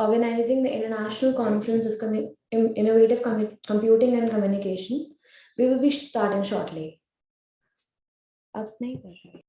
organizing the International Conference of Innovative Computing and Communication. We will be starting shortly. अब नहीं कर रहा।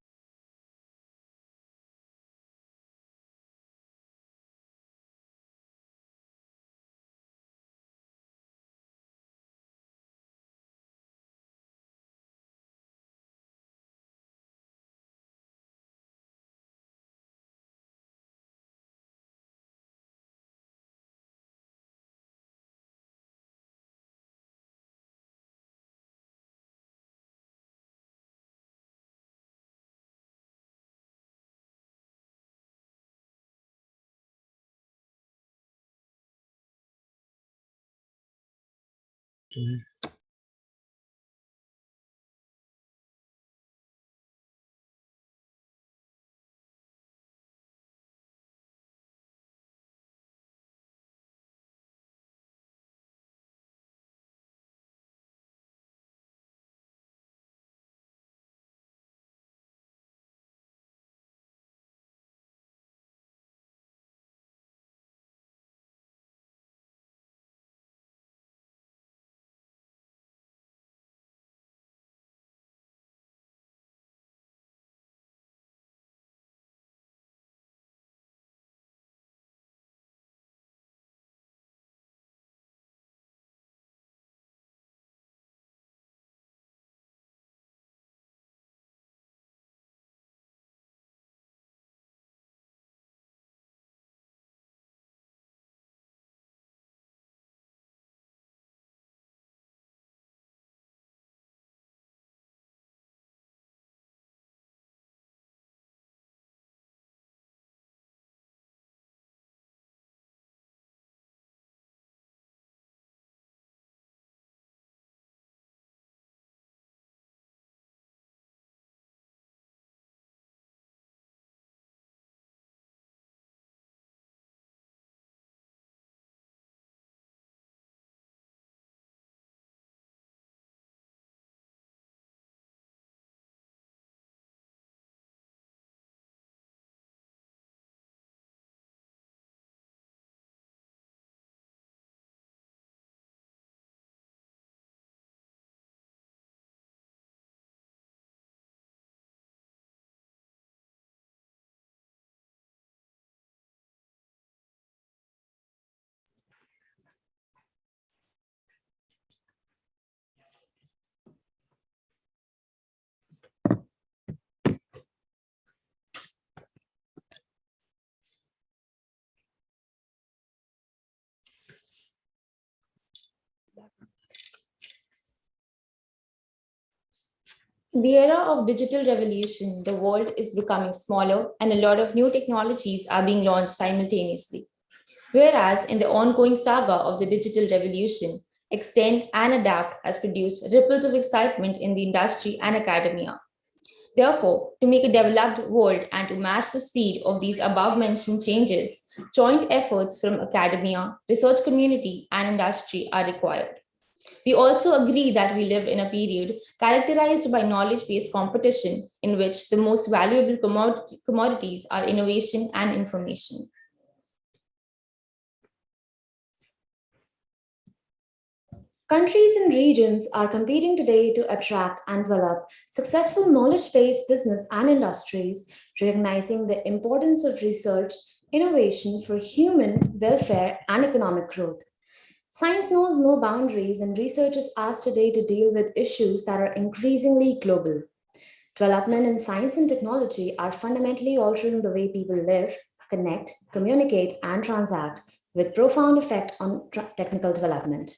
In the era of digital revolution, the world is becoming smaller and a lot of new technologies are being launched simultaneously. Whereas in the ongoing saga of the digital revolution, Extend and Adapt has produced ripples of excitement in the industry and academia. Therefore, to make a developed world and to match the speed of these above-mentioned changes, joint efforts from academia, research community, and industry are required. We also agree that we live in a period characterized by knowledge-based competition in which the most valuable commodities are innovation and information. Countries and regions are competing today to attract and develop successful knowledge-based business and industries, recognizing the importance of research, innovation for human welfare and economic growth. Science knows no boundaries, and research is asked today to deal with issues that are increasingly global. Development in science and technology are fundamentally altering the way people live, connect, communicate, and transact, with profound effect on technical development.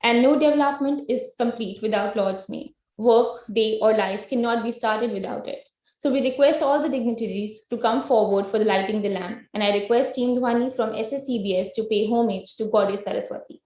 And no development is complete without Lord's name. Work, day, or life cannot be started without it. So we request all the dignitaries to come forward for the lighting the lamp. And I request Team Dhwani from SSCBS to pay homage to Goddess Saraswati.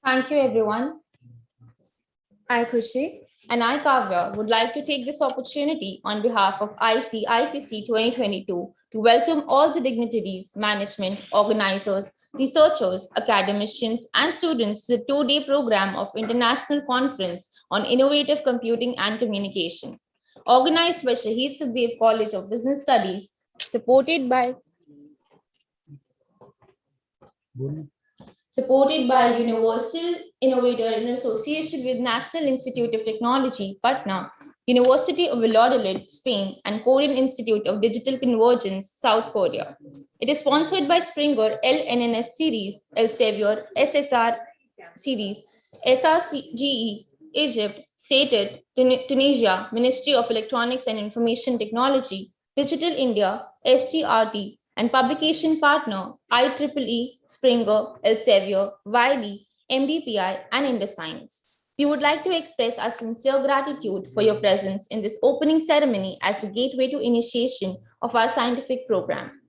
Thank you, everyone. I, Khushi, and I, Kavya, would like to take this opportunity on behalf of ICICC 2022 to welcome all the dignitaries, management, organizers, researchers, academicians, and students to the two-day program of International Conference on Innovative Computing and Communication, organized by Shaheed Sukhdev College of Business Studies, supported by Universal Innovator in association with National Institute of Technology, Patna, University of Valladolid, Spain, and Korean Institute of Digital Convergence, South Korea. It is sponsored by Springer LNNS Series, Elsevier SSR Series, SRGE, Egypt, SATIT, Tunisia, Ministry of Electronics and Information Technology, Digital India, STRT, and publication partner IEEE, Springer, Elsevier, Wiley, MDPI, and IndusScience. We would like to express our sincere gratitude for your presence in this opening ceremony as the gateway to initiation of our scientific program.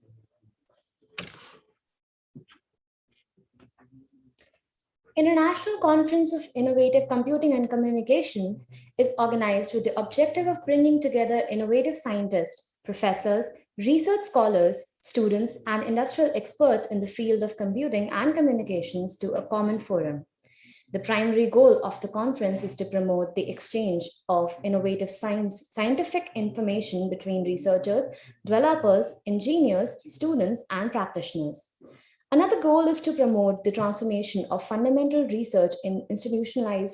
International Conference of Innovative Computing and Communications is organized with the objective of bringing together innovative scientists, professors, research scholars, students, and industrial experts in the field of computing and communications to a common forum. The primary goal of the conference is to promote the exchange of innovative scientific information between researchers, developers, engineers, students, and practitioners. Another goal is to promote the transformation of fundamental research in institutional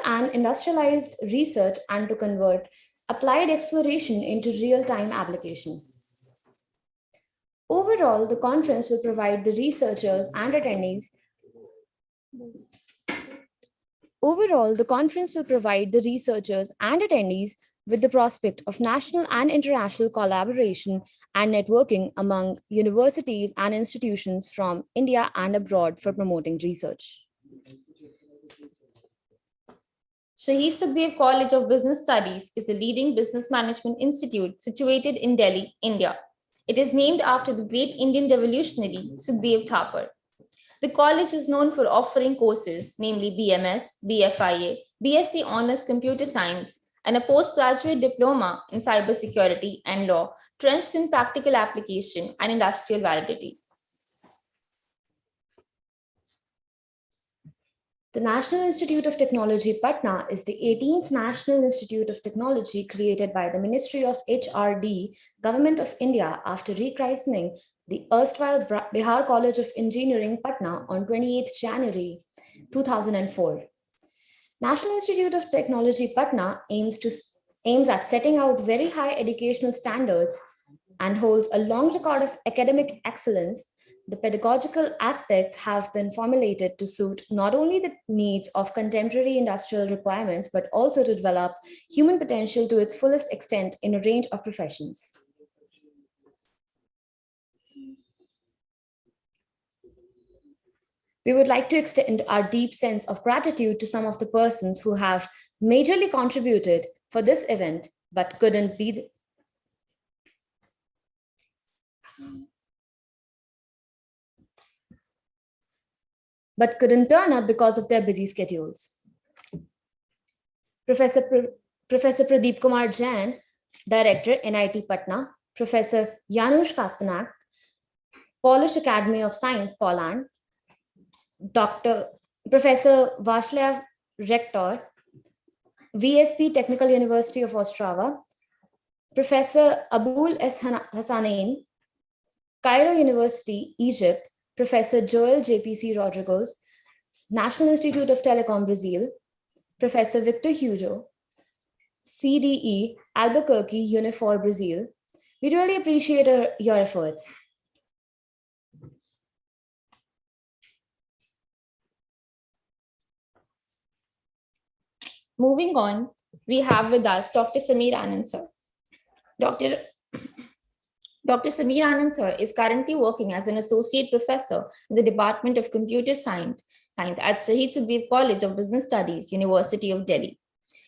and industrialized research and to convert applied exploration into real-time application. Overall, the conference will provide the researchers and attendees with the prospect of national and international collaboration and networking among universities and institutions from India and abroad for promoting research. Shaheed Sukhdev College of Business Studies is a leading business management institute situated in Delhi, India. It is named after the great Indian revolutionary Sukhdev Thapar. The college is known for offering courses, namely BMS, BFIA, BSc Honours Computer Science, and a postgraduate diploma in cybersecurity and law, trenched in practical application and industrial validity. The National Institute of Technology, Patna, is the 18th National Institute of Technology created by the Ministry of HRD, Government of India, after rechristening the erstwhile Bihar College of Engineering, Patna, on 28 January 2004. National Institute of Technology, Patna aims at setting out very high educational standards and holds a long record of academic excellence. The pedagogical aspects have been formulated to suit not only the needs of contemporary industrial requirements, but also to develop human potential to its fullest extent in a range of professions. We would like to extend our deep sense of gratitude to some of the persons who have majorly contributed for this event, but couldn't turn up because of their busy schedules. Professor Pradeep Kumar Jain, Director, NIT Patna, Professor Janusz Kaspanak, Polish Academy of Science, Poland, Professor Václav Rektor, VSP Technical University of Ostrava, Professor Abul S. Hassanain, Cairo University, Egypt, Professor Joel JPC Rodriguez, National Institute of Telecom, Brazil, Professor Victor Hugo, CDE, Albuquerque, Unifor, Brazil. We really appreciate your efforts. Moving on, we have with us Dr. Sameer Anand sir. Dr. Sameer Anand sir is currently working as an associate professor in the Department of Computer Science at Shaheed Sukhdev College of Business Studies, University of Delhi.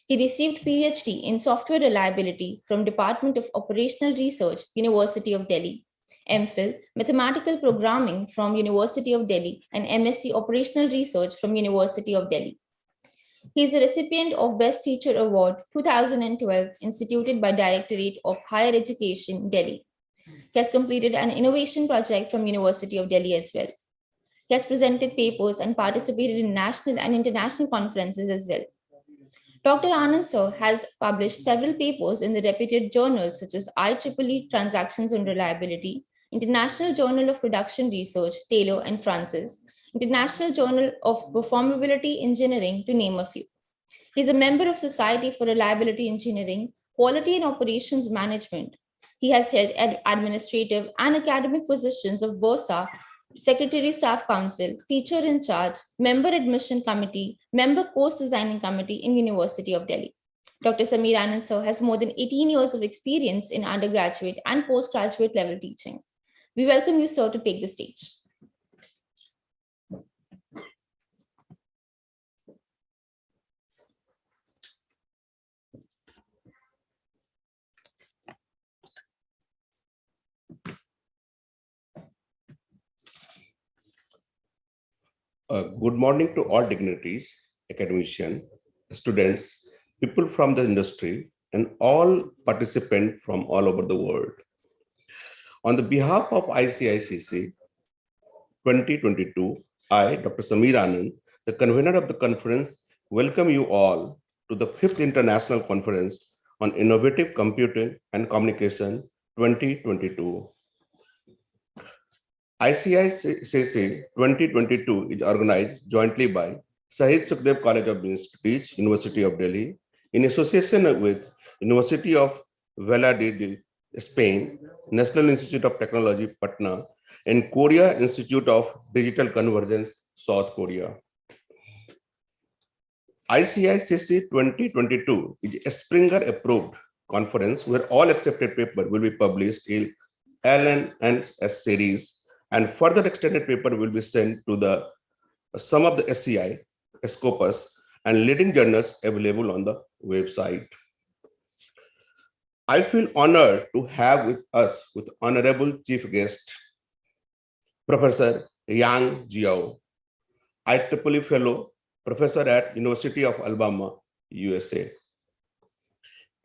He received PhD in software reliability from Department of Operational Research, University of Delhi, MPhil, Mathematical Programming from University of Delhi, and MSc Operational Research from University of Delhi. He is a recipient of Best Teacher Award 2012 instituted by Directorate of Higher Education, Delhi. He has completed an innovation project from University of Delhi as well. He has presented papers and participated in national and international conferences as well. Dr. Anand Sir has published several papers in the reputed journals such as IEEE Transactions on Reliability, International Journal of Production Research, Taylor and Francis, International Journal of Performability Engineering, to name a few. He is a member of Society for Reliability Engineering, Quality and Operations Management. He has held administrative and academic positions of BURSA, Secretary Staff Council, Teacher in Charge, Member Admission Committee, Member Course Designing Committee in University of Delhi. Dr. Sameer Anand Sir has more than 18 years of experience in undergraduate and postgraduate level teaching. We welcome you, sir, to take the stage. Good morning to all dignitaries, academicians, students, people from the industry, and all participants from all over the world. On the behalf of ICICC 2022, I, Dr. Sameer Anand, the convener of the conference, welcome you all to the 5th International Conference on Innovative Computing and Communication 2022. ICICC 2022 is organized jointly by Shahid Sukhdev College of Business, University of Delhi, in association with University of Valladolid, Spain, National Institute of Technology, Patna, and Korea Institute of Digital Convergence, South Korea. ICICC 2022 is a Springer-approved conference where all accepted papers will be published in LN&S series, and further extended paper will be sent to some of the SCI, Scopus, and leading journals available on the website. I feel honored to have with us with Honorable Chief Guest, Professor Yang Jiao, IEEE Fellow, Professor at University of Alabama, USA.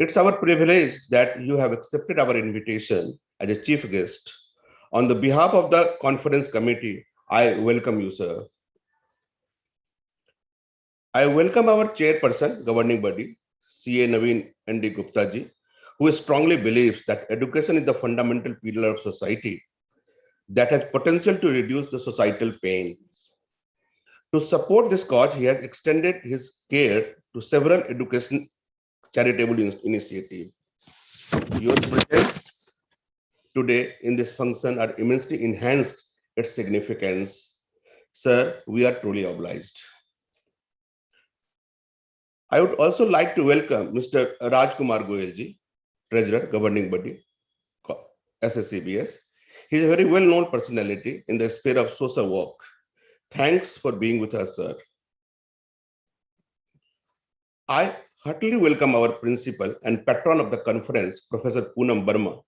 It's our privilege that you have accepted our invitation as a chief guest. On the behalf of the conference committee, I welcome you, sir. I welcome our chairperson, governing body, CA Naveen N.D. Gupta ji, who strongly believes that education is the fundamental pillar of society that has potential to reduce the societal pain. To support this cause, he has extended his care to several education charitable initiatives. Your presence today in this function are immensely enhanced its significance. Sir, we are truly obliged. I would also like to welcome Mr. Rajkumar Goyalji, Treasurer, Governing Body, SSCBS. He is a very well-known personality in the sphere of social work. Thanks for being with us, sir. I heartily welcome our principal and patron of the conference, Professor Poonam Verma.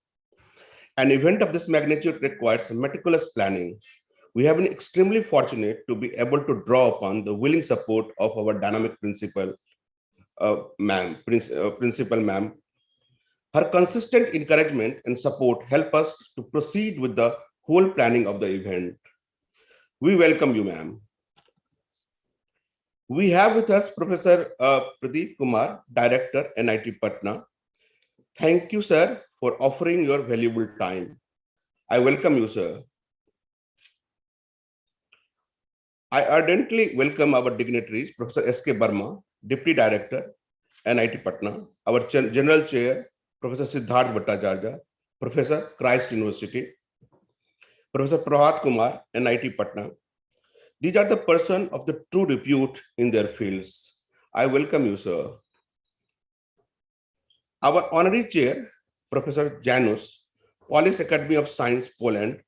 An event of this magnitude requires meticulous planning. We have been extremely fortunate to be able to draw upon the willing support of our dynamic principal, ma'am. Her consistent encouragement and support help us to proceed with the whole planning of the event. We welcome you, ma'am. We have with us Professor Pradeep Kumar, Director, NIT Patna. Thank you, sir, for offering your valuable time. I welcome you, sir. I ardently welcome our dignitaries, Professor Sk Verma, Deputy Director, NIT Patna, our General Chair, Professor Siddharth Bhattacharya, Professor, Christ University, Professor Prahat Kumar, NIT Patna. These are the persons of the true repute in their fields. I welcome you, sir. Our honorary chair, Professor Janusz, Polish Academy of Science, Poland,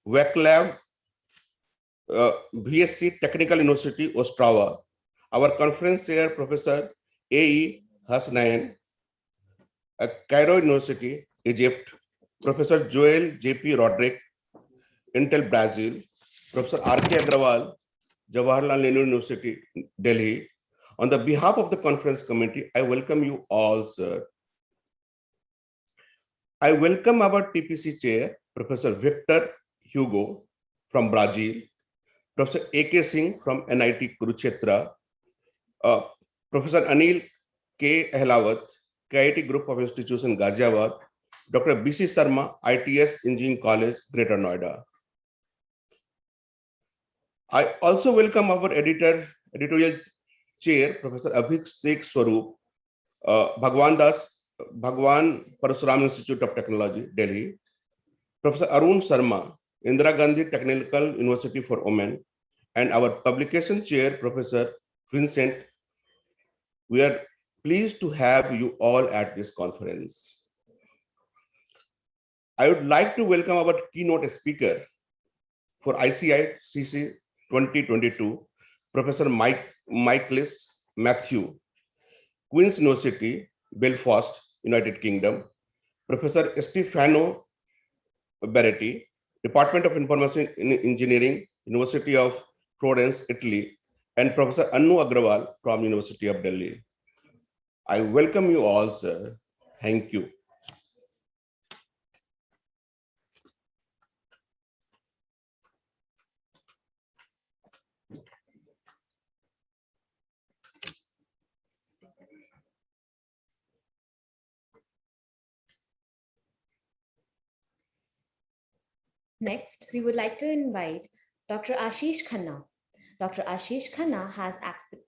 Waclaw, BSc Technical University, Ostrava. Our conference chair, Professor A.E. Hasnain, Cairo University, Egypt. Professor Joel J.P. Roderick, Intel Brazil, Professor R.K. Agrawal, Jawaharlal Nehru University, Delhi. On the behalf of the conference committee, I welcome you all, sir. I welcome our TPC chair, Professor Victor Hugo from Brazil, Professor A.K. Singh from NIT Kurukshetra, Professor Anil K. Ahlawat, KIT Group of Institutions, Ghaziabad, Dr. B.C. Sarma, ITS Engineering College, Greater Noida. I also welcome our editorial chair, Professor Abhishek Swarup, Bhagwan Parasuram Institute of Technology, Delhi, Professor Arun Sharma, Indira Gandhi Technical University for Women, and our publication chair, Professor Vincent. We are pleased to have you all at this conference. I would like to welcome our keynote speaker for ICICC 2022, Professor Michaelis Matthew, Queen's University, Belfast, United Kingdom, Professor Stefano Beretti, Department of Information Engineering, University of Florence, Italy, and Professor Anu Agrawal from University of Delhi. I welcome you all, sir. Thank you. Next, we would like to invite Dr. Ashish Khanna. Dr. Ashish Khanna has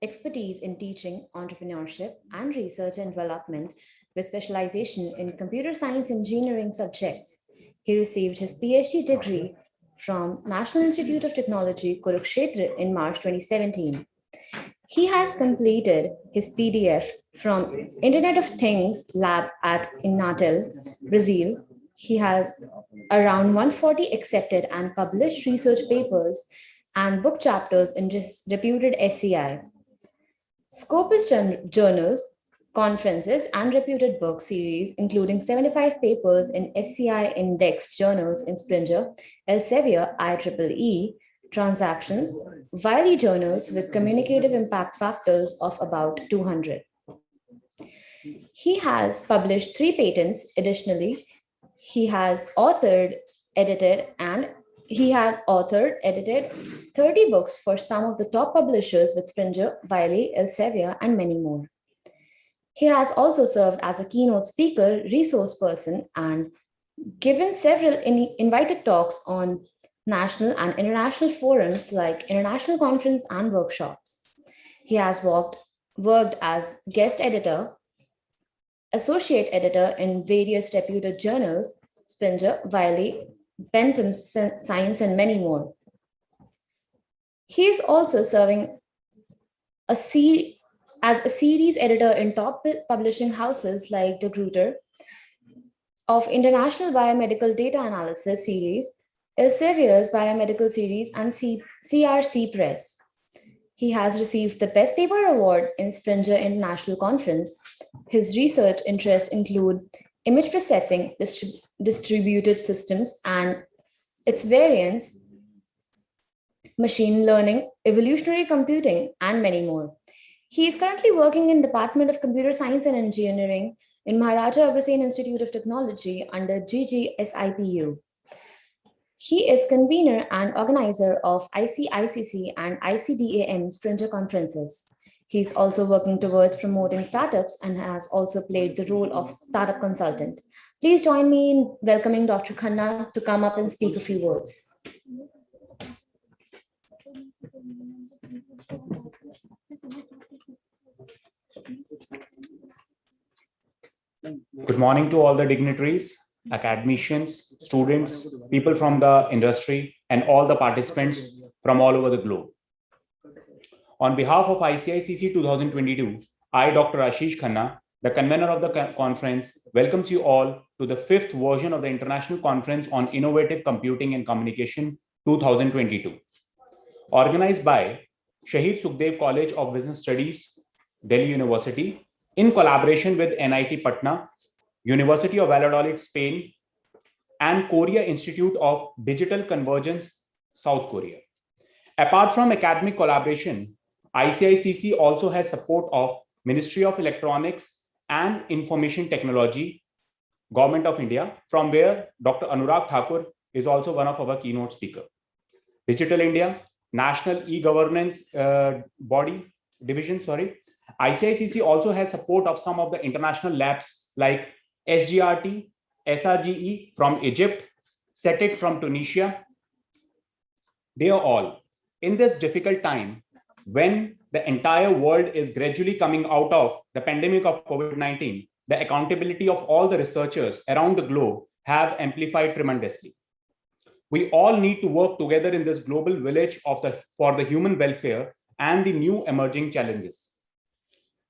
expertise in teaching, entrepreneurship, and research and development with specialization in computer science engineering subjects. He received his PhD degree from National Institute of Technology, Kurukshetra in March 2017. He has completed his PDF from Internet of Things Lab at Inatel, Brazil. He has around 140 accepted and published research papers and book chapters in reputed SCI, Scopus journals, conferences, and reputed book series, including 75 papers in SCI indexed journals in Springer, Elsevier, IEEE, Transactions, Wiley journals with communicative impact factors of about 200. He has published 3 patents. Additionally, he has authored, edited 30 books for some of the top publishers with Springer, Wiley, Elsevier, and many more. He has also served as a keynote speaker, resource person, and given several invited talks on national and international forums like international conference and workshops. He has worked as guest editor, associate editor in various reputed journals, Springer, Wiley, Bentham Science, and many more. He is also serving as a series editor in top publishing houses like De Gruyter of International Biomedical Data Analysis series, Elsevier's Biomedical series, and CRC Press. He has received the Best Paper Award in Springer International Conference. His research interests include image processing, distributed systems and its variants, machine learning, evolutionary computing, and many more. He is currently working in Department of Computer Science and Engineering in Maharaja Agrasen Institute of Technology under GGSIPU. He is convener and organizer of ICICC and ICDAM Springer conferences. He is also working towards promoting startups and has also played the role of startup consultant. Please join me in welcoming Dr. Khanna to come up and speak a few words. Good morning to all the dignitaries, academicians, students, people from the industry, and all the participants from all over the globe. On behalf of ICICC 2022, I, Dr. Ashish Khanna, the convener of the conference, welcomes you all to the 5th version of the International Conference on Innovative Computing and Communication 2022, organized by Shaheed Sukhdev College of Business Studies, Delhi University, in collaboration with NIT Patna, University of Valladolid, Spain, and Korea Institute of Digital Convergence, South Korea. Apart from academic collaboration, ICICC also has support of Ministry of Electronics and Information Technology, Government of India, from where Dr. Anurag Thakur is also one of our keynote speaker. Digital India, National E-Governance Division. ICICC also has support of some of the international labs like SGRT, SRGE from Egypt, CETIC from Tunisia. They are all in this difficult time when the entire world is gradually coming out of the pandemic of COVID-19, the accountability of all the researchers around the globe have amplified tremendously. We all need to work together in this global village for the human welfare and the new emerging challenges.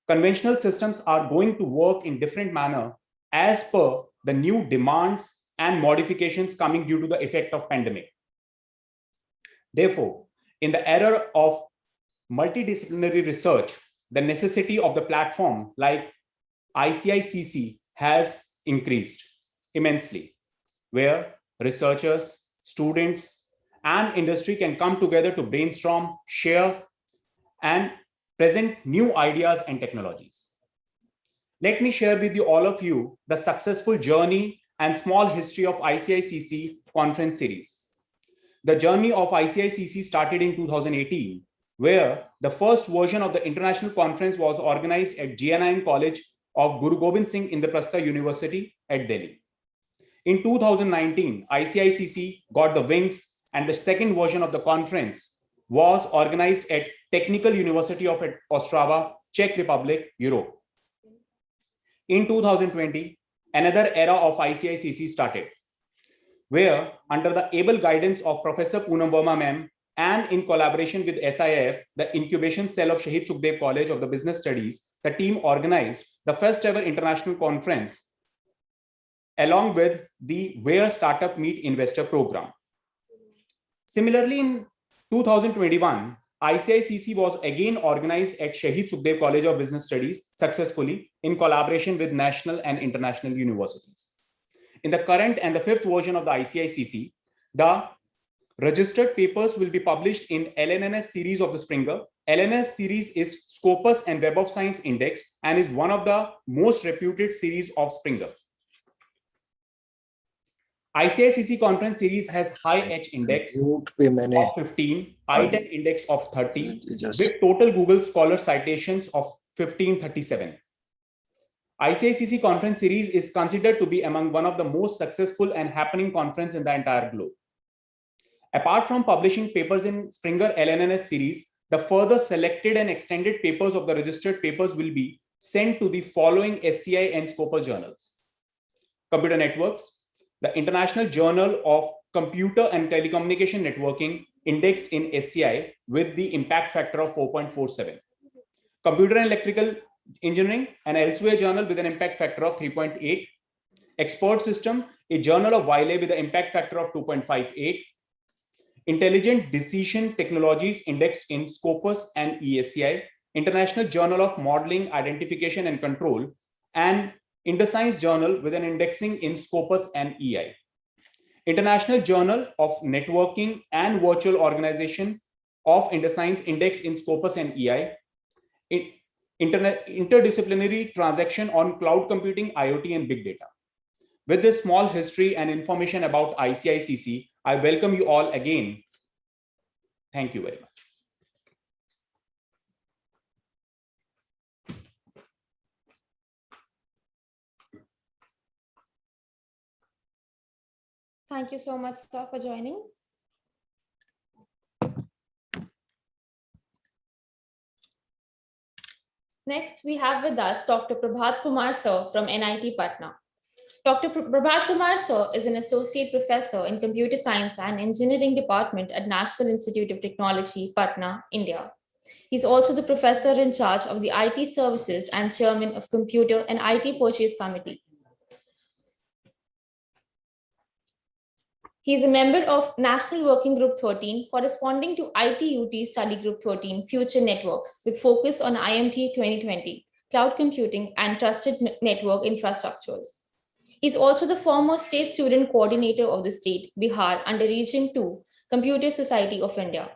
Conventional systems are going to work in different manner as per the new demands and modifications coming due to the effect of pandemic. Therefore, in the era of multidisciplinary research, the necessity of the platform like ICICC has increased immensely, where researchers, students, and industry can come together to brainstorm, share, and present new ideas and technologies. Let me share with you all of you the successful journey and small history of ICICC conference series. The journey of ICICC started in 2018, where the first version of the international conference was organized at GNIN College of Guru Gobind Singh Indraprastha University at Delhi. In 2019, ICICC got the wings, and the second version of the conference was organized at Technical University of Ostrava, Czech Republic, Europe. In 2020, another era of ICICC started, where under the able guidance of Professor Poonam Verma ma'am and in collaboration with SIF, the incubation cell of Shaheed Sukhdev College of the Business Studies, the team organized the first ever international conference along with the Where Startup Meet Investor program. Similarly, in 2021, ICICC was again organized at Shaheed Sukhdev College of Business Studies successfully in collaboration with national and international universities. In the current and the fifth version of the ICICC, the registered papers will be published in LNNS series of the Springer. LNS series is Scopus and Web of Science Index and is one of the most reputed series of Springer. ICICC conference series has high H index of 15, I-10 index of 30, with total Google Scholar citations of 1537. ICICC conference series is considered to be among one of the most successful and happening conference in the entire globe. Apart from publishing papers in Springer LNNS series, the further selected and extended papers of the registered papers will be sent to the following SCI and Scopus journals: Computer Networks, the International Journal of Computer and Telecommunication Networking, indexed in SCI with the impact factor of 4.47. Computer and Electrical Engineering, an elsewhere journal with an impact factor of 3.8. Expert System, a journal of Wiley with an impact factor of 2.58. Intelligent Decision Technologies, indexed in Scopus and ESCI. International Journal of Modeling, Identification and Control, and InterScience Journal with an indexing in Scopus and EI. International Journal of Networking and Virtual Organization of InterScience, indexed in Scopus and EI. Interdisciplinary Transaction on Cloud Computing, IoT and Big Data. With this small history and information about ICICC, I welcome you all again. Thank you very much. Thank you so much, sir, for joining. Next, we have with us Dr. Prabhat Kumar sir from NIT Patna. Dr. Prabhat Kumar sir is an associate professor in Computer Science and Engineering Department at National Institute of Technology, Patna, India. He's also the professor in charge of the IT services and chairman of Computer and IT Purchase Committee. He is a member of National Working Group 13, corresponding to ITUT Study Group 13, Future Networks, with focus on IMT 2020, cloud computing, and trusted network infrastructures. He is also the former state student coordinator of the state, Bihar, under Region 2, Computer Society of India.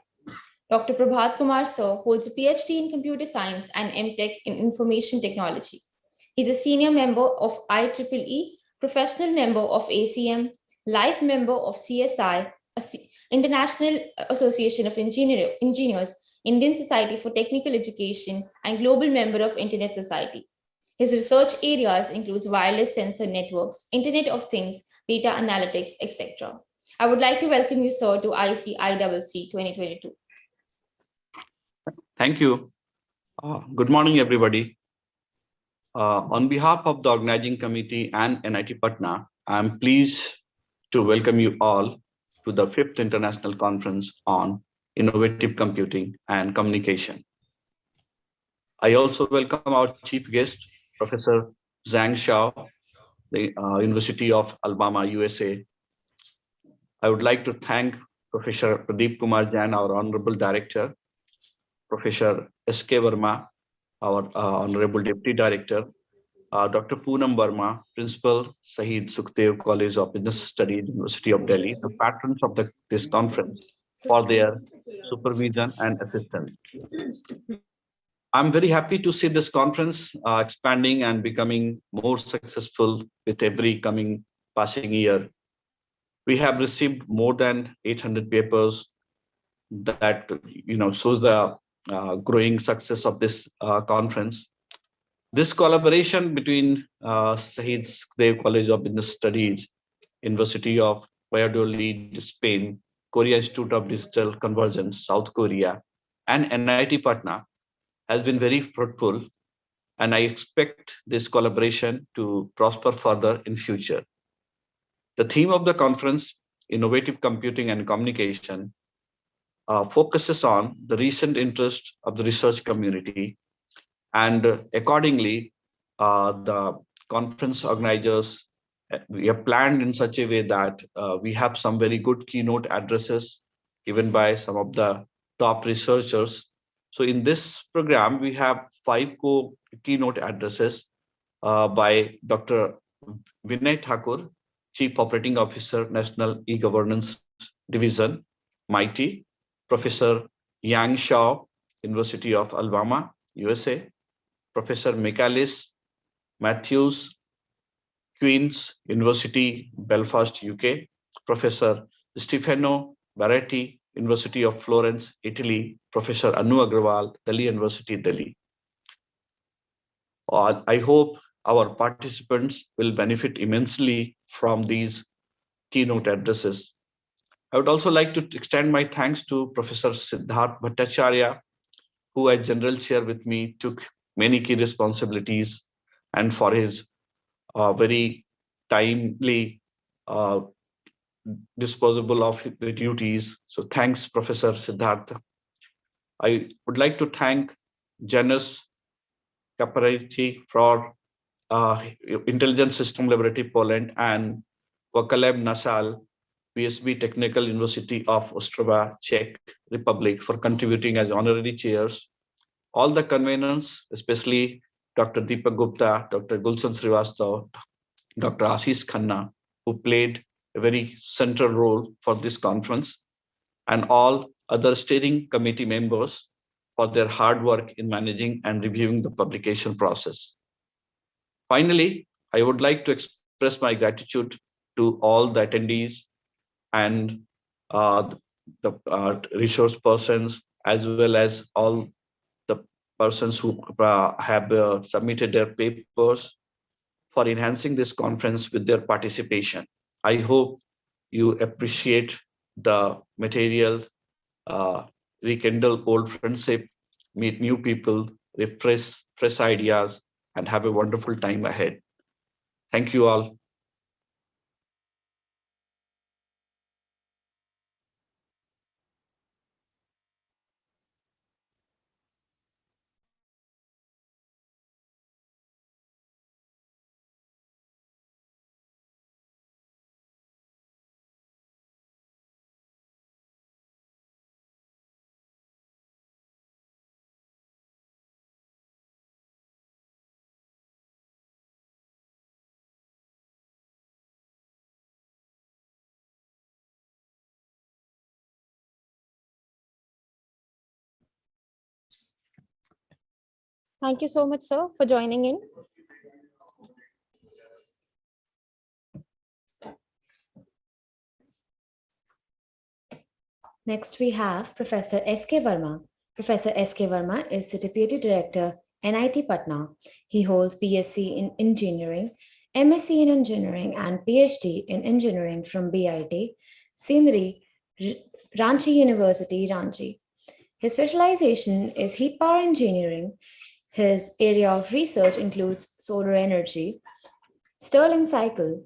Dr. Prabhat Kumar Sir holds a PhD in computer science and MTech in information technology. He's a senior member of IEEE, professional member of ACM, life member of CSI, International Association of Engineers, Indian Society for Technical Education, and global member of Internet Society. His research areas includes wireless sensor networks, Internet of Things, data analytics, etc. I would like to welcome you, sir, to ICICC 2022. Thank you. Good morning, everybody. On behalf of the organizing committee and NIT Patna, I'm pleased to welcome you all to the 5th International Conference on Innovative Computing and Communication. I also welcome our chief guest, Professor Zhang Shao, the University of Alabama, USA. I would like to thank Professor Pradeep Kumar Jain, our Honorable Director, Professor Sk Verma, our Honorable Deputy Director, Dr. Poonam Verma, Principal, Shahid, Sukhdev College of Business Studies, University of Delhi, the patrons of this conference, for their supervision and assistance. I'm very happy to see this conference expanding and becoming more successful with every passing year. We have received more than 800 papers that shows the growing success of this conference. This collaboration between Shahid Sukhdev College of Business Studies, University of Valladolid, Spain, Korea Institute of Digital Convergence, South Korea, and NIT Patna has been very fruitful, and I expect this collaboration to prosper further in future. The theme of the conference, Innovative Computing and Communication, focuses on the recent interest of the research community, and accordingly, the conference organizers, we have planned in such a way that we have some very good keynote addresses given by some of the top researchers. So in this program, we have 5 keynote addresses by Dr. Vinay Thakur, Chief Operating Officer, National E-Governance Division, MIT, Professor Yang Shao, University of Alabama, USA, Professor Michaelis Matthews, Queen's University, Belfast, UK, Professor Stefano Baretti, University of Florence, Italy, Professor Anu Agrawal, Delhi University, Delhi. I hope our participants will benefit immensely from these keynote addresses. I would also like to extend my thanks to Professor Siddharth Bhattacharya, who as General Chair with me took many key responsibilities, and for his very timely disposable of the duties. So thanks, Professor Siddharth. I would like to thank Janus Kaparaichi for Intelligence System Laboratory Poland and Wakalab Nasal, PSB Technical University of Ostrava, Czech Republic, for contributing as honorary chairs. All the conveners, especially Dr. Deepak Gupta, Dr. Gulshan Srivastav, Dr. Ashish Khanna, who played a very central role for this conference, and all other steering committee members for their hard work in managing and reviewing the publication process. Finally, I would like to express my gratitude to all the attendees and the resource persons, as well as all the persons who have submitted their papers, for enhancing this conference with their participation. I hope you appreciate the material, rekindle old friendship, meet new people, refresh fresh ideas, and have a wonderful time ahead. Thank you all. Thank you so much, sir, for joining in. Next, we have Professor Sk Verma. Professor Sk Verma is the Deputy Director, NIT Patna. He holds BSc in Engineering, MSc in Engineering, and PhD in Engineering from BIT, Sindri, Ranchi University, Ranchi. His specialization is heat power engineering. His area of research includes solar energy, Stirling cycle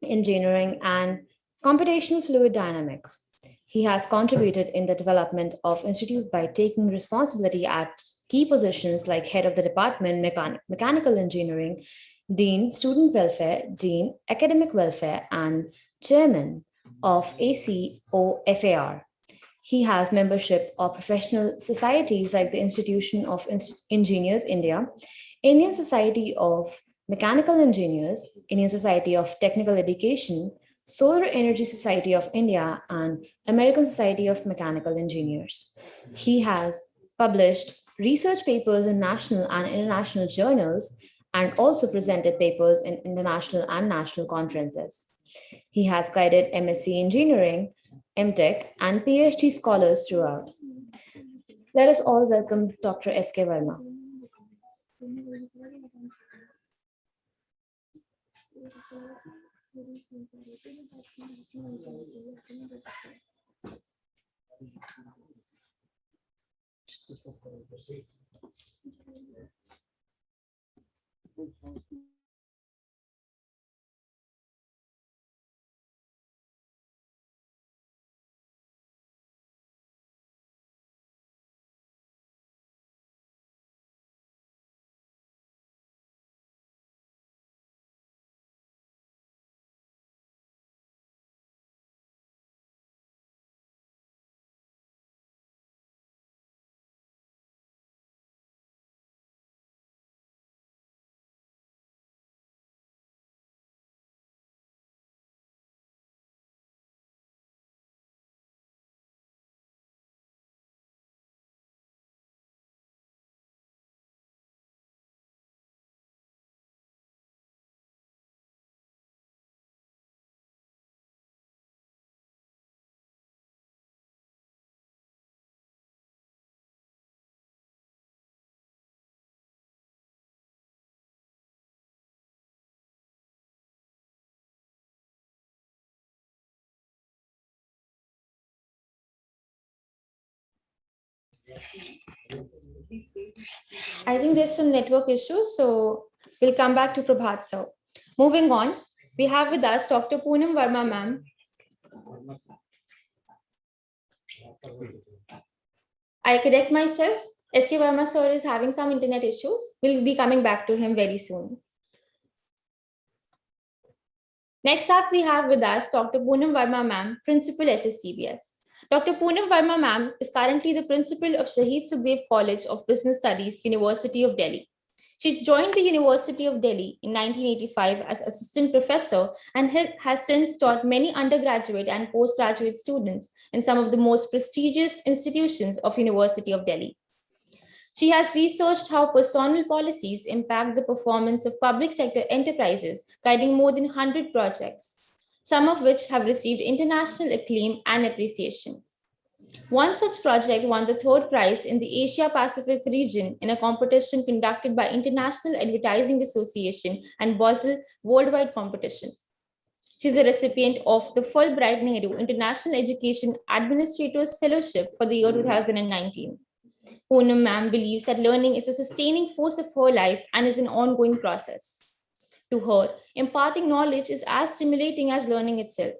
engineering, and computational fluid dynamics. He has contributed in the development of institute by taking responsibility at key positions like head of the department, mechanical engineering, dean, student welfare, dean, academic welfare, and chairman of ACOFAR. He has membership of professional societies like the Institution of Engineers India, Indian Society of Mechanical Engineers, Indian Society of Technical Education, Solar Energy Society of India, and American Society of Mechanical Engineers. He has published research papers in national and international journals and also presented papers in international and national conferences. He has guided MSc Engineering, MTech, and PhD scholars throughout. Let us all welcome Dr. Sk Verma. I think there's some network issues, so we'll come back to Prabhat, sir. Moving on, we have with us Dr. Poonam Verma, ma'am. I correct myself. Sk Verma, sir, is having some internet issues. We'll be coming back to him very soon. Next up, we have with us Dr. Poonam Verma, ma'am, Principal SSCBS. Dr. Poonam Verma, ma'am, is currently the principal of Shaheed Sukhdev College of Business Studies, University of Delhi. She joined the University of Delhi in 1985 as assistant professor and has since taught many undergraduate and postgraduate students in some of the most prestigious institutions of University of Delhi. She has researched how personal policies impact the performance of public sector enterprises, guiding more than 100 projects, some of which have received international acclaim and appreciation. One such project won the third prize in the Asia Pacific region in a competition conducted by International Advertising Association and Basel Worldwide Competition. She is a recipient of the Fulbright Nehru International Education Administrators Fellowship for the year 2019. Poonam ma'am believes that learning is a sustaining force of her life and is an ongoing process. To her, imparting knowledge is as stimulating as learning itself.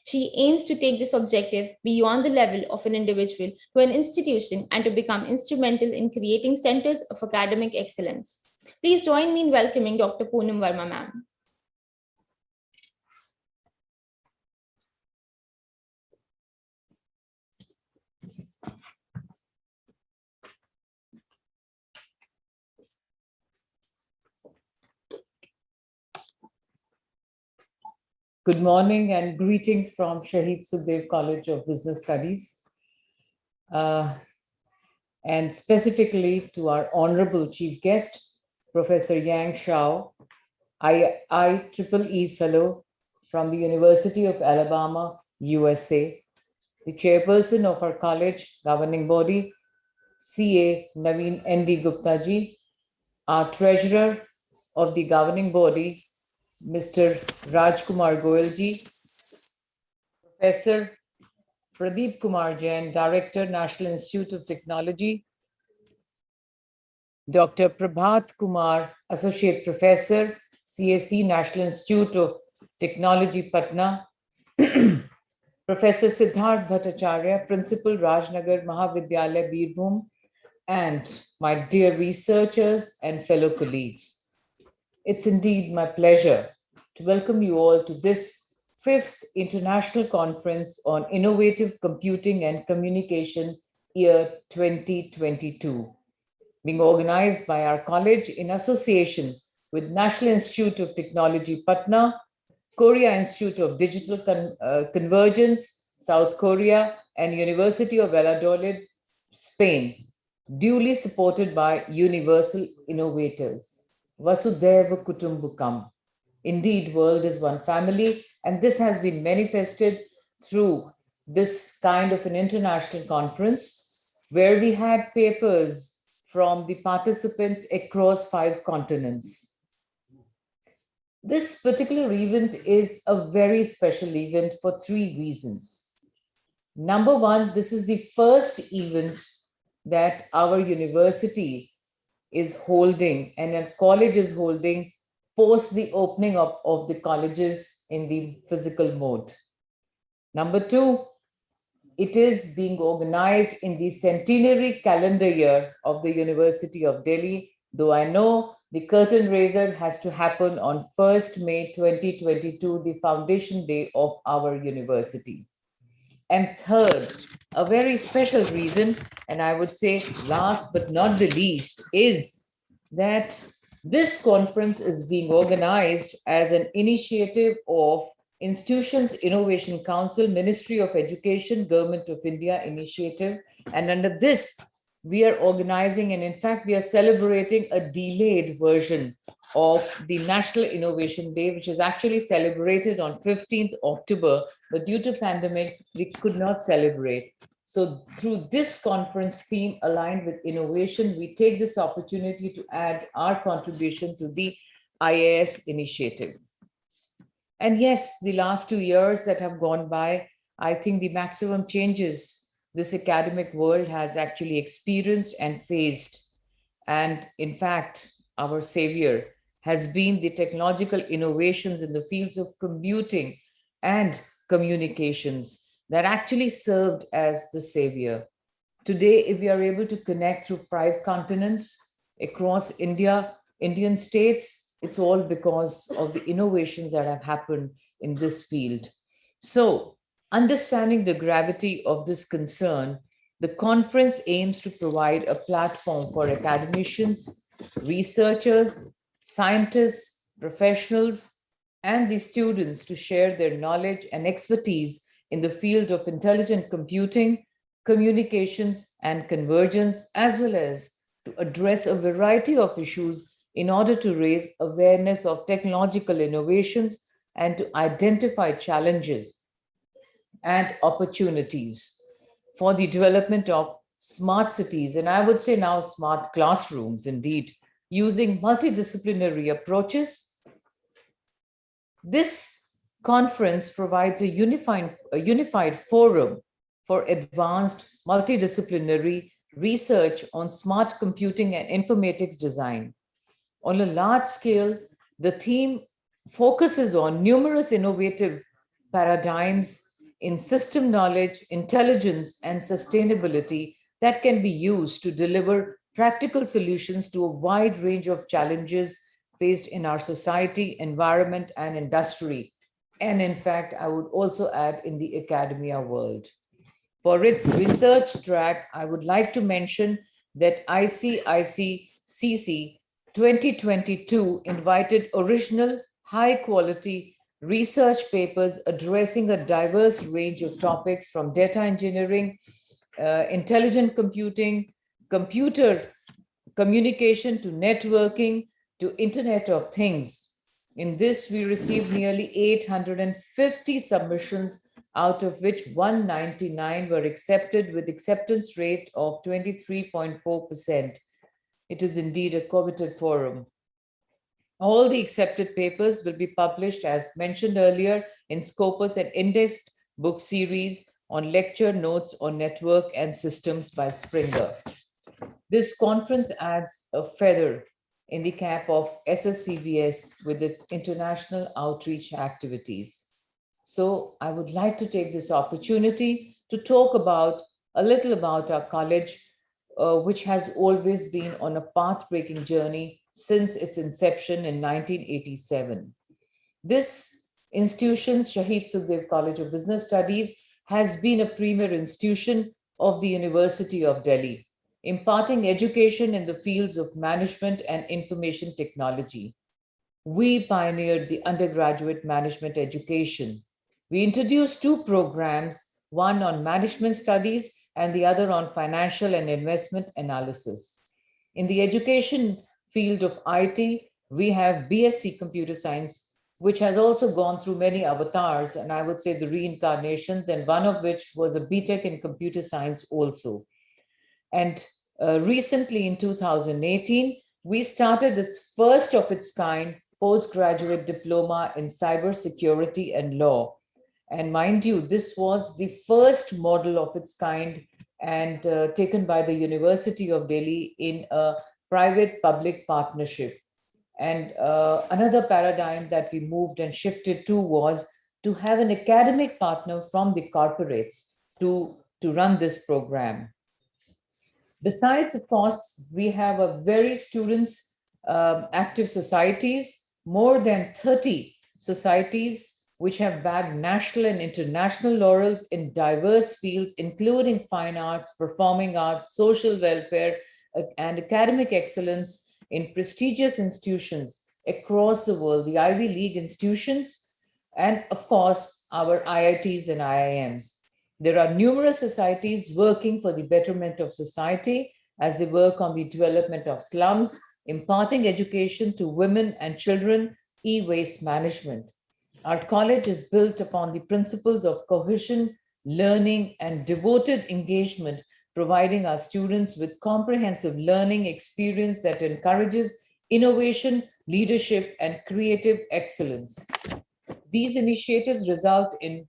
She aims to take this objective beyond the level of an individual to an institution and to become instrumental in creating centers of academic excellence. Please join me in welcoming Dr. Poonam Verma, ma'am. Good morning and greetings from Shaheed Sukhdev College of Business Studies. and specifically to our honorable chief guest, Professor Yang Shao, IEEE Fellow from the University of Alabama, USA, the chairperson of our college governing body, CA Naveen ND Gupta ji, our treasurer of the governing body, Mr. Rajkumar Goyal ji, Professor Pradeep Kumar Jain, Director, National Institute of Technology, Dr. Prabhat Kumar, Associate Professor, CSE, National Institute of Technology, Patna, Professor Siddharth Bhattacharya, Principal, Rajnagar Mahavidyalaya, Birbhum, and my dear researchers and fellow colleagues. It's indeed my pleasure to welcome you all to this 5th International Conference on Innovative Computing and Communication year 2022, being organized by our college in association with National Institute of Technology, Patna, Korea Institute of Digital Convergence, South Korea, and University of Valladolid, Spain, duly supported by Universal Innovators. Vasudhaiva Kutumbakam. Indeed, world is one family, and this has been manifested through this kind of an international conference where we had papers from the participants across 5 continents. This particular event is a very special event for 3 reasons. Number one, this is the first event that our university is holding and a college is holding post the opening up of the colleges in the physical mode. Number two, it is being organized in the centenary calendar year of the University of Delhi, though I know the curtain raiser has to happen on 1st May 2022, the foundation day of our university. And third, a very special reason, and I would say last but not the least, is that this conference is being organized as an initiative of Institutions Innovation Council, Ministry of Education, Government of India initiative. And under this, we are organizing, and in fact, we are celebrating a delayed version of the National Innovation Day, which is actually celebrated on 15th October, but due to pandemic, we could not celebrate. So through this conference theme aligned with innovation, we take this opportunity to add our contribution to the IAS initiative. And yes, the last 2 years that have gone by, I think the maximum changes this academic world has actually experienced and faced. And in fact, our savior has been the technological innovations in the fields of computing and communications that actually served as the savior. Today, if we are able to connect through 5 continents across India, Indian states, it's all because of the innovations that have happened in this field. So, understanding the gravity of this concern, the conference aims to provide a platform for academicians, researchers, scientists, professionals, and the students to share their knowledge and expertise in the field of intelligent computing, communications, and convergence, as well as to address a variety of issues in order to raise awareness of technological innovations and to identify challenges and opportunities for the development of smart cities, and I would say now smart classrooms, indeed, using multidisciplinary approaches. This conference provides a unified forum for advanced multidisciplinary research on smart computing and informatics design. On a large scale, the theme focuses on numerous innovative paradigms in system knowledge, intelligence, and sustainability that can be used to deliver practical solutions to a wide range of challenges faced in our society, environment, and industry. And in fact, I would also add in the academia world. For its research track, I would like to mention that ICICC 2022 invited original, high quality research papers addressing a diverse range of topics from data engineering, intelligent computing, computer communication to networking to Internet of Things. In this, we received nearly 850 submissions, out of which 199 were accepted with acceptance rate of 23.4%. It is indeed a coveted forum. All the accepted papers will be published, as mentioned earlier, in Scopus and indexed book series on lecture notes on network and systems by Springer. This conference adds a feather in the cap of SSCVS with its international outreach activities. So I would like to take this opportunity to talk about a little about our college, which has always been on a path-breaking journey since its inception in 1987. This institution, Shaheed Sukhdev College of Business Studies, has been a premier institution of the University of Delhi, imparting education in the fields of management and information technology. We pioneered the undergraduate management education. We introduced two programs, one on management studies and the other on financial and investment analysis. In the education field of IT, we have BSc Computer Science, which has also gone through many avatars, and I would say the reincarnations, and one of which was a BTech in Computer Science also. And recently in 2018, we started its first of its kind postgraduate diploma in cybersecurity and law. And mind you, this was the first model of its kind and taken by the University of Delhi in a private-public partnership. And another paradigm that we moved and shifted to was to have an academic partner from the corporates to run this program. Besides, of course, we have a very students active societies, more than 30 societies which have bagged national and international laurels in diverse fields, including fine arts, performing arts, social welfare, and academic excellence in prestigious institutions across the world, the Ivy League institutions, and of course, our IITs and IIMs. There are numerous societies working for the betterment of society as they work on the development of slums, imparting education to women and children, e-waste management. Our college is built upon the principles of cohesion, learning, and devoted engagement, providing our students with comprehensive learning experience that encourages innovation, leadership, and creative excellence. These initiatives result in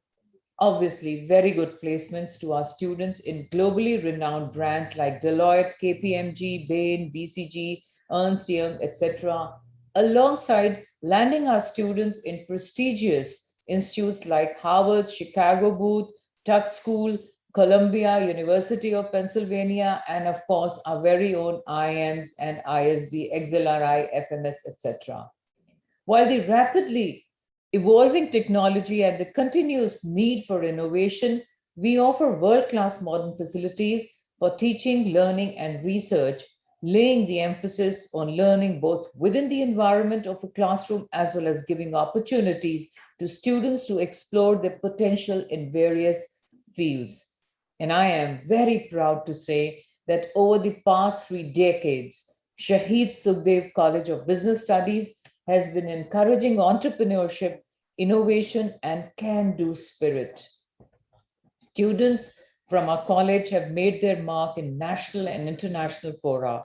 obviously very good placements to our students in globally renowned brands like Deloitte, KPMG, Bain, BCG, Ernst Young, etc., alongside landing our students in prestigious institutes like Harvard, Chicago Booth, Tuck School, Columbia, University of Pennsylvania, and of course, our very own IIMs and ISB, XLRI, FMS, etc. While the rapidly evolving technology and the continuous need for innovation, we offer world-class modern facilities for teaching, learning, and research, laying the emphasis on learning both within the environment of a classroom as well as giving opportunities to students to explore their potential in various fields. And I am very proud to say that over the past 3 decades, Shaheed Sukhdev College of Business Studies has been encouraging entrepreneurship, innovation, and can-do spirit. Students from our college have made their mark in national and international fora,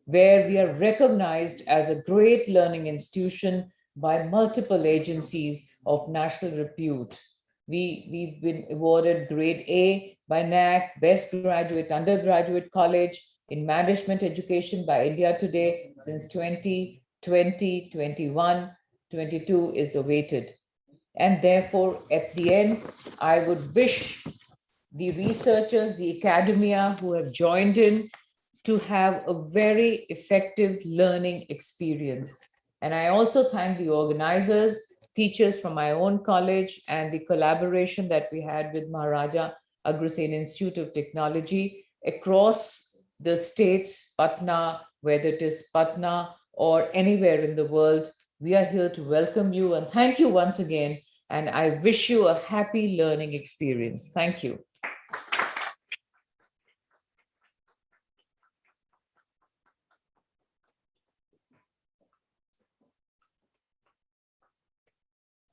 where we are recognized as a great learning institution by multiple agencies of national repute. We've been awarded Grade A by NAC, Best Graduate Undergraduate College in Management Education by India Today since 2020, 21, 22 is awaited. And therefore, at the end, I would wish the researchers, the academia who have joined in to have a very effective learning experience. And I also thank the organizers, teachers from my own college, and the collaboration that we had with Maharaja Agrasen Institute of Technology across the states, Patna, whether it is Patna or anywhere in the world. We are here to welcome you and thank you once again. And I wish you a happy learning experience. Thank you.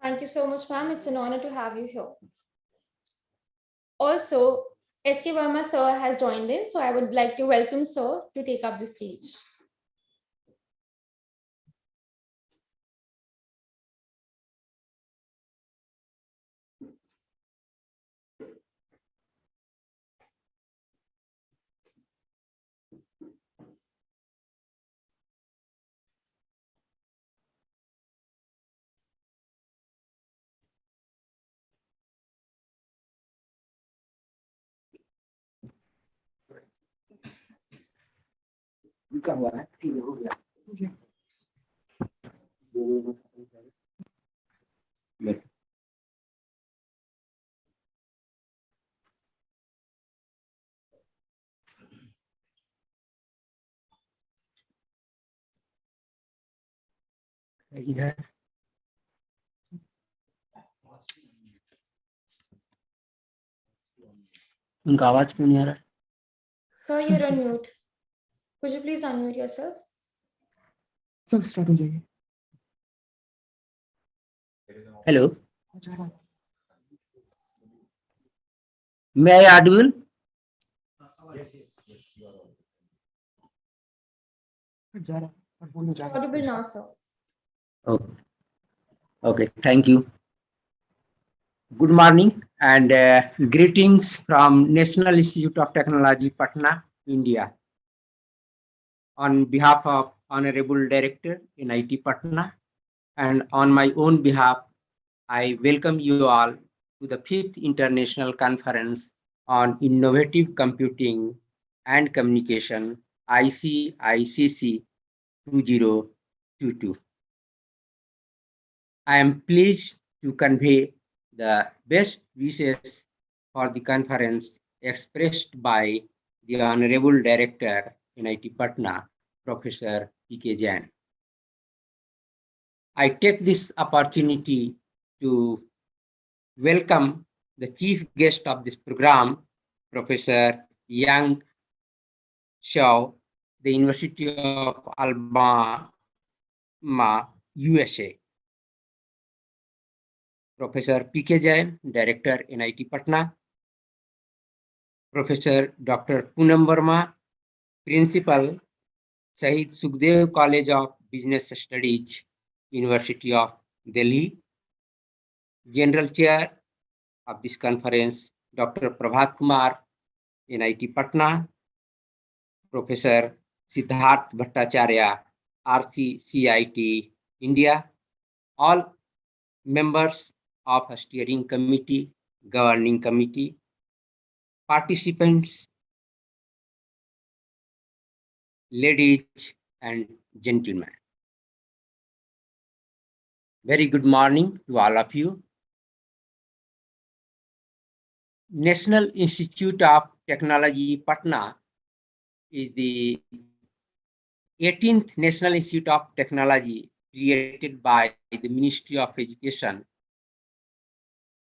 Thank you so much, ma'am. It's an honor to have you here. Also, Sk Verma sir has joined in, so I would like to welcome sir to take up the stage. इधर उनका आवाज क्यों नहीं आ रहा है? Sir, you're on mute. Could you please unmute yourself? सब start हो जाएगी. हेलो, मैं Audible? Audible now, sir. Okay, thank you. Good morning and greetings from National Institute of Technology, Patna, India. On behalf of Honorable Director in IT Patna and on my own behalf, I welcome you all to the 5th International Conference on Innovative Computing and Communication, ICICC 2022. I am pleased to convey the best wishes for the conference expressed by the Honorable Director in IT Patna, Professor P.K. Jain. I take this opportunity to welcome the chief guest of this program, Professor Yang Xiao, the University of Alabama, USA. Professor P.K. Jain, Director in IT Patna. Professor Dr. Poonam Verma, Principal, Shahid Sukhdev College of Business Studies, University of Delhi. General Chair of this conference, Dr. Prabhat Kumar in IT Patna. Professor Siddharth Bhattacharya, RCCIT, India. All members of a steering committee, governing committee, participants, ladies and gentlemen. Very good morning to all of you. National Institute of Technology, Patna is the 18th National Institute of Technology created by the Ministry of Education,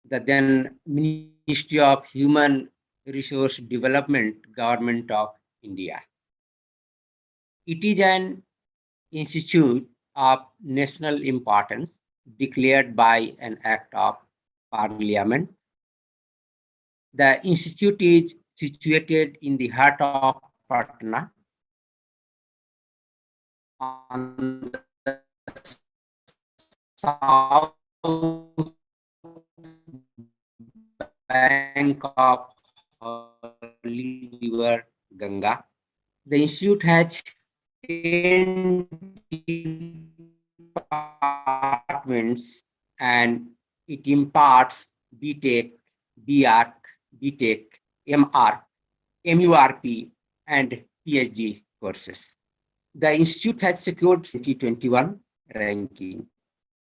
the then Ministry of Human Resource Development, Government of India. It is an institute of national importance declared by an act of Parliament. The institute is situated in the heart of Patna on the south bank of Holy River Ganga. The institute has 10 departments and it imparts BTech, BArch, BTech, MArch, MURP, and PhD courses. The institute has secured 2021 ranking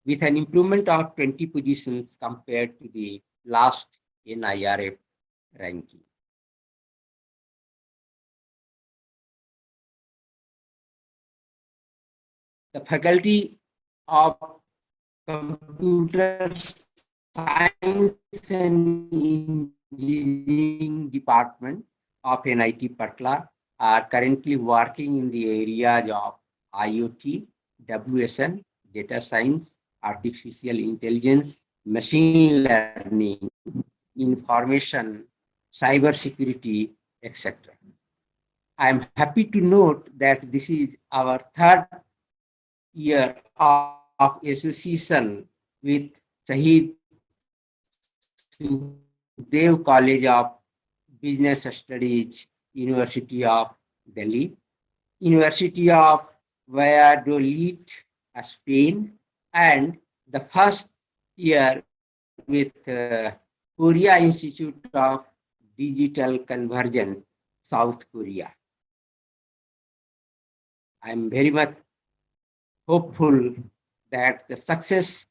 with an improvement of 20 positions compared to the last NIRF ranking. The faculty of Computer Science and Engineering Department of NIT Patna are currently working in the areas of IoT, WSN, data science, artificial intelligence, machine learning, information, cybersecurity, etc. I am happy to note that this is our third year of association with Shahid Sukhdev College of Business Studies, University of Delhi, University of Valladolid, Spain, and the first year with Korea Institute of Digital Convergence, South Korea. I am very much hopeful that the success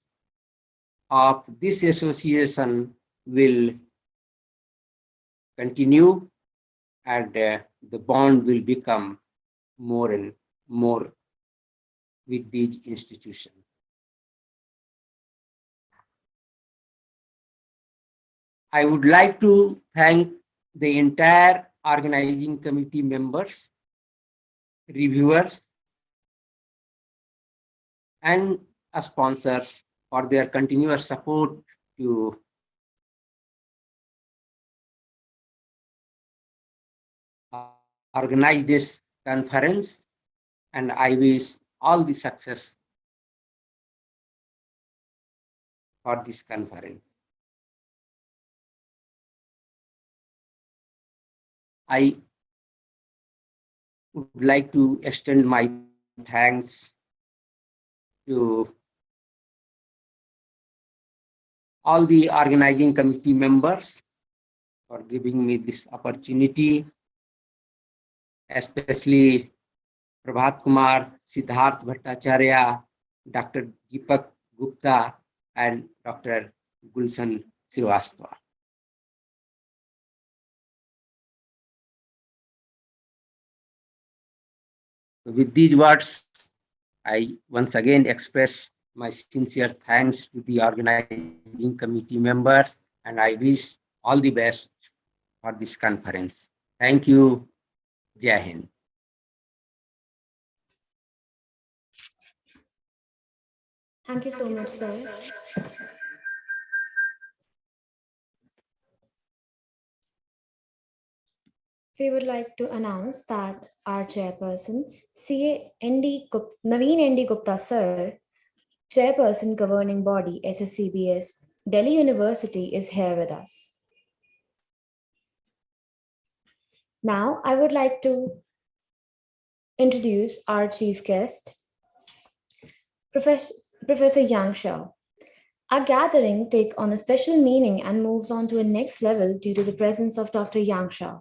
of this association will continue and the bond will become more and more with these institutions. I would like to thank the entire organizing committee members, reviewers, and sponsors for their continuous support to organize this conference, and I wish all the success for this conference. I would like to extend my thanks to all the organizing committee members for giving me this opportunity, especially Prabhat Kumar, Siddharth Bhattacharya, Dr. Deepak Gupta, and Dr. Gulshan Srivastava. With these words, I once again express my sincere thanks to the organizing committee members, and I wish all the best for this conference. Thank you. Jai Hind. Thank you so much, sir. We would like to announce that our chairperson, Naveen N.D. Gupta, sir, chairperson governing body SSCBS, Delhi University, is here with us. Now, I would like to introduce our chief guest, Professor Yang Shah. Our gathering takes on a special meaning and moves on to a next level due to the presence of Dr. Yang Shah,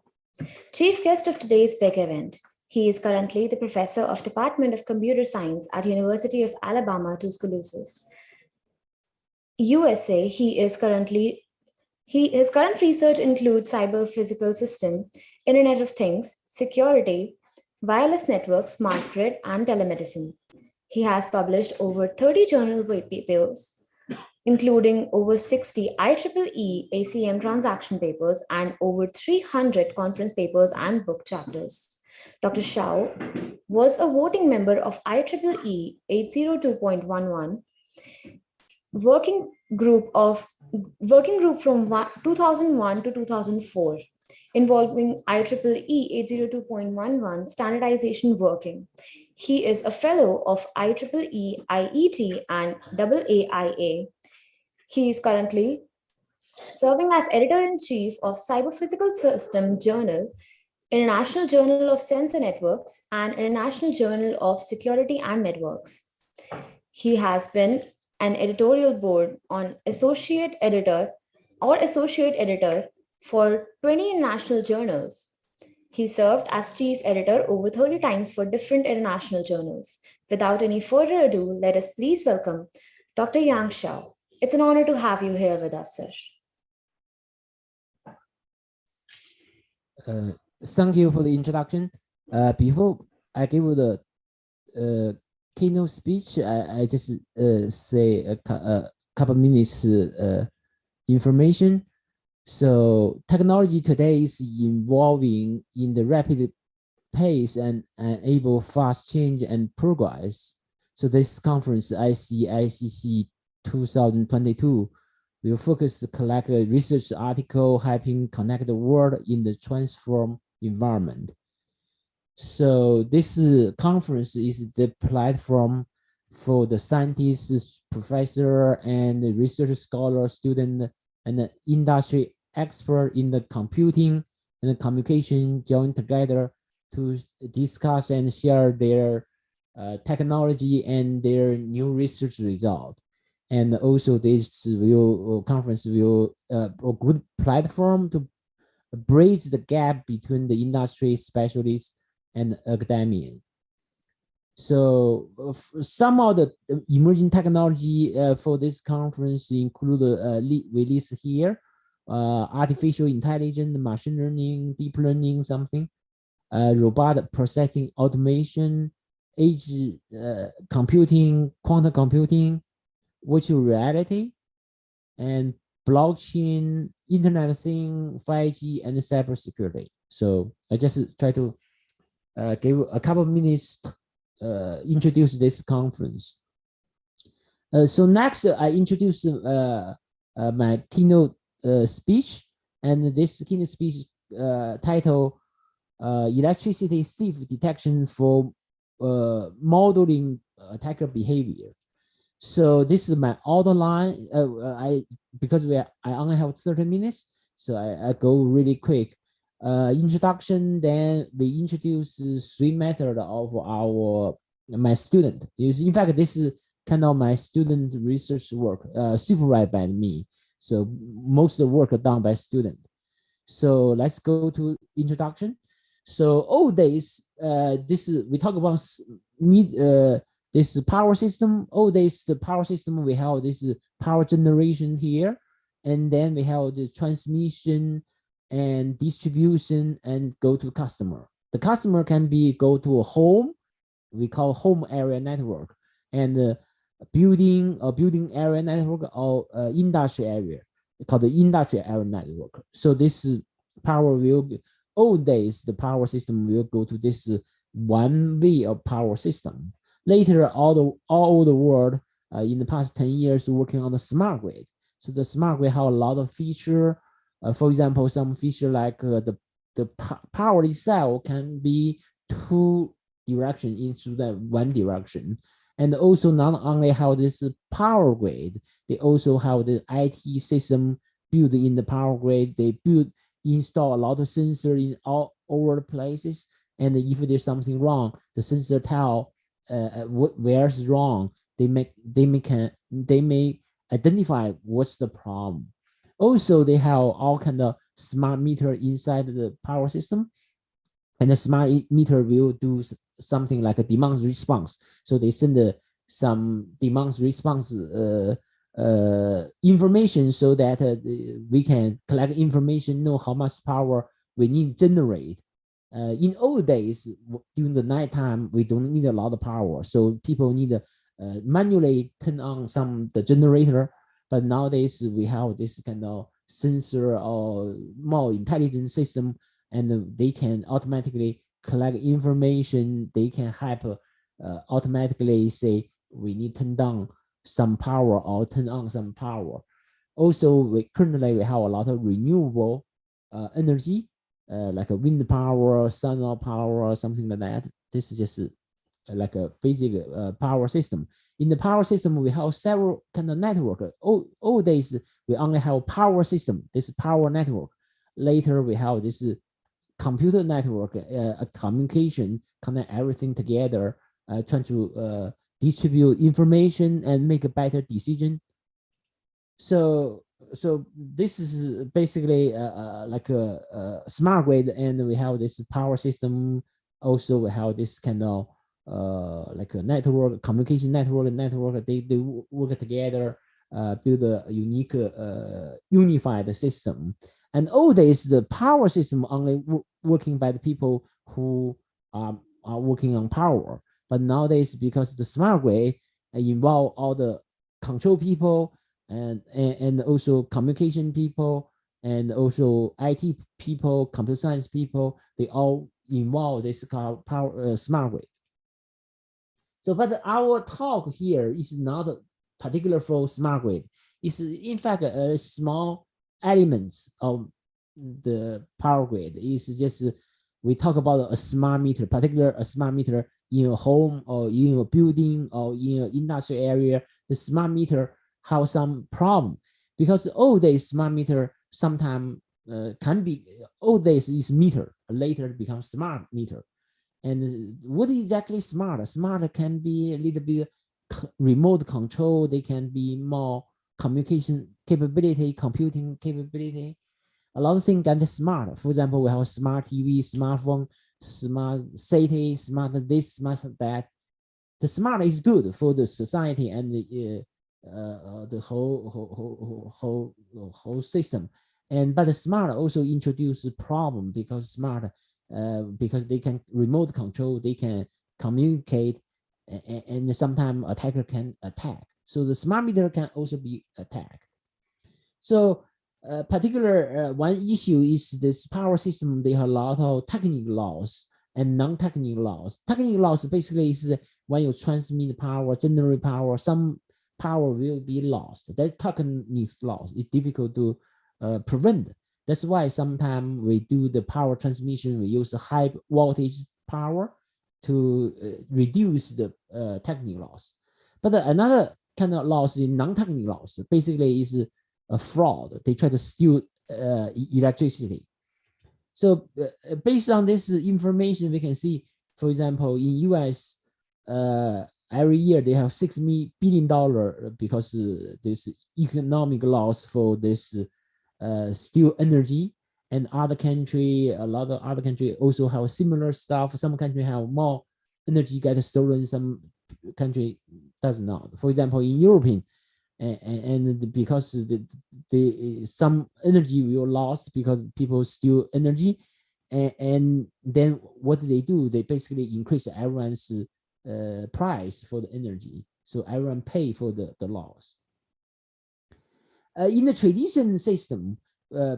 chief guest of today's big event. He is currently the professor of Department of Computer Science at University of Alabama, Tuscaloosa, USA. His current research includes cyber physical system, Internet of Things, security, wireless networks, smart grid, and telemedicine. He has published over 30 journal papers, including over 60 IEEE ACM transaction papers and over 300 conference papers and book chapters. Dr. Shah was a voting member of IEEE 802.11 working group from 2001 to 2004, involving IEEE 802.11 standardization working. He is a fellow of IEEE IET and AAIA. He is currently serving as editor-in-chief of Cyber Physical System Journal, International Journal of Sensor Networks, and International Journal of Security and Networks. He has been an editorial board on associate editor for 20 international journals. He served as chief editor over 30 times for different international journals. Without any further ado, let us please welcome Dr. Yang Shah. It's an honor to have you here with us, sir. Thank you for the introduction. Before I give you the keynote speech, I just say a couple minutes information. So technology today is evolving in the rapid pace and enable fast change and progress. So this conference, ICICC 2022 will focus to collect a research article helping connect the world in the transform environment. So this conference is the platform for the scientists, professor, and the research scholar, student, and the industry expert in the computing and the communication join together to discuss and share their technology and their new research result. And also this conference will a good platform to bridge the gap between the industry specialists and academia. So some of the emerging technology for this conference include release here, artificial intelligence, machine learning, deep learning, something, robotic processing automation, edge computing, quantum computing, virtual reality, and blockchain, Internet of Things, 5G, and cybersecurity. So I just try to give a couple of minutes introduce this conference. So next, I introduce my keynote speech, and this keynote speech title electricity thief detection for modeling attacker behavior. So this is my outline. Because I only have 30 minutes, so I go really quick. Introduction, then we introduce 3 methods of my student. In fact, this is kind of my student research work, supervised by me. So most of the work are done by student. So let's go to introduction. So old days, we talk about this power system. Old days, the power system, we have this power generation here, and then we have the transmission and distribution and go to customer. The customer can be go to a home, we call home area network, and building area network, or industry area, called the industry area network. So this power will be, old days, the power system will go to this one way of power system. Later, all the world in the past 10 years working on the smart grid. So the smart grid have a lot of feature. For example, some feature like the power itself can be 2 directions instead of 1 direction. And also not only have this power grid, they also have the IT system built in the power grid. They install a lot of sensor in all over the places. And if there's something wrong, the sensor tell where's wrong. They may identify what's the problem. Also, they have all kind of smart meter inside the power system, and the smart meter will do something like a demand response. So they send some demand response information so that we can collect information, know how much power we need to generate. In old days, during the nighttime, we don't need a lot of power, so people need to manually turn on the generator. But nowadays, we have this kind of sensor or more intelligent system, and they can automatically collect information. They can help automatically say, we need to turn down some power or turn on some power. Also, currently we have a lot of renewable energy, like a wind power, solar power, or something like that. This is just like a basic power system. In the power system, we have several kind of network. Old days, we only have power system, this power network. Later, we have this computer network, a communication, connect everything together, trying to distribute information and make a better decision. So this is basically like a smart grid, and we have this power system. Also, we have this kind of like a network, communication network. They work together, build a unique, unified system. And old days, the power system only working by the people who are working on power. But nowadays, because the smart grid involve all the control people and also communication people and also IT people, computer science people, they all involve this power smart grid. So, but our talk here is not particular for smart grid, is in fact a small elements of the power grid. Is just we talk about a smart meter, particular a smart meter in a home or in a building or in an industrial area. The smart meter have some problem because old days smart meter sometimes can be old days is meter, later becomes smart meter. And what is exactly smart? Smart can be a little bit remote control. They can be more communication capability, computing capability. A lot of things that is smart. For example, we have a smart TV, smartphone, smart city, smart this, smart that. The smart is good for the society and the whole system. But the smart also introduce a problem because smart because they can remote control, they can communicate, and sometimes attacker can attack. So the smart meter can also be attacked. So particular one issue is this power system. They have a lot of technical laws and non-technical laws. Technical laws basically is when you transmit power, generate power, some power will be lost. That technical loss is difficult to prevent. That's why sometimes we do the power transmission. We use a high voltage power to reduce the technical loss. But another kind of loss is non-technical loss. Basically, is a fraud. They try to steal electricity. So based on this information, we can see, for example, in US, every year they have $6 billion because this economic loss for this steal energy. And other country, a lot of other country also have similar stuff. Some country have more energy get stolen, some country does not. For example, in European, and because the some energy will lost because people steal energy, and then what do? They basically increase everyone's price for the energy, so everyone pay for the loss. In the traditional system,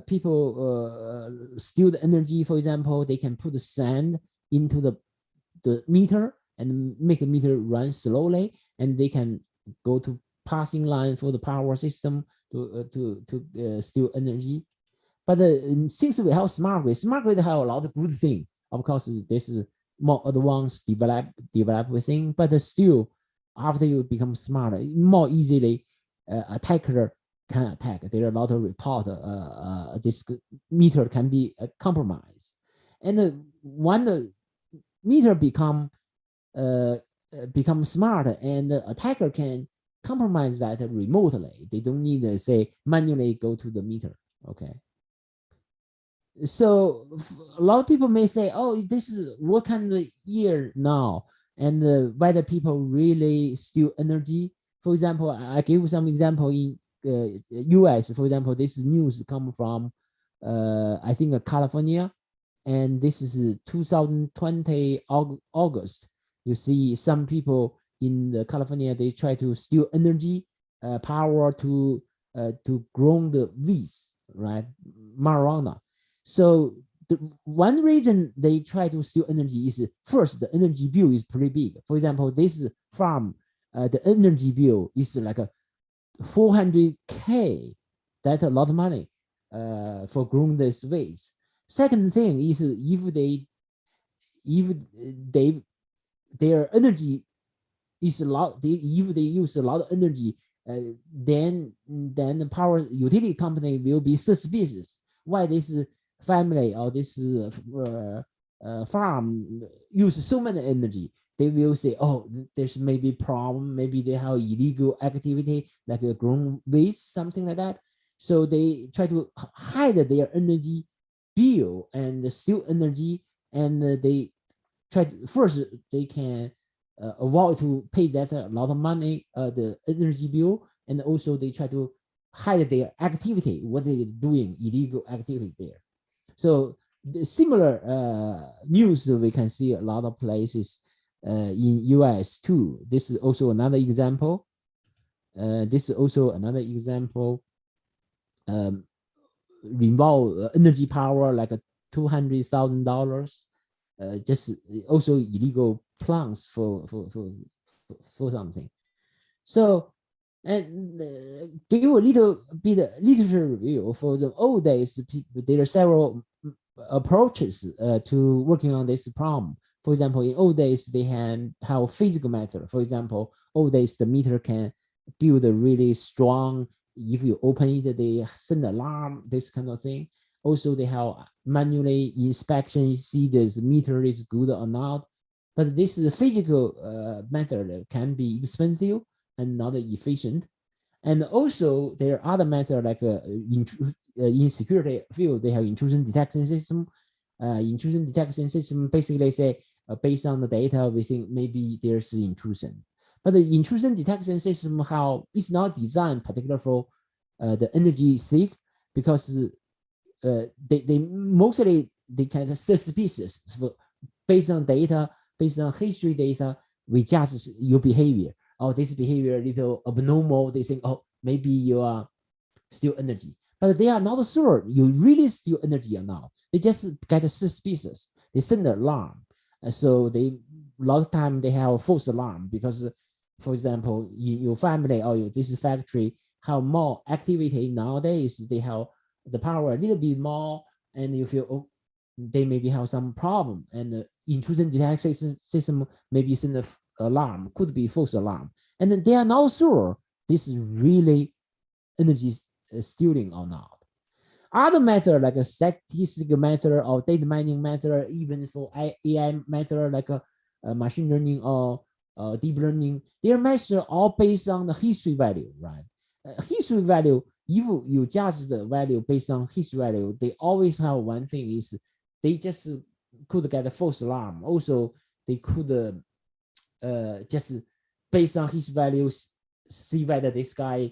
people steal the energy. For example, they can put the sand into the meter and make the meter run slowly, and they can go to passing line for the power system to steal energy. But since we have smart grid have a lot of good things. Of course, this is more advanced develop thing, but still, after you become smarter, more easily attacker can attack. There are a lot of report this meter can be compromised, and when the meter become smarter, and the attacker can compromise that remotely. They don't need to say manually go to the meter. Okay. So a lot of people may say, "Oh, this is what kind of year now?" And whether people really steal energy. For example, I give you some example in U.S. For example, this news come from I think California, and this is 2020 August. You see some people in California, they try to steal energy, power to grow the weeds, right? Marijuana. So the one reason they try to steal energy is first, the energy bill is pretty big. For example, this farm, the energy bill is like a $400K. That's a lot of money for growing this weeds. Second thing is if their energy is a lot, if they use a lot of energy, then the power utility company will be suspicious. Why this family or this farm use so many energy? They will say, "Oh, there's maybe problem. Maybe they have illegal activity like a grown weeds, something like that." So they try to hide their energy bill and steal energy, and they try to, first they can avoid to pay that a lot of money, the energy bill, and also they try to hide their activity, what they're doing, illegal activity there. So the similar news we can see a lot of places in US too. This is also another example. Involve energy power like $200,000. Just also illegal plants for something. So And give a little bit literature review for the old days. There are several approaches to working on this problem. For example, in old days, they had how physical matter. For example, old days, the meter can build a really strong, if you open it, they send alarm, this kind of thing. Also, they have manually inspection, see this meter is good or not. But this physical method can be expensive and not efficient. And also, there are other methods like in security field, they have intrusion detection system. Intrusion detection system basically say based on the data, we think maybe there's intrusion. But the intrusion detection system, how it's not designed particular for the energy safe, because they mostly they kind of suspicious based on data, based on history data, we judge your behavior. Oh, this behavior a little abnormal. They think, oh, maybe you are still energy, but they are not sure you really still energy or not. They just get suspicious. They send an alarm. So they a lot of time they have a false alarm because, for example, in your family or this factory have more activity nowadays. They have the power a little bit more, and you feel oh, they maybe have some problem, and the intrusion detection system maybe send an alarm, could be false alarm, and then they are not sure this is really energy stealing or not. Other method like a statistical method or data mining method, even for AI method like a machine learning or deep learning, their methods all based on the history value, right? History value, if you judge the value based on history value, they always have one thing is they just could get a false alarm. Also, they could just based on his values see whether this guy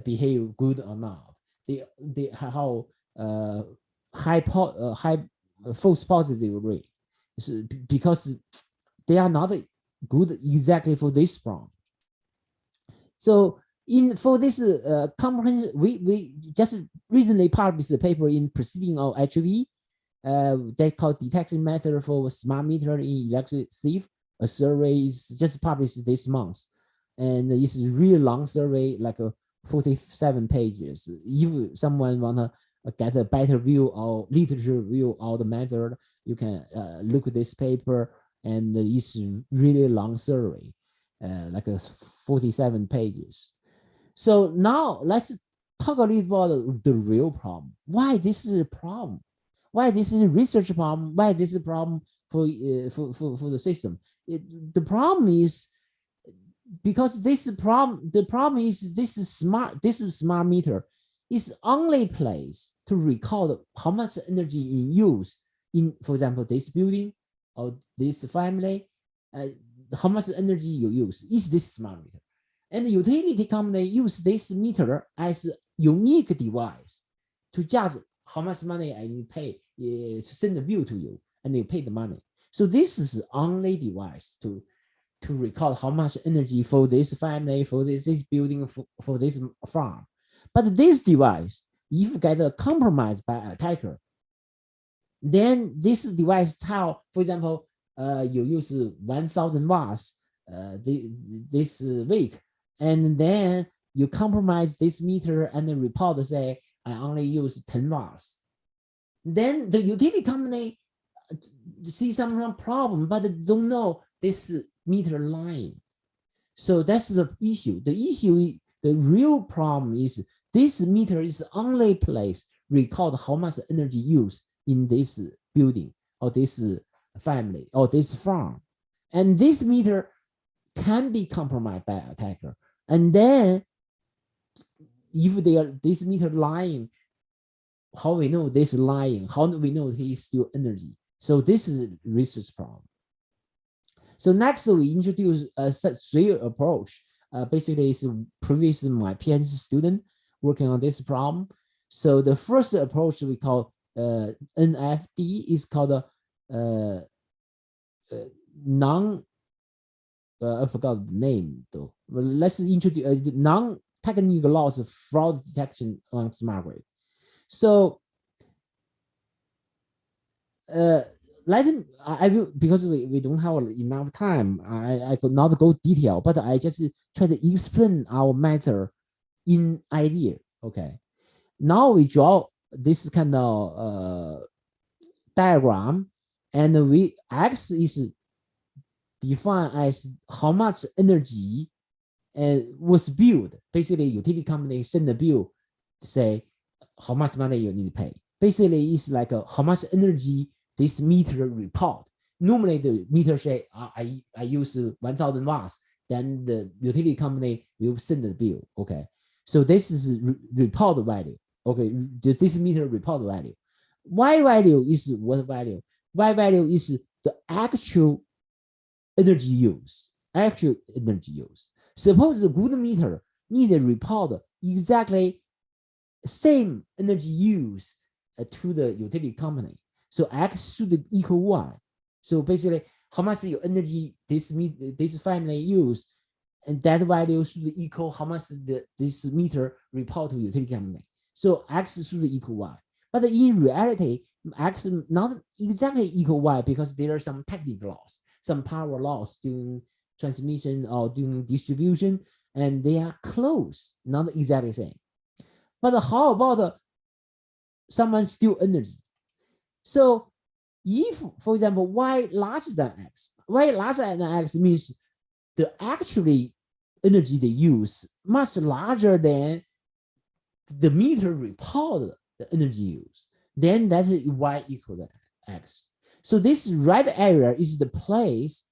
behave good or not. They have high false positive rate, so, because they are not good exactly for this problem. So for this comprehension, we just recently published a paper in Proceeding of HIV. They call detection method for smart meter in electric thief. A survey is just published this month, and it's a real long survey, like 47 pages. If someone wanna get a better view or literature view of the method, you can look at this paper, and it's really long survey, like 47 pages. So now let's talk a little about the real problem. Why this is a problem? Why this is a research problem? Why this is a problem for the system? The problem is because the problem is this smart meter is only place to record how much energy in use in, for example, this building or this family, how much energy you use is this smart meter. And the utility company use this meter as a unique device to judge how much money I need to pay to send the bill to you, and you pay the money. So this is the only device to record how much energy for this family, for this building, for this farm. But this device, if you get compromised by an attacker, then this device tell, for example, you use 1,000 watts this week, and then you compromise this meter and the report say, I only use 10 watts. Then the utility company see some problem, but they don't know this meter line. So that's the issue. The real problem is this meter is the only place record how much energy used in this building or this family or this farm. And this meter can be compromised by an attacker. And then if this meter lying, how we know this lying? How do we know he is still energy? So this is a research problem. So next we introduce a three approach. Basically, it's previous my PhD student working on this problem. So the first approach we call NFD is called I forgot the name though. Well, let's introduce non-technical loss of fraud detection on smart grid. So I will, because we don't have enough time. I could not go detail, but I just try to explain our matter in idea. Okay. Now we draw this kind of diagram, and X is defined as how much energy was billed. Basically, utility company send a bill to say how much money you need to pay. Basically, it's like how much energy this meter report. Normally, the meter say I use 1,000 watts. Then the utility company will send the bill. Okay, so this is report value. Okay, this meter report value. Y value is what value? Y value is the actual energy use. Actual energy use. Suppose the good meter need to report exactly same energy use to the utility company. So X should equal Y. So basically, how much your energy this family use, and that value should equal how much this meter report to utility company. So X should equal Y. But in reality, X not exactly equal Y because there are some technical loss, some power loss during transmission or during distribution, and they are close, not exactly same. But how about someone still energy? So if, for example, Y larger than X, Y larger than X means the actually energy they use much larger than the meter report the energy use. Then that is Y equal to X. So this red area is the place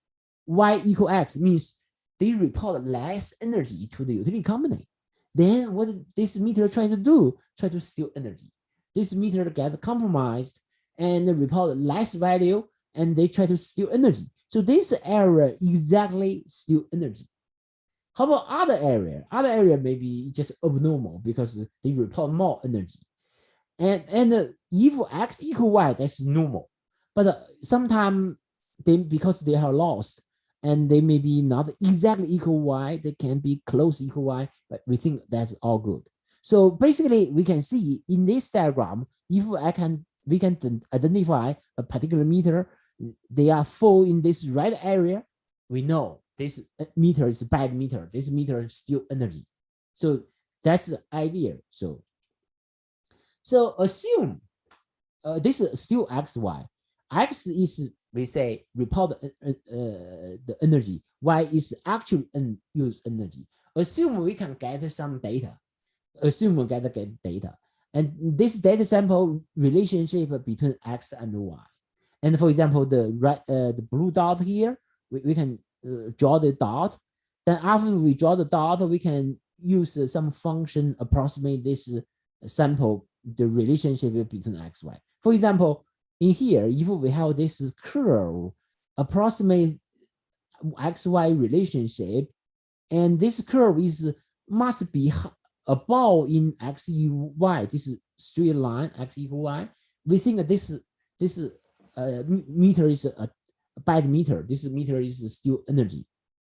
Y equal X means they report less energy to the utility company. Then what this meter try to do? Try to steal energy. This meter get compromised and report less value, and they try to steal energy. So this area exactly steal energy. How about other area? Other area maybe just abnormal because they report more energy. And if X equal Y, that's normal. But sometimes they, because they are lost, and they may be not exactly equal Y, they can be close equal Y, but we think that's all good. So basically, we can see in this diagram, if we can identify a particular meter, they are full in this red area, we know this meter is a bad meter. This meter is still energy. So that's the idea. So assume this is still XY. X is, we say, report the energy. Y is actual used energy. Assume we can get some data. Assume we get data. And this data sample relationship between X and Y. And for example, the blue dot here, we can draw the dot. Then after we draw the dot, we can use some function approximate this sample, the relationship between X, Y. For example, in here, if we have this curve approximate XY relationship, and this curve must be above in X equal Y, this is straight line X equal Y, we think that this meter is a bad meter. This meter is still energy.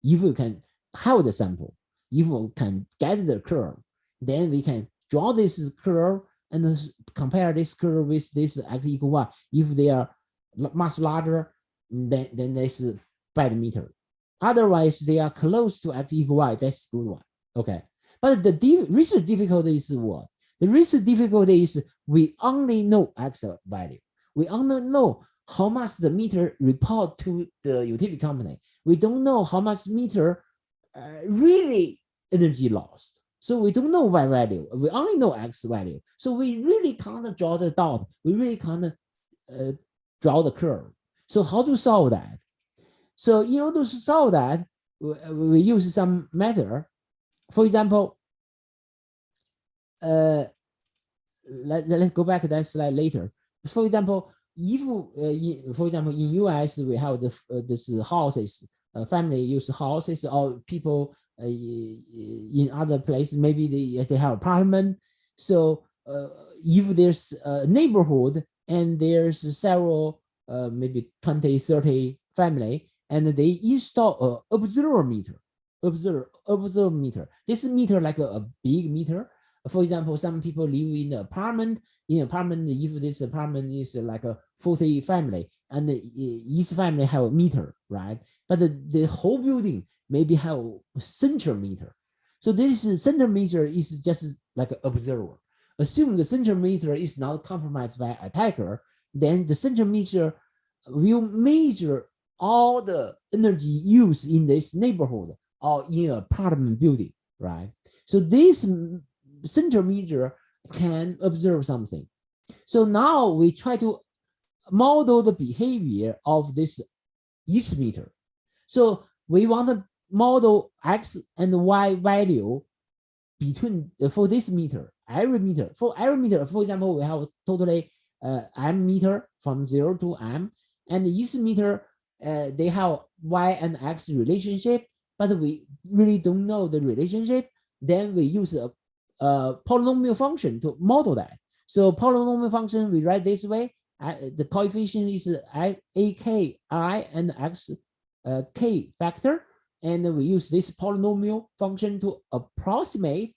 If we can have the sample, if we can get the curve, then we can draw this curve and compare this curve with this X equal Y. If they are much larger, then this is bad meter. Otherwise, they are close to X equal Y, that's good one. Okay. But the research difficulty is what? The research difficulty is we only know X value. We only know how much the meter report to the utility company. We don't know how much meter really energy lost. So we don't know Y value. We only know X value. So we really can't draw the dot. We really can't draw the curve. So how to solve that? So in order to solve that, we use some method. For example, let's go back to that slide later. For example, if for example in US we have this houses, family use houses, or people in other places maybe they have apartment. So if there's a neighborhood and there's several maybe 20, 30 family, and they install a observer meter. Observer meter. This meter like a big meter, For example, some people live in an apartment. In an apartment, if this apartment is like a 40 family, and each family have a meter, right? But the whole building maybe have a center meter. So this center meter is just like an observer. Assume the center meter is not compromised by attacker, then the center meter will measure all the energy used in this neighborhood or in an apartment building, right? So this center meter can observe something. So now we try to model the behavior of this each meter. So we want to model X and Y value between for this meter, every meter. For every meter, for example, we have totally M meter from 0 to M, and each meter they have Y and X relationship, but we really don't know the relationship. Then we use a polynomial function to model that. So polynomial function we write this way. The coefficient is AKI and X K factor, and we use this polynomial function to approximate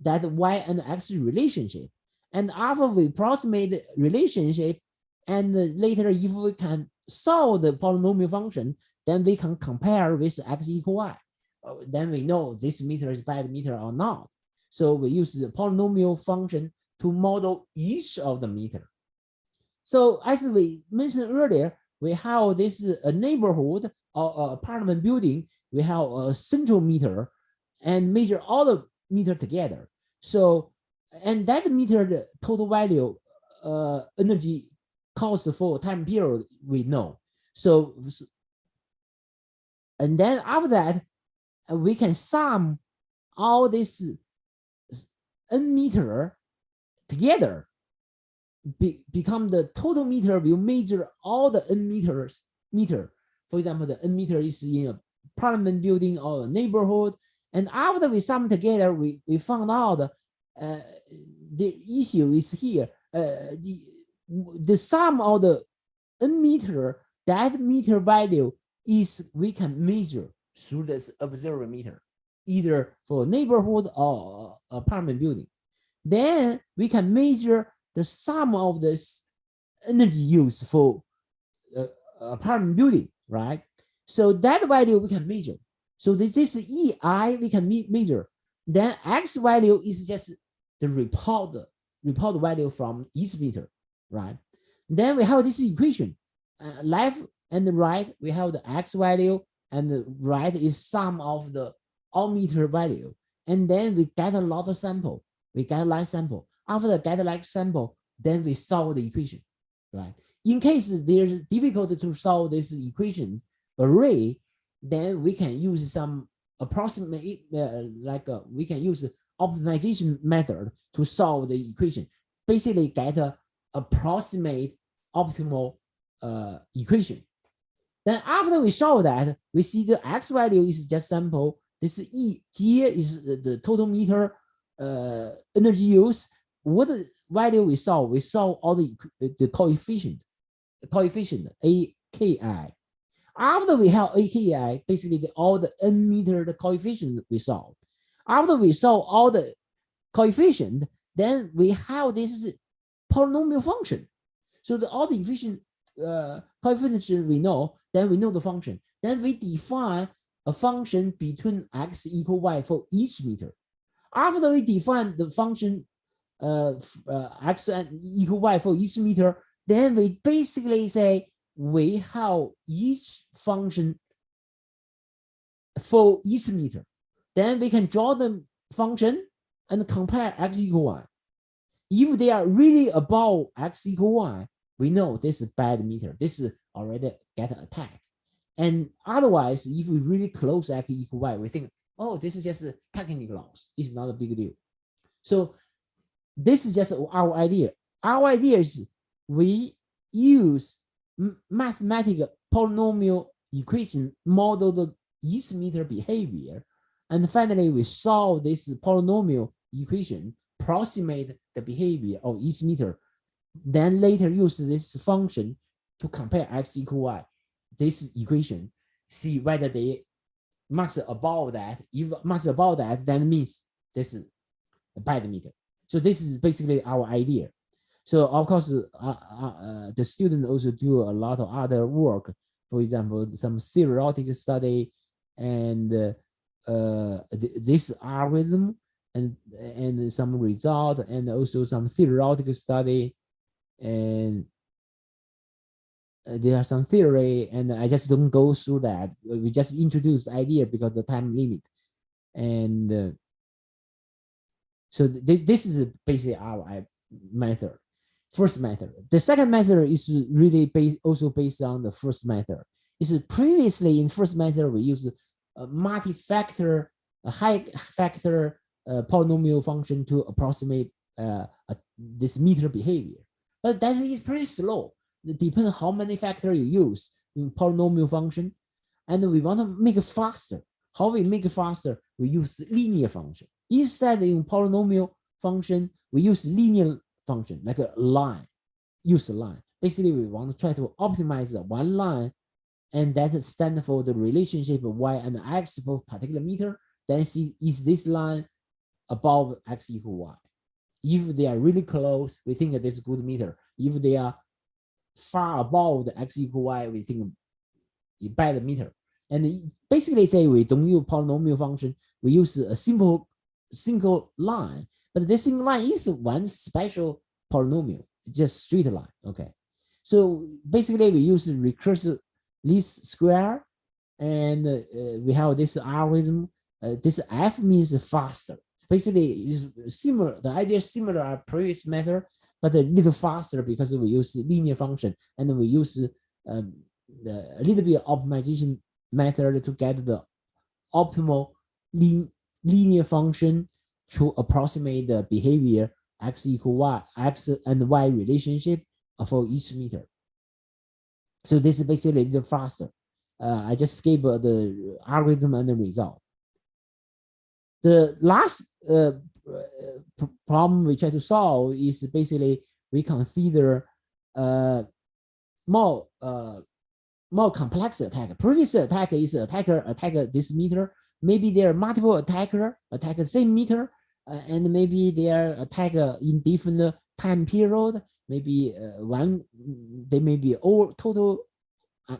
that Y and X relationship. And after we approximate the relationship, and later if we can solve the polynomial function, then we can compare with X equal Y. Then we know this meter is bad meter or not. So we use the polynomial function to model each of the meter. So as we mentioned earlier, we have this a neighborhood or apartment building. We have a central meter and measure all the meter together. So, and that meter, the total value, energy cost for time period, we know. So, and then after that, we can sum all this n meter together, become the total meter will measure all the n meters. For example, the n meter is in a apartment building or a neighborhood. And after we sum together, we found out the issue is here. The sum of the n meter, that meter value is we can measure through this observer meter, either for neighborhood or apartment building. Then we can measure the sum of this energy use for apartment building, right? So that value we can measure. So this is EI we can measure. Then X value is just the report value from each meter, right? Then we have this equation, left and right, we have the X value, and the right is sum of the all meter value. And then we get a lot of sample. We get a large sample. After the get a large sample, then we solve the equation, right? In case there's difficulty to solve this equation array, then we can use some approximate, we can use optimization method to solve the equation. Basically get a approximate optimal equation. Then after we solve that, we see the X value is just sample. This E G is the total meter energy use. What value we solve? We solve all the coefficient AKI. After we have AKI, basically all the n meter the coefficient we solve. After we solve all the coefficient, then we have this polynomial function. So all the efficient coefficient we know, then we know the function. Then we define a function between X equal Y for each meter. After we define the function X and equal Y for each meter, then we basically say we have each function for each meter. Then we can draw the function and compare X equal Y. If they are really above X equal Y, we know this is bad meter. This is already get attacked. And otherwise, if we really close X equal Y, we think, oh, this is just a technical loss. It's not a big deal. So this is just our idea. Our idea is we use mathematical polynomial equation model the each meter behavior, and finally we solve this polynomial equation, approximate the behavior of each meter, then later use this function to compare X equal Y, this equation, see whether they must above that. If must above that, then means this is a bad meter. So this is basically our idea. So of course, the student also do a lot of other work. For example, some theoretical study and this algorithm and some result, and also some theoretical study, and there are some theory, and I just don't go through that. We just introduce idea because the time limit, and so this is basically our method. First method. The second method is really also based on the first method. Is previously in first method we use a multi-factor, a high-factor polynomial function to approximate this meter behavior, but that is pretty slow. It depends how many factors you use in polynomial function, and we want to make it faster. How we make it faster? We use linear function. Instead in polynomial function, we use linear function like a line. Use a line. Basically, we want to try to optimize one line, and that stands for the relationship of y and x for particular meter. Then see is this line above x equal y. If they are really close, we think that this is good meter. If they are far above the x equal y, we think bad meter. And basically say we don't use polynomial function, we use a single line, but this single line is one special polynomial, just straight line. Okay, so basically we use recursive least square, and we have this algorithm. This f means faster. Basically is similar. The idea is similar to our previous method, but a little faster because we use linear function, and we use a little bit of optimization method to get the optimal linear function to approximate the behavior x equal y, x and y relationship for each meter. So this is basically a little faster. I just skip the algorithm and the result. The last problem we try to solve is basically we consider more complex attack. Previous attack is attacker attack this meter. Maybe there are multiple attacker attack the same meter, and maybe they are attacker in different time period. Maybe they may be all total,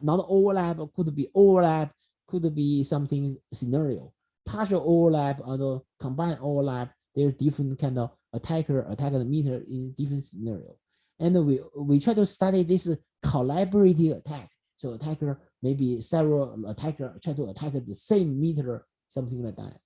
not overlap, could be overlap, could be something scenario. Partial overlap or combined overlap. There are different kind of attacker the meter in different scenario. And we try to study this collaborative attack. So attacker, maybe several attacker try to attack the same meter, something like that.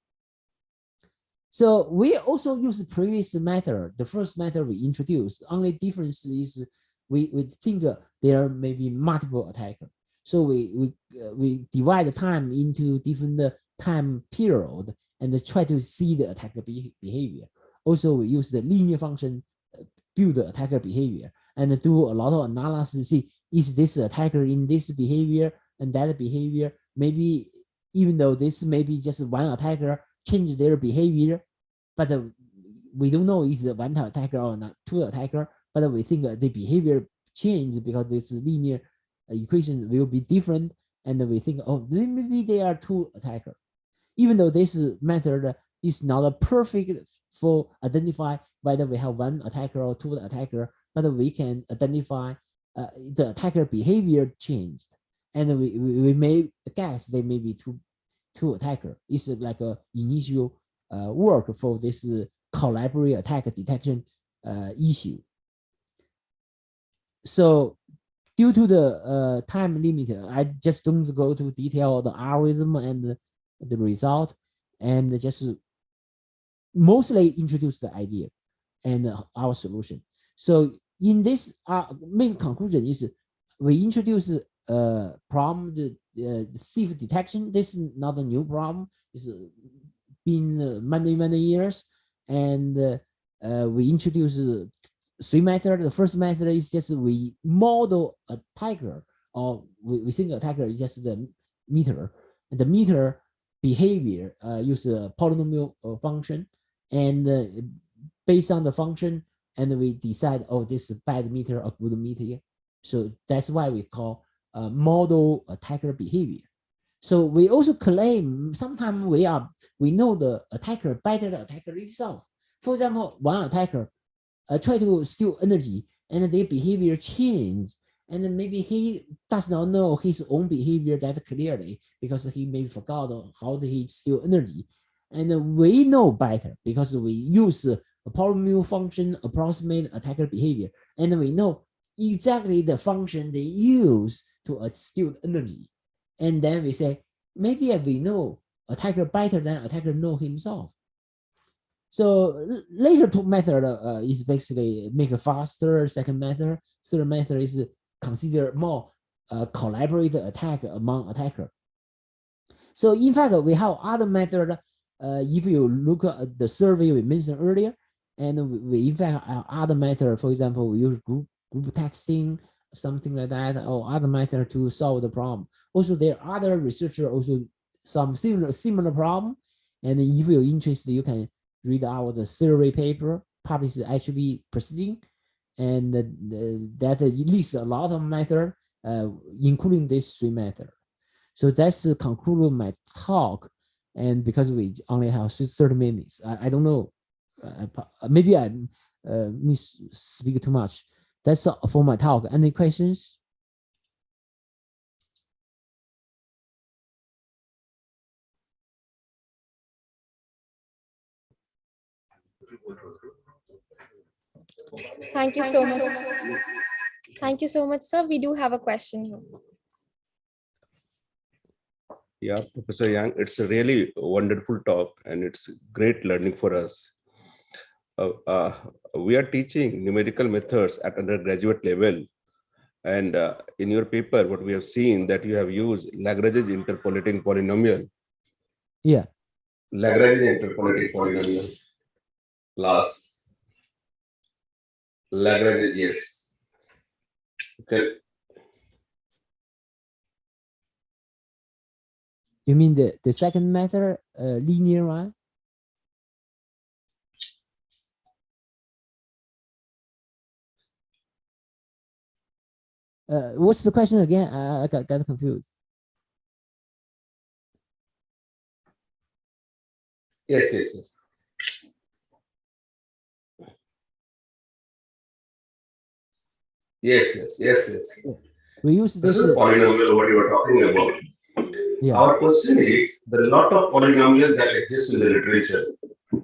So we also use the previous method. The first method we introduced. Only difference is we think there may be multiple attacker. So we divide the time into different time period and try to see the attacker behavior. Also, we use the linear function build the attacker behavior and do a lot of analysis. See, is this attacker in this behavior and that behavior? Maybe even though this may be just one attacker change their behavior, but we don't know is it one attacker or not two attacker. But we think the behavior change because this linear equation will be different, and we think, oh, maybe they are two attacker. Even though this method is not a perfect for identify whether we have one attacker or two attacker, but we can identify the attacker behavior changed, and we may guess they may be two attacker. It's like a initial work for this collaborative attack detection issue. So due to the time limit, I just don't go to detail the algorithm and the result, and just mostly introduce the idea and our solution. So in this main conclusion is we introduce problem, the thief detection. This is not a new problem. It's been many years, and we introduce three methods. The first method is just we model a attacker, or we think attacker is just the meter. And the meter behavior use a polynomial function, and based on the function, and we decide, oh, this is bad meter or good meter. So that's why we call model attacker behavior. So we also claim sometimes we know the attacker better than the attacker itself. For example, one attacker try to steal energy, and their behavior change, and then maybe he does not know his own behavior that clearly because he maybe forgot how he steal energy. And we know better because we use a polynomial function approximate attacker behavior, and we know exactly the function they use to steal energy. And then we say, maybe we know attacker better than attacker know himself. So later two method is basically make a faster. Second method, third method is consider more collaborative attack among attacker. So in fact, we have other method. If you look at the survey we mentioned earlier, and we in fact have other method. For example, we use group texting, something like that, or other method to solve the problem. Also, there are other researchers also some similar problem. And if you're interested, you can read out the survey paper published actually proceeding, and that lists a lot of matter, including this three matter. So that's the conclude of my talk. And because we only have 30 minutes, I don't know, maybe I speak too much. That's for my talk. Any questions? Thank you so much. Thank you so much, sir. We do have a question here. Yeah, Professor Yang, it's a really wonderful talk and it's great learning for us. We are teaching numerical methods at undergraduate level. And in your paper, what we have seen that you have used Lagrange's interpolating polynomial. Yeah. Lagrange's interpolating polynomial. Lagrange, yes. Okay. You mean the second method, linear one? What's the question again? I got confused. Yes. Yes. We use this is polynomial, what you are talking about. Yeah. Our question is, there are a lot of polynomials that exist in the literature.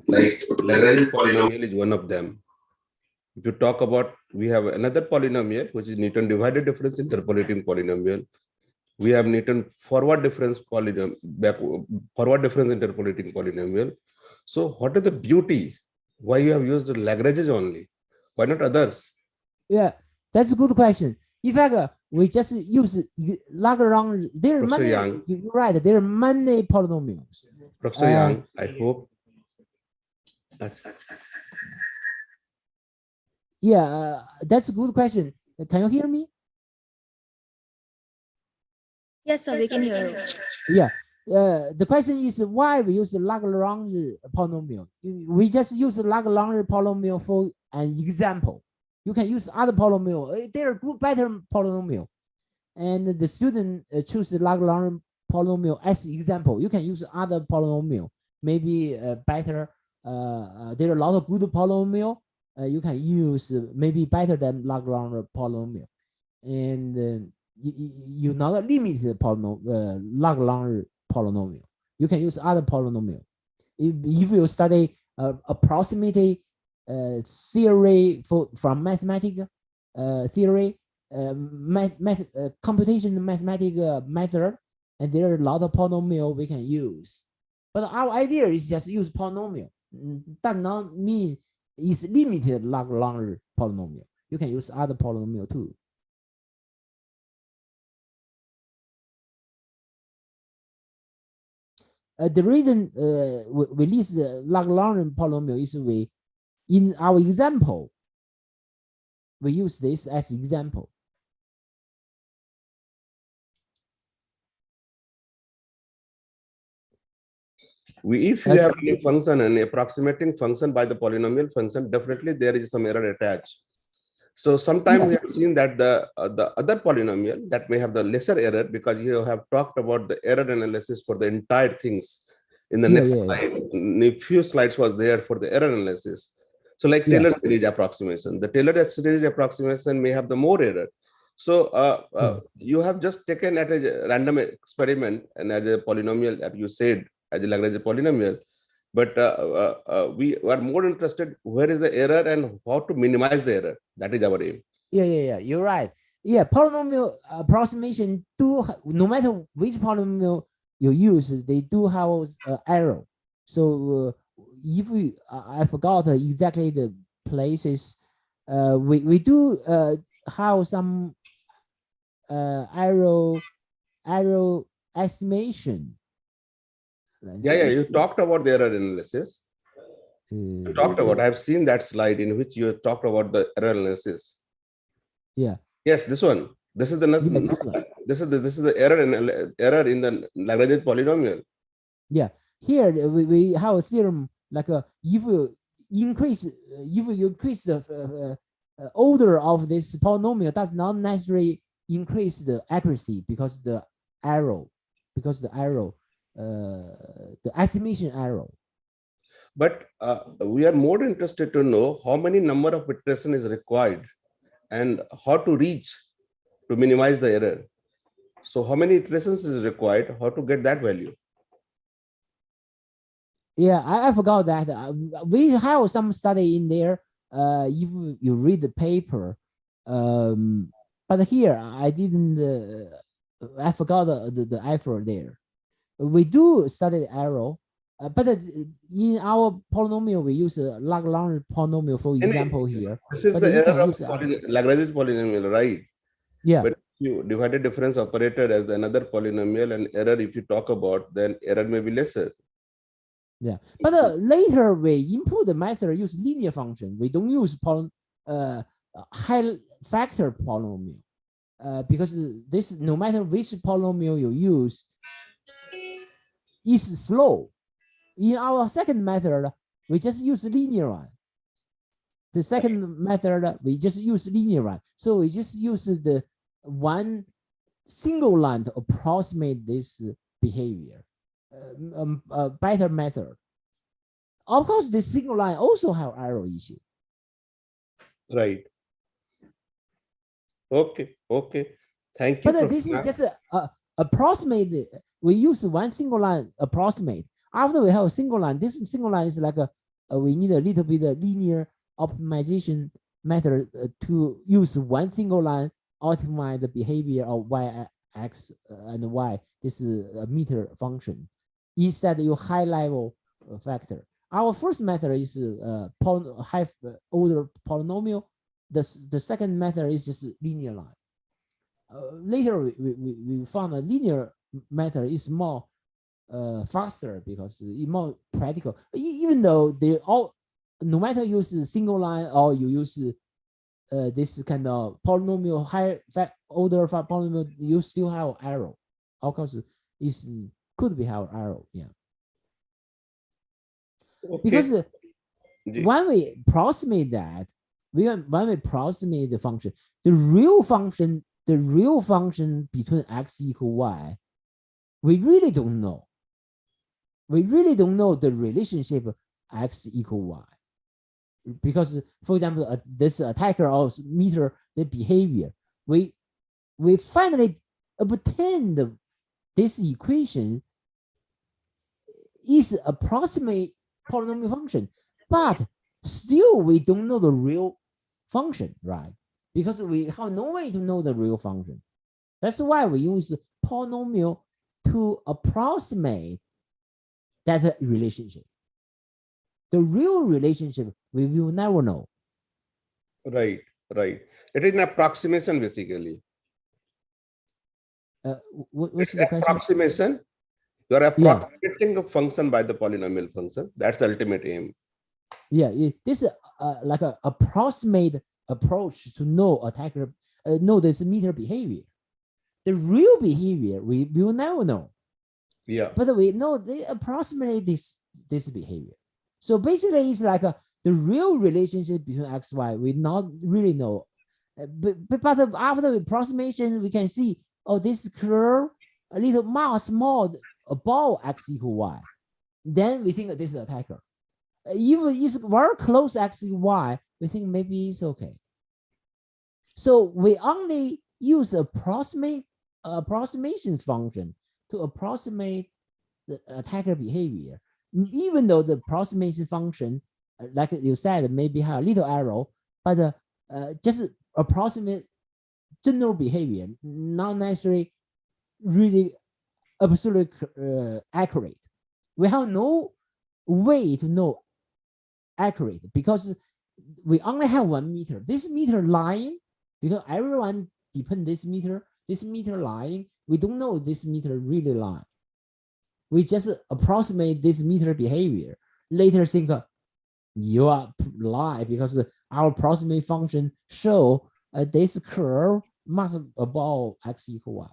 Like Lagrange polynomial is one of them. If you talk about, we have another polynomial, which is Newton divided difference interpolating polynomial. We have Newton forward difference forward difference interpolating polynomial. So what is the beauty? Why you have used the Lagrange's only? Why not others? Yeah, that's a good question. In fact, we just use Lagrange. There are many. You're right. There are many polynomials. Professor Yang, I hope. Yeah, that's a good question. Can you hear me? Yes, sir, we can hear you. Yeah. The question is why we use the Lagrange polynomial. We just use the Lagrange polynomial for an example. You can use other polynomial. There are good better polynomial, and the student choose the Lagrange polynomial as example. You can use other polynomial, maybe better. There are a lot of good polynomial. You can use maybe better than Lagrange polynomial, and you not limit the Lagrange polynomial. You can use other polynomial. If you study approximate theory from mathematical theory, computation mathematical method, and there are a lot of polynomial we can use. But our idea is just use polynomial. Does not mean it's limited Lagrange polynomial. You can use other polynomial too. The reason we list the Lagrange polynomial is in our example, we use this as example. If you have any function, an approximating function by the polynomial function, definitely there is some error attached. So sometimes we have seen that the other polynomial that may have the lesser error, because you have talked about the error analysis for the entire things. In the next slide, a few slides was there for the error analysis. So like Taylor series approximation, the Taylor series approximation may have the more error. So you have just taken at a random experiment and as a polynomial, as you said, as a Lagrange polynomial, but we are more interested where is the error and how to minimize the error. That is our aim. Yeah, you're right. Yeah, polynomial approximation do, no matter which polynomial you use, they do have error. So if we, I forgot exactly the places, we do have some error estimation. You talked about the error analysis. You talked about, I've seen that slide in which you talked about the error analysis. Yeah. Yes, this one. This is the this is the error in the Lagrange polynomial. Yeah. Here we have a theorem like if you increase the order of this polynomial, does not necessarily increase the accuracy because the estimation error. But we are more interested to know how many number of iteration is required and how to reach to minimize the error. So how many iterations is required, how to get that value? Yeah, I forgot that. We have some study in there. If you read the paper, but here I didn't. I forgot the effort there. We do study the error, but in our polynomial we use a Lagrange polynomial for example here. This is but the error of Lagrange polynomial, right? Yeah. But you divided difference operator as another polynomial, and error if you talk about, then error may be lesser. Yeah, but later we input the method use linear function. We don't use high factor polynomial because this, no matter which polynomial you use, is slow. In our second method, we just use linear one. The second method, we just use linear one. So we just use the one single line to approximate this behavior. Better method. Of course, the single line also have error issue. Right. Okay. Thank you. But this is just approximate. We use one single line approximate. After we have a single line, this single line is like we need a little bit of linear optimization method to use one single line optimize the behavior of y, x, and y. This is a meter function. Instead, you high level factor. Our first method is high order polynomial. The second method is just linear line. Later, we found a linear method is more faster because it's more practical. Even though they all, no matter you use single line or you use this kind of polynomial high order polynomial, you still have error. Of course, it could be have error. Yeah. Okay. Because when we approximate that, when we approximate the function, the real function between x equal y, we really don't know. We really don't know the relationship x equal y. Because, for example, this attacker also meter the behavior. We finally obtained this equation is approximate polynomial function, but still we don't know the real function, right? Because we have no way to know the real function. That's why we use polynomial to approximate that relationship. The real relationship we will never know. Right. It is an approximation basically. What's the approximation? You are approximating a function by the polynomial function. That's the ultimate aim. Yeah, this is like an approximate approach to know attacker, know this meter behavior. The real behavior we will never know. Yeah. But we know they approximate this behavior. So basically, it's like the real relationship between x, y. We not really know. But after the approximation, we can see, oh, this curve a little more small above x equal y. then we think this is attacker. Even it's very close XY, we think maybe it's okay. So we only use approximation function to approximate the attacker behavior, even though the approximation function, like you said, maybe have a little error, but just approximate general behavior, not necessarily really absolutely accurate. We have no way to know accurate because we only have 1 meter. This meter line, because everyone depend this meter line, we don't know this meter really line. We just approximate this meter behavior. Later think you are lie because our approximate function show this curve must above x equal y.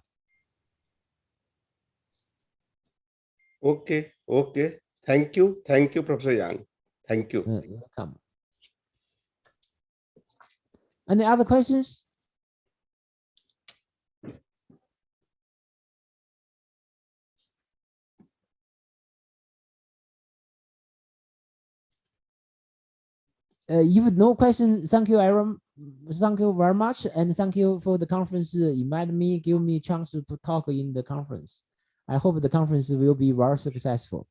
Okay. Thank you, Professor Yang. Thank you. Welcome. Any other questions? If no question, thank you very much, and thank you for the conference. Invite me, give me a chance to talk in the conference. I hope the conference will be very successful.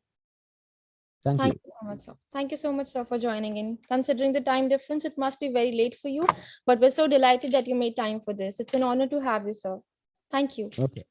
Thank you so much, sir. Thank you so much, sir, for joining in. Considering the time difference, it must be very late for you, but we're so delighted that you made time for this. It's an honor to have you, sir. Thank you. Okay.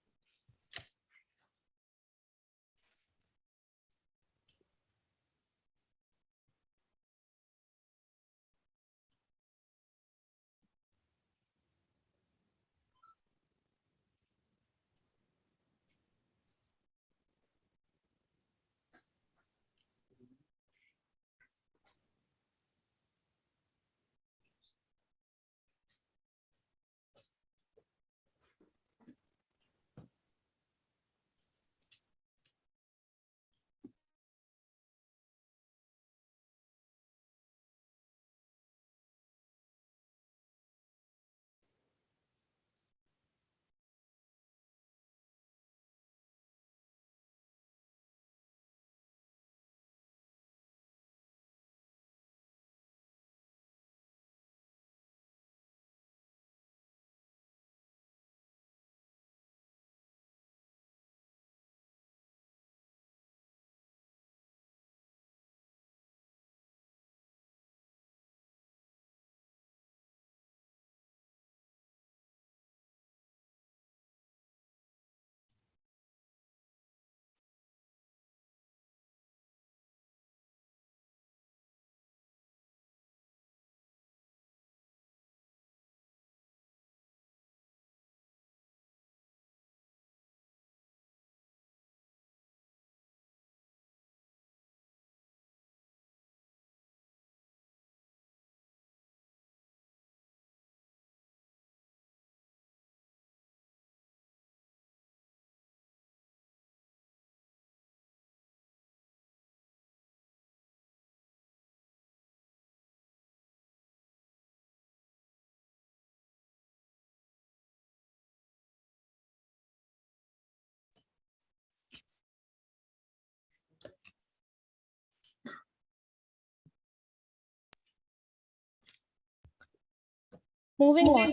Moving on,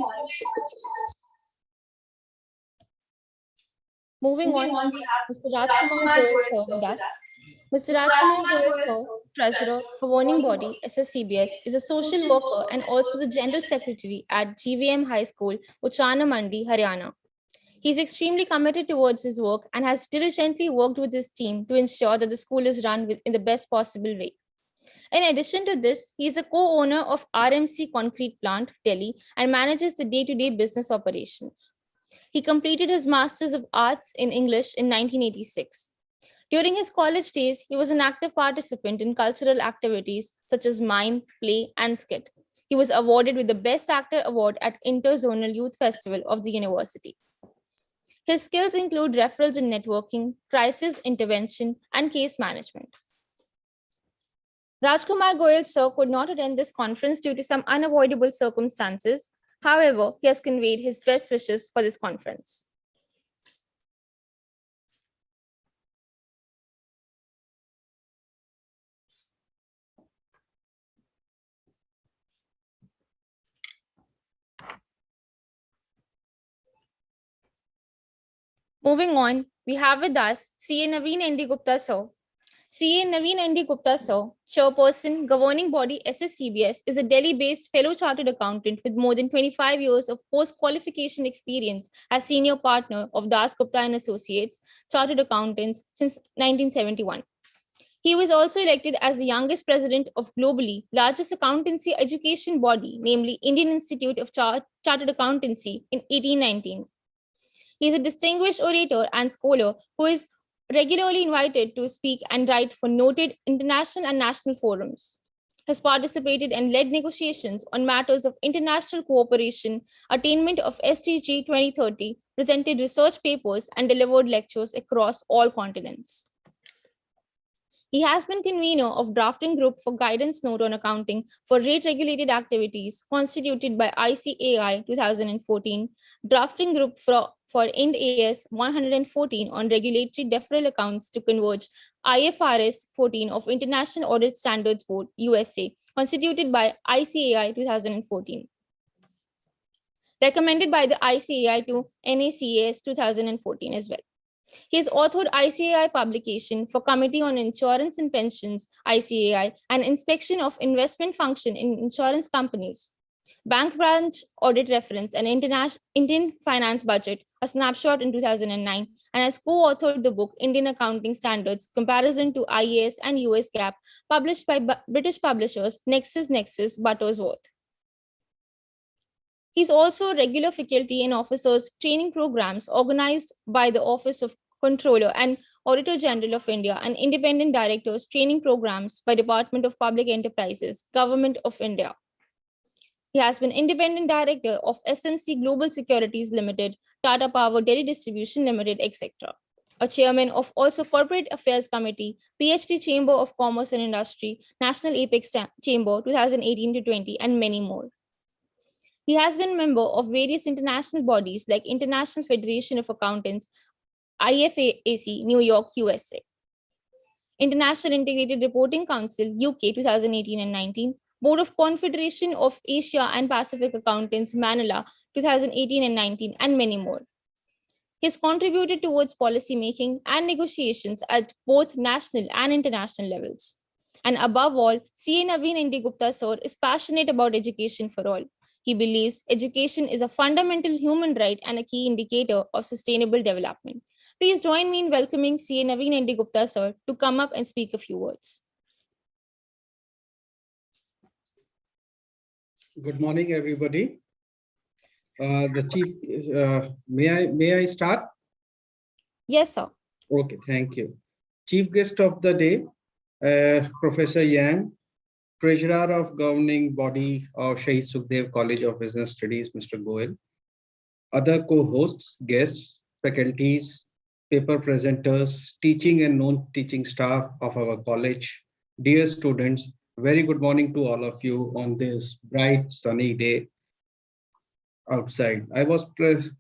Mr. Rajkumar Goyal, sir, with us. Mr. Rajkumar Goyal, sir, Treasurer, Governing Body, SSCBS, is a social worker and also the General Secretary at GVM High School, Uchana Mandi, Haryana. He is extremely committed towards his work and has diligently worked with his team to ensure that the school is run in the best possible way. In addition to this, he is a co-owner of RMC Concrete Plant, Delhi, and manages the day-to-day business operations. He completed his Masters of Arts in English in 1986. During his college days, he was an active participant in cultural activities such as mime, play, and skit. He was awarded with the Best Actor Award at Interzonal Youth Festival of the university. His skills include referrals in networking, crisis intervention, and case management. Rajkumar Goyal, sir, could not attend this conference due to some unavoidable circumstances. However, he has conveyed his best wishes for this conference. Moving on, we have with us CA Naveen ND Gupta sir. CA Naveen ND Gupta sir, Chairperson, Governing Body SSCBS, is a Delhi-based fellow chartered accountant with more than 25 years of post-qualification experience as senior partner of Das Gupta and Associates, Chartered Accountants since 1971. He was also elected as the youngest president of globally largest accountancy education body, namely Indian Institute of Chartered Accountancy in 1819. He is a distinguished orator and scholar who is regularly invited to speak and write for noted international and national forums. Has participated and led negotiations on matters of international cooperation, attainment of SDG 2030, presented research papers, and delivered lectures across all continents. He has been convener of drafting group for guidance note on accounting for rate regulated activities constituted by ICAI 2014, drafting group for Ind AS 114 on regulatory deferral accounts to converge IFRS 14 of International Audit Standards Board USA constituted by ICAI 2014. Recommended by the ICAI to NACAS 2014 as well. He has authored ICAI publication for Committee on Insurance and Pensions, ICAI, and Inspection of Investment Function in Insurance Companies, Bank Branch Audit Reference, and Indian Finance Budget, a snapshot in 2009, and has co-authored the book Indian Accounting Standards, Comparison to IAS and US GAAP, published by British publishers Nexus Buttersworth. He's also a regular faculty and officers training programs organized by the Office of Controller and Auditor General of India and independent directors training programs by Department of Public Enterprises, Government of India. He has been independent director of SMC Global Securities Limited, Tata Power Delhi Distribution Limited, etc. A chairman of also Corporate Affairs Committee, PhD Chamber of Commerce and Industry, National Apex Chamber 2018 to 20, and many more. He has been member of various international bodies like International Federation of Accountants, IFAC, New York, USA. International Integrated Reporting Council, UK, 2018 and 19. Board of Confederation of Asia and Pacific Accountants, Manila, 2018 and 19, and many more. He has contributed towards policy making and negotiations at both national and international levels. And above all, CA Naveen ND Gupta sir is passionate about education for all. He believes education is a fundamental human right and a key indicator of sustainable development. Please join me in welcoming CA Naveen ND Gupta sir to come up and speak a few words. Good morning, everybody. The chief, may I start? Yes, sir. Okay, thank you. Chief guest of the day, Professor Yang, Treasurer of Governing Body of Shaheed Sukhdev College of Business Studies, Mr. Goel. Other co-hosts, guests, faculties, paper presenters, teaching and non-teaching staff of our college, dear students, very good morning to all of you on this bright sunny day outside. I was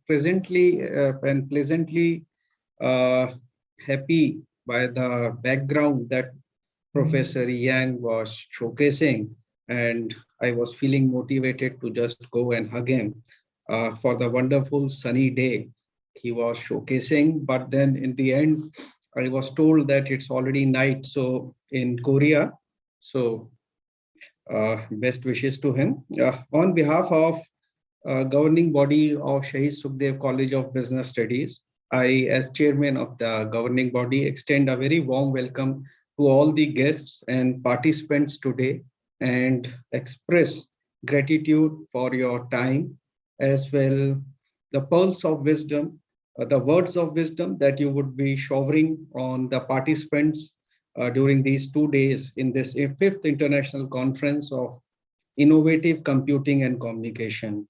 pleasantly happy by the background that Professor Yang was showcasing, and I was feeling motivated to just go and hug him for the wonderful sunny day he was showcasing. But then in the end, I was told that it's already night, so in Korea. So best wishes to him. On behalf of governing body of Shaheed Sukhdev College of Business Studies, I, as chairman of the governing body, extend a very warm welcome to all the guests and participants today and express gratitude for your time, as well the pearls of wisdom, the words of wisdom that you would be showering on the participants during these 2 days in this 5th International Conference of Innovative Computing and Communication.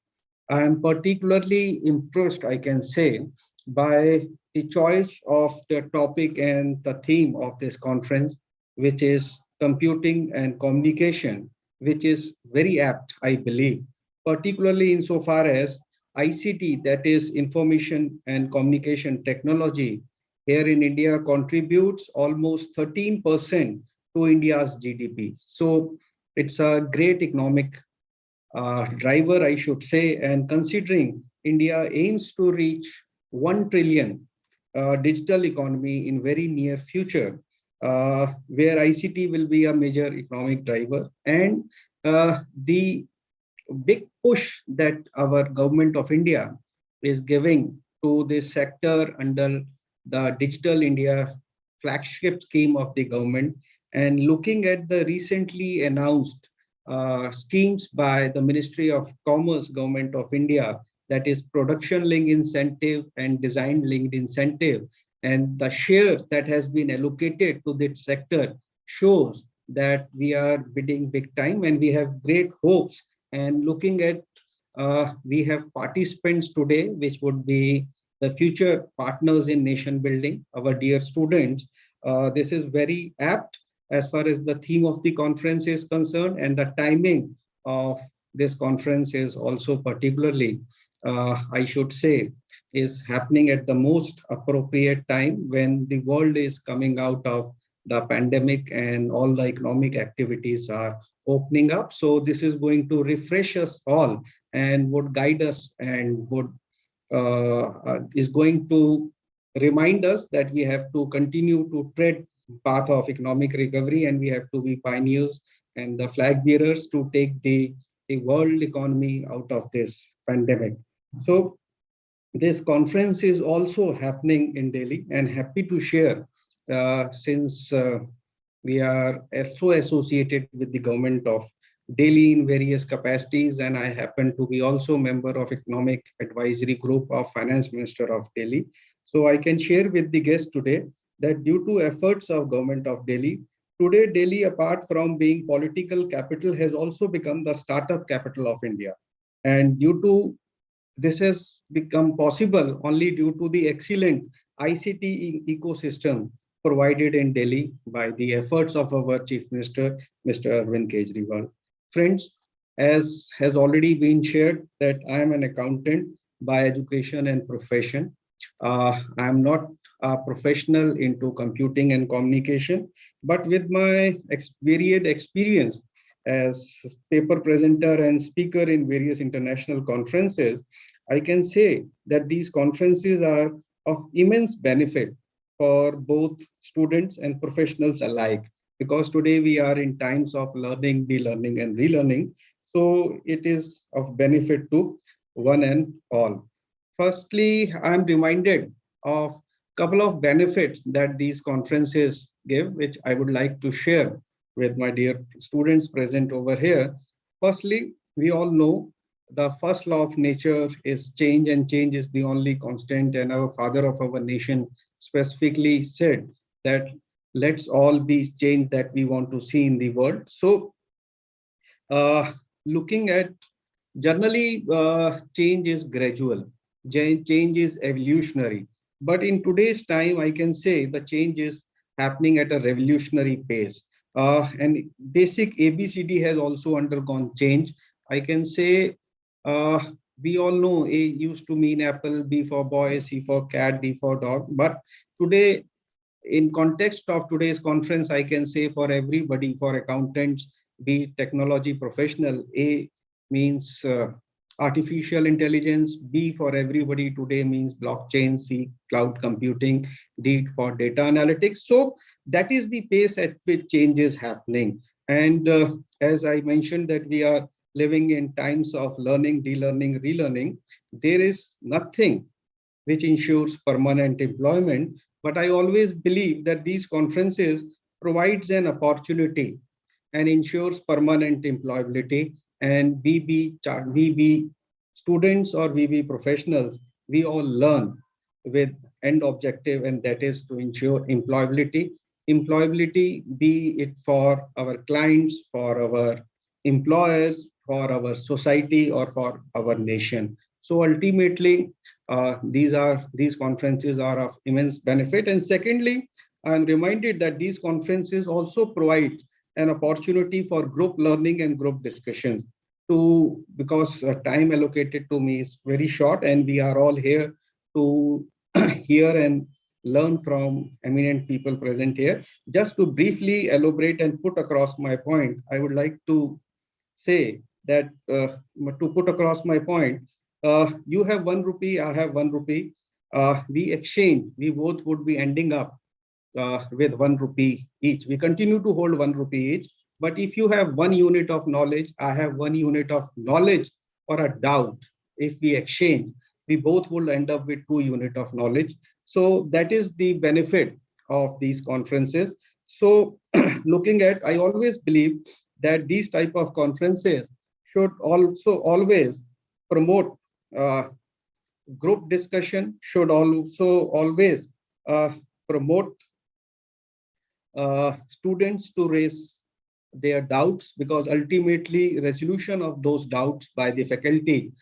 I am particularly impressed, I can say, by the choice of the topic and the theme of this conference, which is computing and communication, which is very apt, I believe, particularly insofar as ICT, that is information and communication technology, here in India contributes almost 13% to India's GDP. So it's a great economic driver, I should say, and considering India aims to reach 1 trillion digital economy in very near future, where ICT will be a major economic driver. And the big push that our government of India is giving to this sector under the Digital India flagship scheme of the government, and looking at the recently announced schemes by the Ministry of Commerce, Government of India, that is production linked incentive and design linked incentive, and the share that has been allocated to this sector shows that we are bidding big time, and we have great hopes. And looking at, we have participants today, which would be the future partners in nation building, our dear students. This is very apt as far as the theme of the conference is concerned, and the timing of this conference is also particularly, I should say, is happening at the most appropriate time when the world is coming out of the pandemic and all the economic activities are opening up. So this is going to refresh us all and would guide us, and would is going to remind us that we have to continue to tread path of economic recovery, and we have to be pioneers and the flag bearers to take the world economy out of this pandemic. So this conference is also happening in Delhi, and happy to share, since we are also associated with the government of Delhi in various capacities, and I happen to be also member of Economic Advisory Group of Finance Minister of Delhi. So I can share with the guests today that due to efforts of government of Delhi, today Delhi, apart from being political capital, has also become the startup capital of India. And due to this has become possible only due to the excellent ICT ecosystem provided in Delhi by the efforts of our Chief Minister, Mr. Arvind Kejriwal. Friends, as has already been shared, that I am an accountant by education and profession. I am not a professional into computing and communication, but with my varied experience as paper presenter and speaker in various international conferences, I can say that these conferences are of immense benefit for both students and professionals alike, because today we are in times of learning, de-learning and relearning. So it is of benefit to one and all. Firstly, I'm reminded of a couple of benefits that these conferences give, which I would like to share with my dear students present over here. Firstly, we all know the first law of nature is change, and change is the only constant. And our father of our nation specifically said that let's all be change that we want to see in the world. So looking at generally, change is gradual, change is evolutionary. But in today's time, I can say the change is happening at a revolutionary pace. And basic ABCD has also undergone change. I can say we all know A used to mean apple, B for boy, C for cat, D for dog. But today, in context of today's conference, I can say for everybody, for accountants, be technology professional, A means artificial intelligence, B for everybody today means blockchain, C cloud computing, D for data analytics. So that is the pace at which change is happening. And as I mentioned that we are living in times of learning, de-learning, relearning, there is nothing which ensures permanent employment. But I always believe that these conferences provides an opportunity and ensures permanent employability. And we be students or we be professionals, we all learn with end objective, and that is to ensure employability. Employability, be it for our clients, for our employers, for our society, or for our nation. So ultimately, these conferences are of immense benefit. And secondly, I'm reminded that these conferences also provide an opportunity for group learning and group discussions. Because time allocated to me is very short, and we are all here to hear and learn from eminent people present here. Just to briefly elaborate and put across my point, I would like to say that to put across my point, you have 1 rupee, I have 1 rupee. we exchange, we both would be ending up with 1 rupee each. We continue to hold 1 rupee each. But if you have 1 unit of knowledge, I have 1 unit of knowledge or a doubt, if we exchange, we both will end up with 2 units of knowledge. So that is the benefit of these conferences. So looking at, I always believe that these type of conferences should also always promote group discussion, should also always promote students to raise their doubts, because ultimately resolution of those doubts by the faculty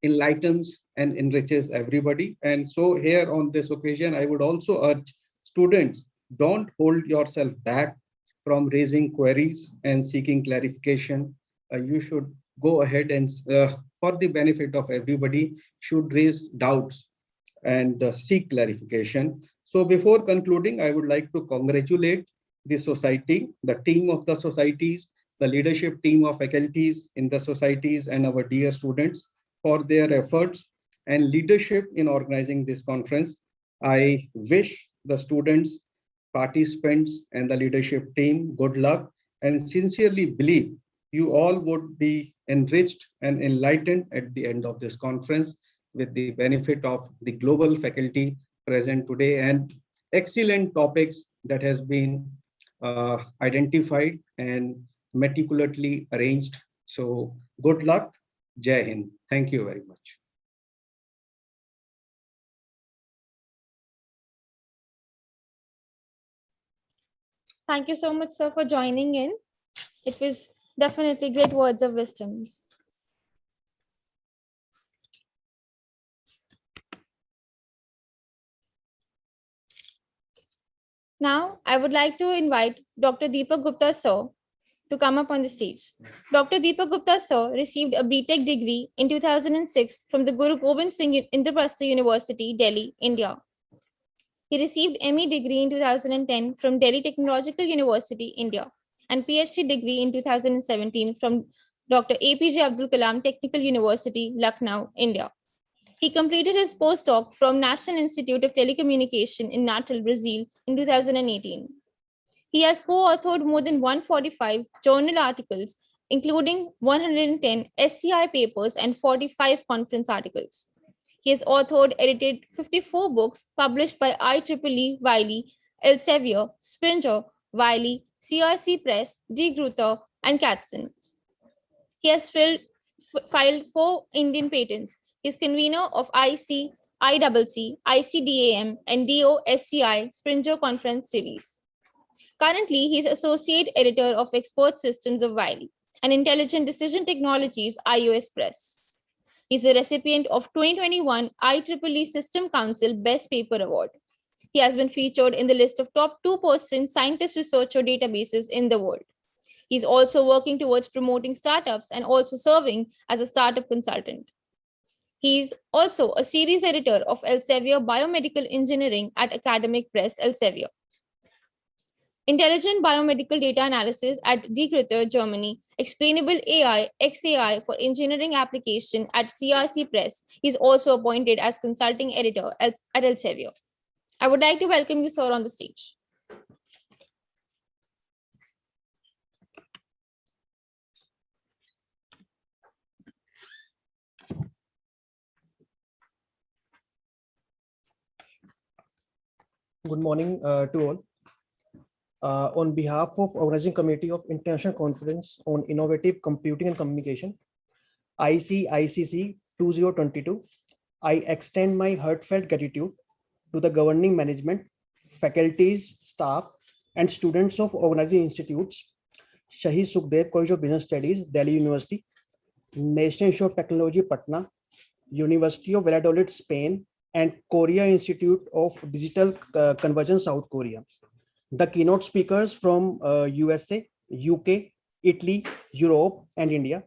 enlightens and enriches everybody. And so here on this occasion, I would also urge students, don't hold yourself back from raising queries and seeking clarification. You should go ahead and for the benefit of everybody, should raise doubts and seek clarification. So before concluding, I would like to congratulate the society, the team of the societies, the leadership team of faculties in the societies, and our dear students for their efforts and leadership in organizing this conference. I wish the students, participants, and the leadership team good luck, and sincerely believe you all would be enriched and enlightened at the end of this conference with the benefit of the global faculty present today and excellent topics that has been identified and meticulously arranged. So good luck. Jai Hind. Thank you very much. Thank you so much, sir, for joining in. It was definitely great words of wisdom. Now, I would like to invite Dr. Deepak Gupta, sir, to come up on the stage. Dr. Deepak Gupta, sir, received a BTech degree in 2006 from the Guru Gobind Singh Inter University, Delhi, India. He received ME degree in 2010 from Delhi Technological University, India, and PhD degree in 2017 from Dr. APJ Abdul Kalam Technical University, Lucknow, India. He completed his postdoc from National Institute of Telecommunication in Natal, Brazil in 2018. He has co-authored more than 145 journal articles, including 110 SCI papers and 45 conference articles. He has authored, edited 54 books published by IEEE, Wiley, Elsevier, Springer, Wiley, CRC Press, D. Gruther, and Katzens. He has filed 4 Indian patents. He is convener of ICICC, ICDAM, and DOSCI Springer Conference Series. Currently, he is Associate Editor of Expert Systems of Wiley and Intelligent Decision Technologies, iOS Press. He is a recipient of 2021 IEEE System Council Best Paper Award. He has been featured in the list of top 2% scientist researcher databases in the world. He's also working towards promoting startups and also serving as a startup consultant. He's also a series editor of Elsevier Biomedical Engineering at Academic Press, Elsevier. Intelligent Biomedical Data Analysis at D. Gruther, Germany. Explainable AI, XAI for Engineering Application at CRC Press. He's also appointed as consulting editor at Elsevier. I would like to welcome you, sir, on the stage. Good morning to all. On behalf of Organizing Committee of International Conference on Innovative Computing and Communication, ICICC 2022, I extend my heartfelt gratitude to the governing management, faculties, staff, and students of organizing institutes, Shaheed Sukhdev College of Business Studies, Delhi University, National Institute of Technology, Patna, University of Valladolid, Spain, and Korea Institute of Digital Convergence, South Korea. The keynote speakers from USA, UK, Italy, Europe, and India.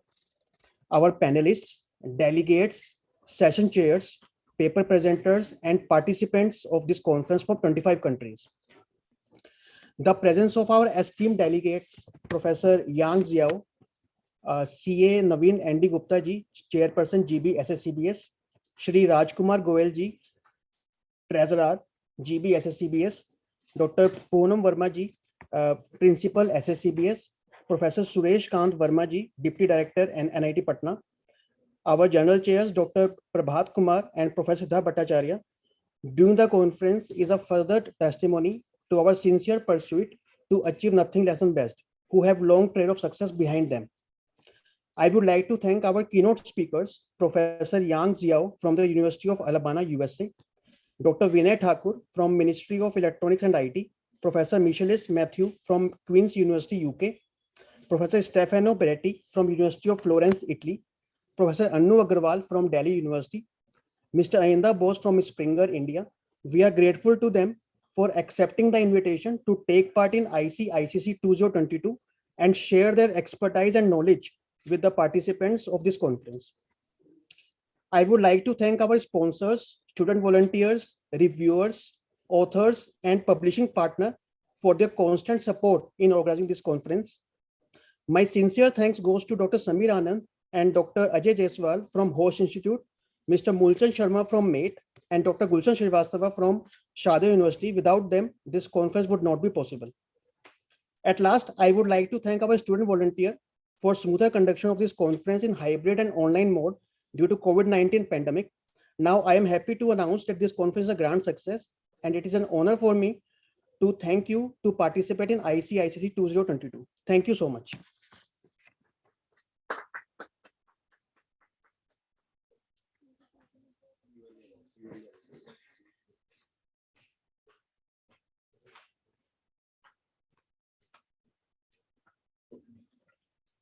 Our panelists, delegates, session chairs, paper presenters, and participants of this conference from 25 countries. The presence of our esteemed delegates, Professor Yang Xiao, CA Naveen Andy Gupta ji, Chairperson GB SSCBS, Shri Rajkumar Goel ji, Treasurer, GB SSCBS, Dr. Poonam Verma ji, Principal SSCBS, Professor Suresh Kant Verma ji, Deputy Director and NIT Patna, our General Chairs, Dr. Prabhat Kumar and Professor Siddha Bhattacharya, during the conference is a further testimony to our sincere pursuit to achieve nothing less than best, who have long trail of success behind them. I would like to thank our keynote speakers, Professor Yang Jiao from the University of Alabama, USA, Dr. Vinay Thakur from Ministry of Electronics and IT, Professor Michelis Matthew from Queen's University, UK, Professor Stefano Peretti from University of Florence, Italy, Professor Annu Agarwal from Delhi University, Mr. Ayanda Bose from Springer, India. We are grateful to them for accepting the invitation to take part in ICICC 2022 and share their expertise and knowledge with the participants of this conference. I would like to thank our sponsors, student volunteers, reviewers, authors, and publishing partner for their constant support in organizing this conference. My sincere thanks goes to Dr. Samir Anand and Dr. Ajay Jaiswal from Host Institute, Mr. Mulchan Sharma from MATE, and Dr. Gulshan Srivastava from Shahid University. Without them, this conference would not be possible. At last, I would like to thank our student volunteer for smoother conduction of this conference in hybrid and online mode due to COVID-19 pandemic. Now, I am happy to announce that this conference is a grand success, and it is an honor for me to thank you to participate in ICICC 2022. Thank you so much.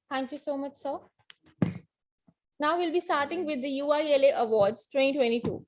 Thank you so much, sir. Now we'll be starting with the UILA Awards 2022.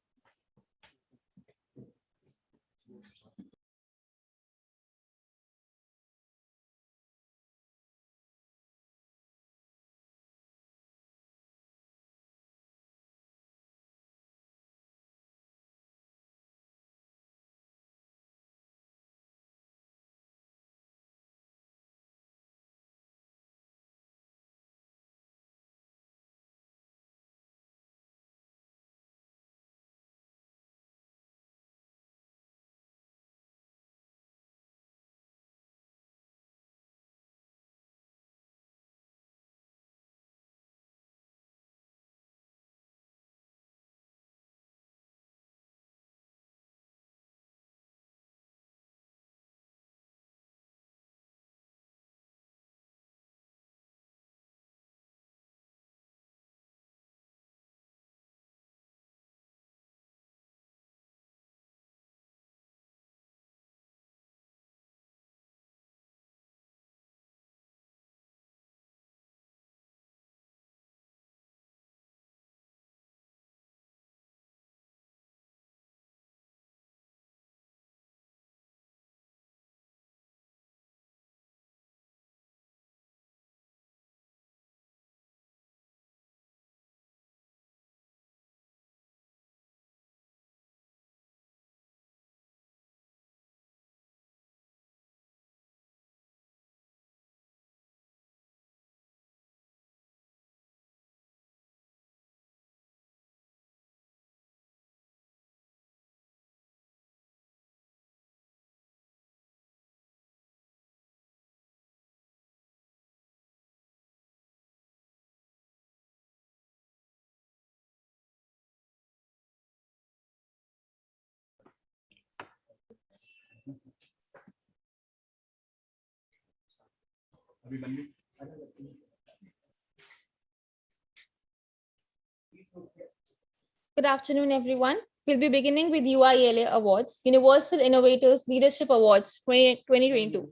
Good afternoon, everyone. We'll be beginning with UILA Awards, Universal Innovators Leadership Awards 2022.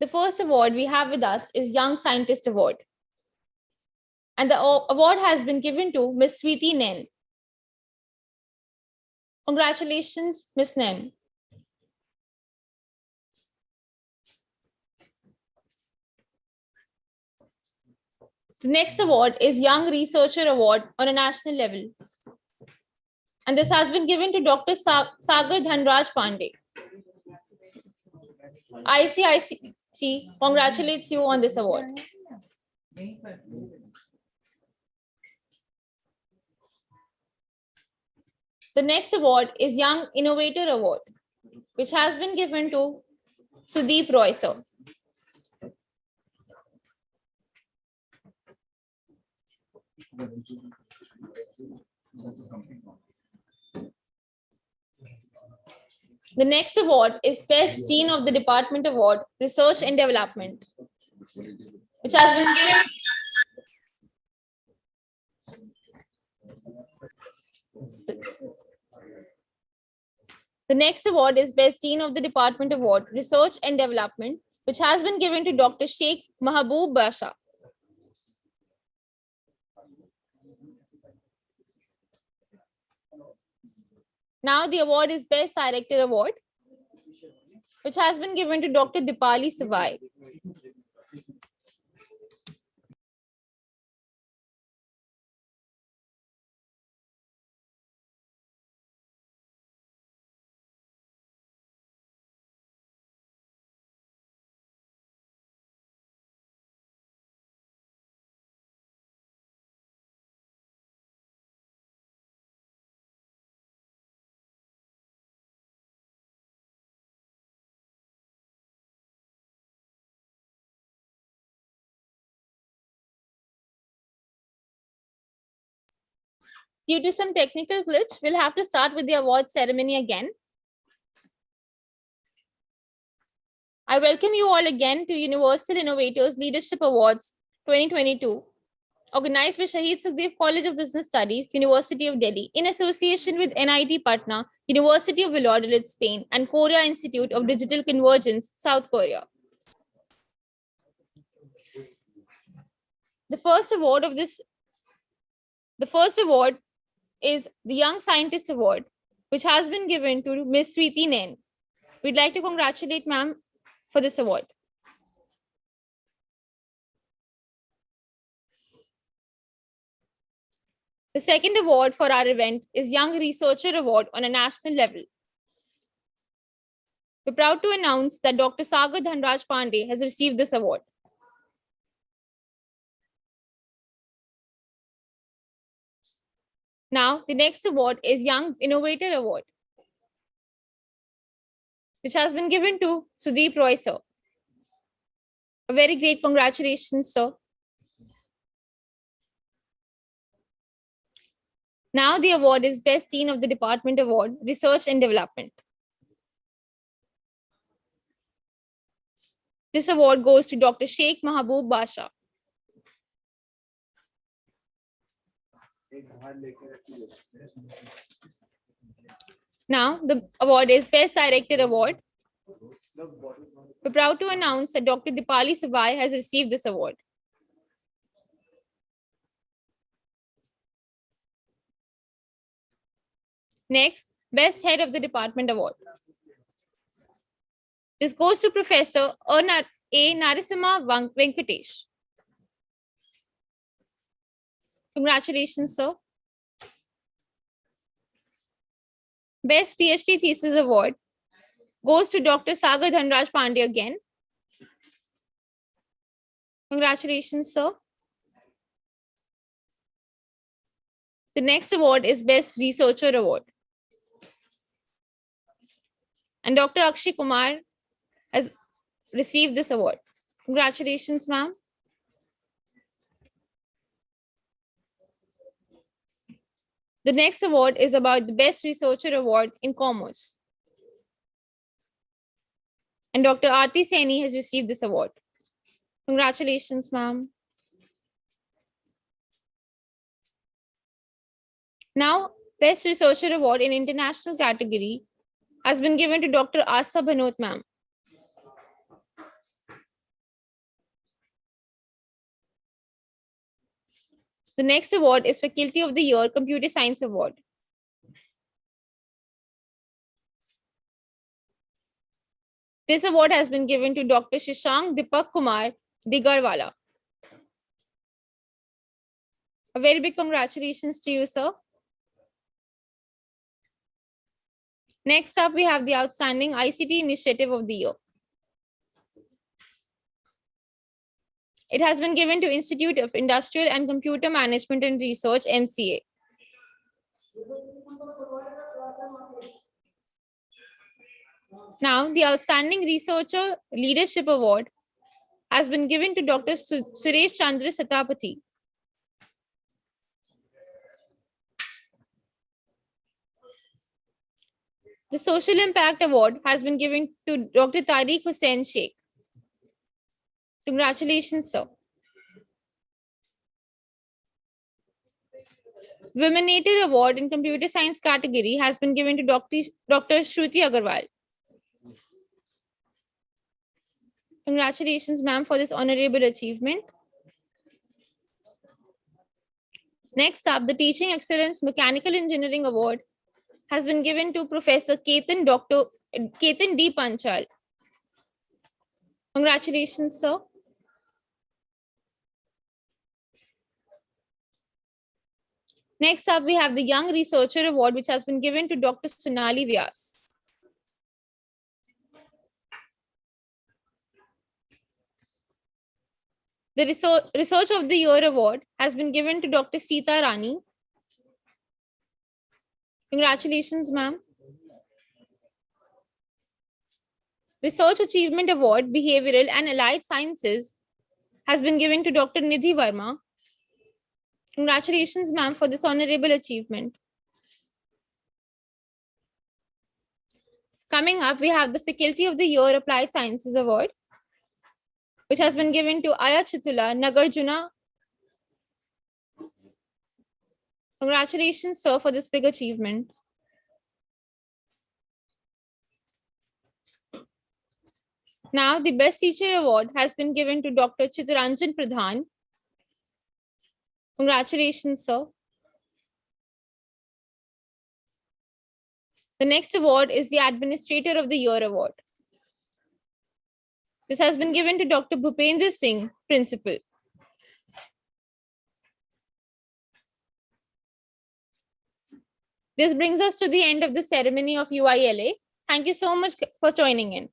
The first award we have with us is Young Scientist Award. And the award has been given to Ms. Sweeti Nen. Congratulations, Ms. Nen. The next award is Young Researcher Award on a national level. And this has been given to Dr. Sagar Dhanraj Pandey. ICICC congratulates you on this award. The next award is Young Innovator Award, which has been given to Sudeep Roy, sir. The next award is Best Dean of the Department Award, Research and Development, which has been given. The next award is Best Dean of the Department Award, Research and Development, which has been given to Dr. Sheikh Mahaboub Basha. Now the award is Best Director Award, which has been given to Dr. Dipali Savai. Due to some technical glitch, we'll have to start with the award ceremony again. I welcome you all again to Universal Innovators Leadership Awards 2022, organized by Shaheed Sukhdev College of Business Studies, University of Delhi, in association with NIT Patna, University of Valladolid, Spain, and Korea Institute of Digital Convergence, South Korea. The first award is the Young Scientist Award, which has been given to Ms. Sweeti Nain. We'd like to congratulate ma'am for this award. The second award for our event is Young Researcher Award on a national level. We're proud to announce that Dr. Sagar Dhanraj Pandey has received this award. Now, the next award is Young Innovator Award, which has been given to Sudeep Roy, sir. A very great congratulations, sir. Now the award is Best Dean of the Department Award, Research and Development. This award goes to Dr. Sheikh Mahaboub Basha. Now the award is Best Director Award. We're proud to announce that Dr. Dipali Savai has received this award. Next, Best Head of the Department Award. This goes to Professor A. Narasimha Venkatesh. Congratulations, sir. Best PhD Thesis Award goes to Dr. Sagar Dhanraj Pandey again. Congratulations, sir. The next award is Best Researcher Award. And Dr. Akshay Kumar has received this award. Congratulations, ma'am. The next award is about the Best Researcher Award in Commerce. And Dr. Aarti Saini has received this award. Congratulations, ma'am. Now, Best Researcher Award in International category has been given to Dr. Asta Bhanot, ma'am. The next award is Faculty of the Year Computer Science Award. This award has been given to Dr. Shashank Deepak Kumar Digarwala. A very big congratulations to you, sir. Next up, we have the Outstanding ICT Initiative of the Year. It has been given to Institute of Industrial and Computer Management and Research, MCA. Now, the Outstanding Researcher Leadership Award has been given to Dr. Suresh Chandra Satapathy. The Social Impact Award has been given to Dr. Tariq Hussain Sheikh. Congratulations, sir. Womenator Award in Computer Science category has been given to Dr. Shruti Agarwal. Congratulations, ma'am, for this honorable achievement. Next up, the Teaching Excellence Mechanical Engineering Award has been given to Professor Ketan D. Panchal. Congratulations, sir. Next up, we have the Young Researcher Award, which has been given to Dr. Sonali Vyas. The Research of the Year Award has been given to Dr. Sita Rani. Congratulations, ma'am. Research Achievement Award, Behavioral and Allied Sciences has been given to Dr. Nidhi Verma. Congratulations, ma'am, for this honorable achievement. Coming up, we have the Faculty of the Year Applied Sciences Award, which has been given to Aya Chitula Nagarjuna. Congratulations, sir, for this big achievement. Now, the Best Teacher Award has been given to Dr. Chitranjan Pradhan. Congratulations, sir. The next award is the Administrator of the Year Award. This has been given to Dr. Bhupendra Singh, Principal. This brings us to the end of the ceremony of UILA. Thank you so much for joining in.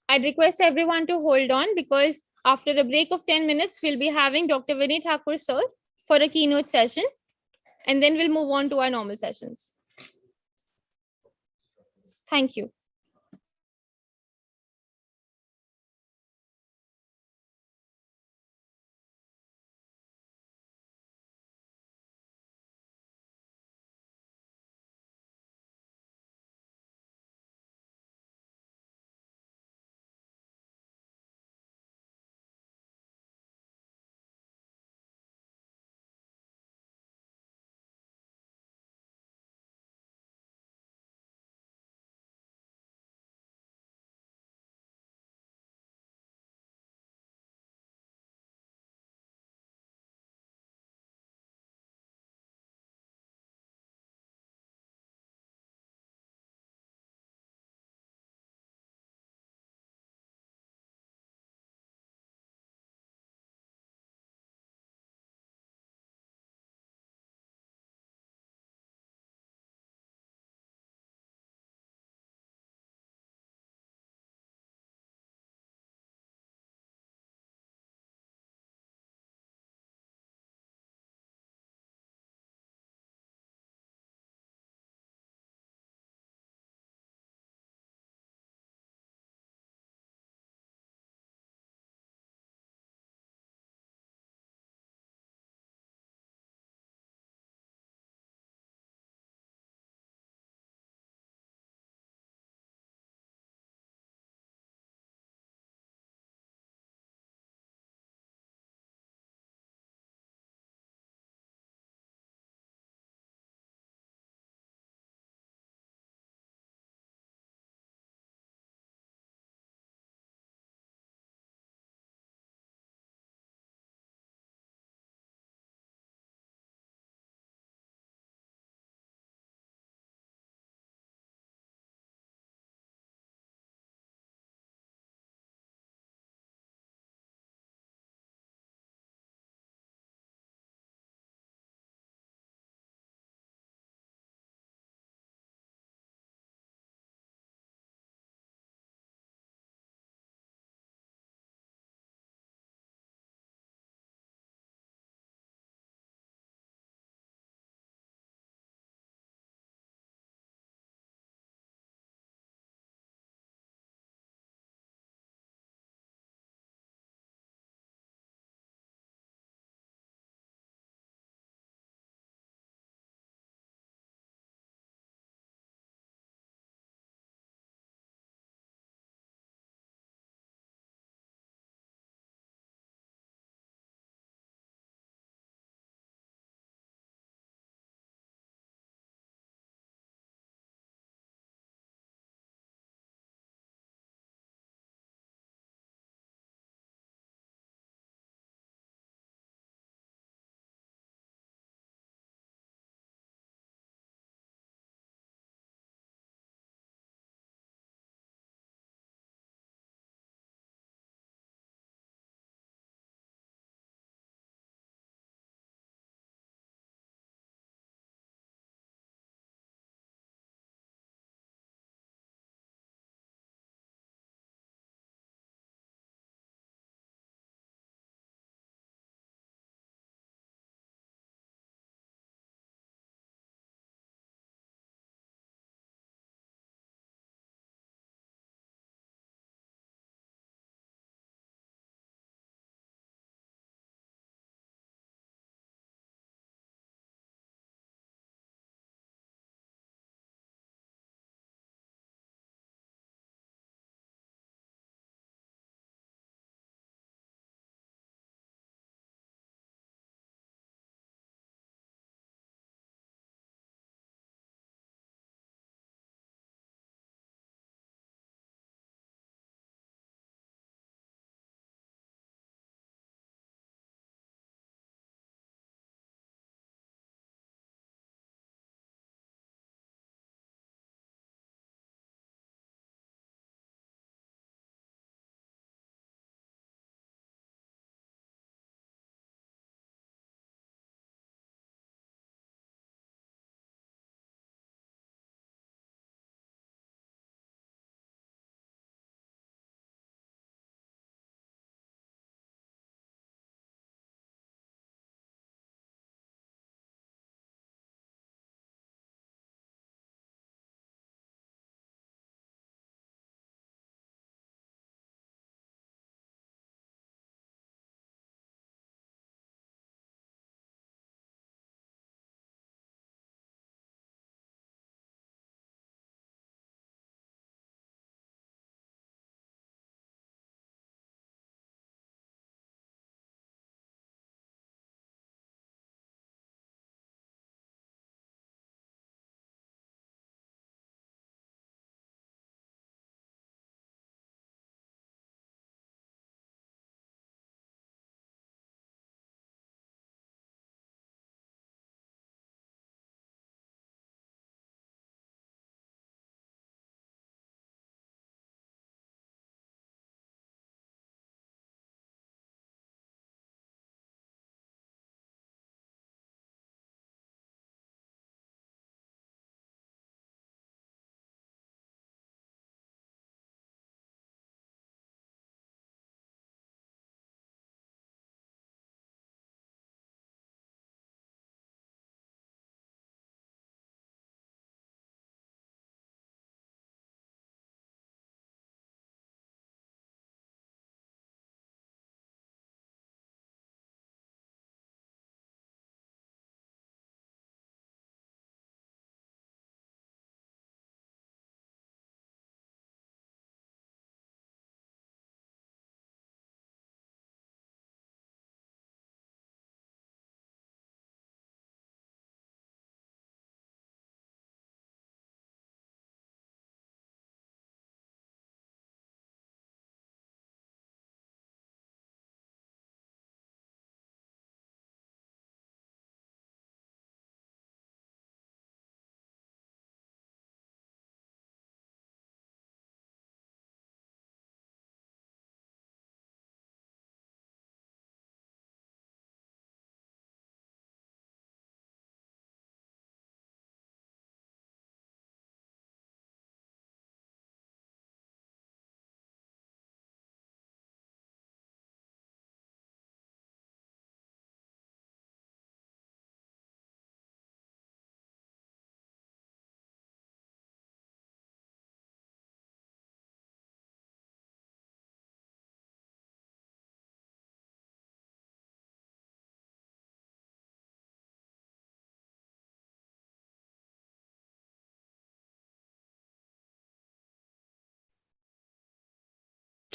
I'd request everyone to hold on because after a break of 10 minutes, we'll be having Dr. Vinay Thakur sir for a keynote session, and then we'll move on to our normal sessions. Thank you.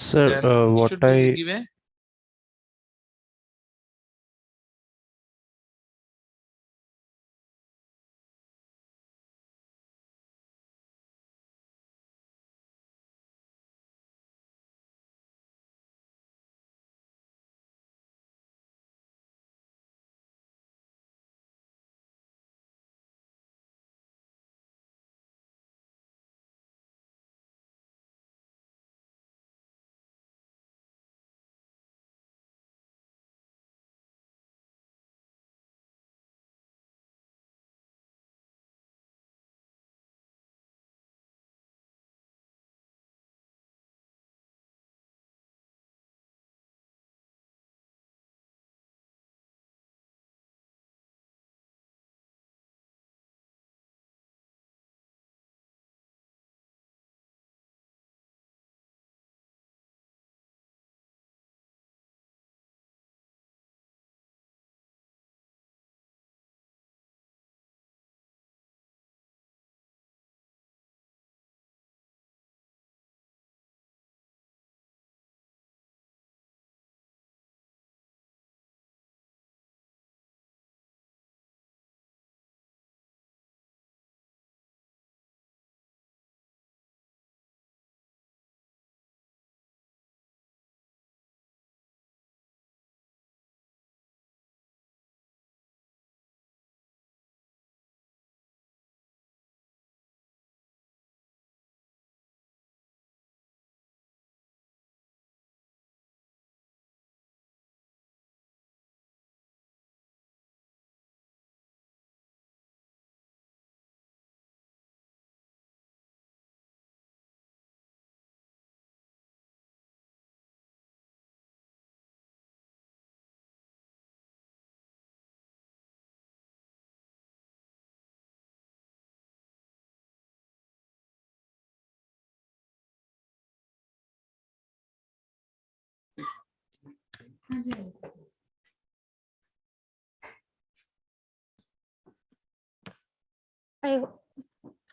Sir, what I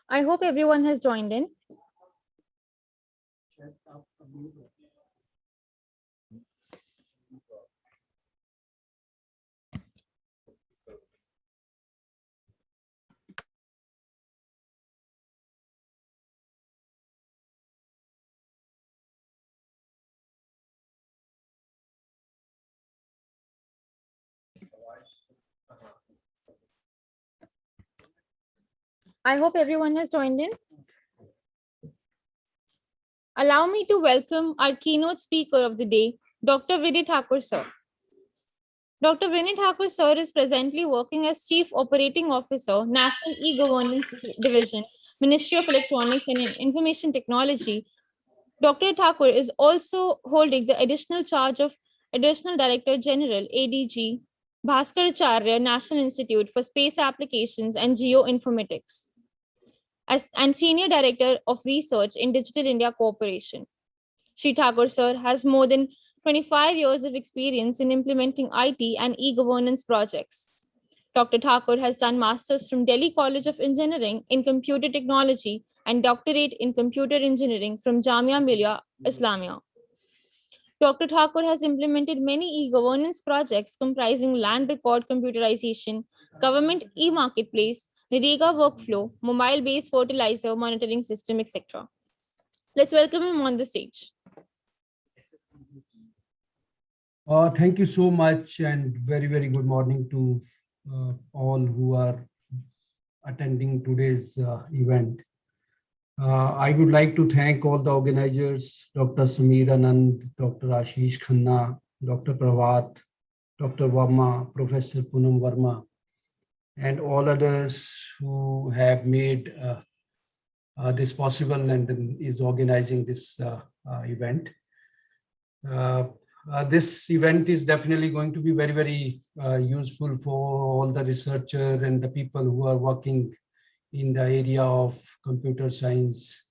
I hope everyone has joined in. I hope everyone has joined in. Allow me to welcome our keynote speaker of the day, Dr. Vinay Thakur sir. Dr. Vinay Thakur sir is presently working as Chief Operating Officer, National E-Governance Division, Ministry of Electronics and Information Technology. Dr. Thakur is also holding the additional charge of Additional Director General, ADG, Bhaskaracharya National Institute for Space Applications and Geoinformatics, and Senior Director of Research in Digital India Corporation. Shri Thakur sir has more than 25 years of experience in implementing IT and e-governance projects. Dr. Thakur has done masters from Delhi College of Engineering in Computer Technology and doctorate in Computer Engineering from Jamia Millia Islamia. Dr. Thakur has implemented many e-governance projects comprising land record computerization, government e-marketplace, Narega workflow, mobile-based fertilizer monitoring system, etc. Let's welcome him on the stage. Thank you so much, and very, very good morning to all who are attending today's event. I would like to thank all the organizers, Dr. Sameer Anand, Dr. Ashish Khanna, Dr. Pravat, Dr. Verma, Professor Poonam Verma, and all others who have made this possible and is organizing this event. This event is definitely going to be very, very useful for all the researchers and the people who are working in the area of computer science,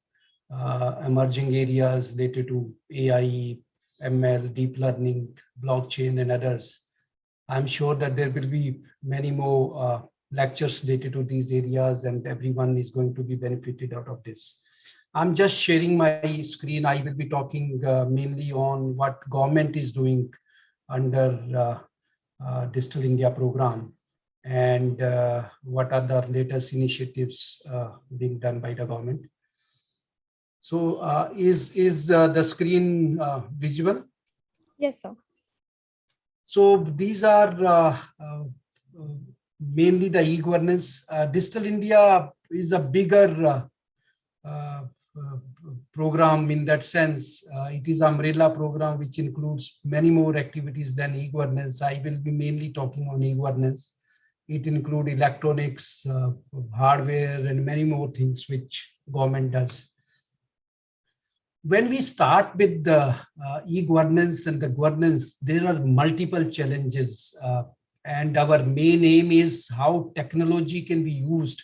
emerging areas related to AI, ML, deep learning, blockchain, and others. I'm sure that there will be many more lectures related to these areas, and everyone is going to be benefited out of this. I'm just sharing my screen. I will be talking mainly on what government is doing under Digital India program and what are the latest initiatives being done by the government. So is the screen visible? Yes, sir. So these are mainly the e-governance. Digital India is a bigger program in that sense. It is an umbrella program which includes many more activities than e-governance. I will be mainly talking on e-governance. It includes electronics, hardware, and many more things which government does. When we start with the e-governance and the governance, there are multiple challenges. And our main aim is how technology can be used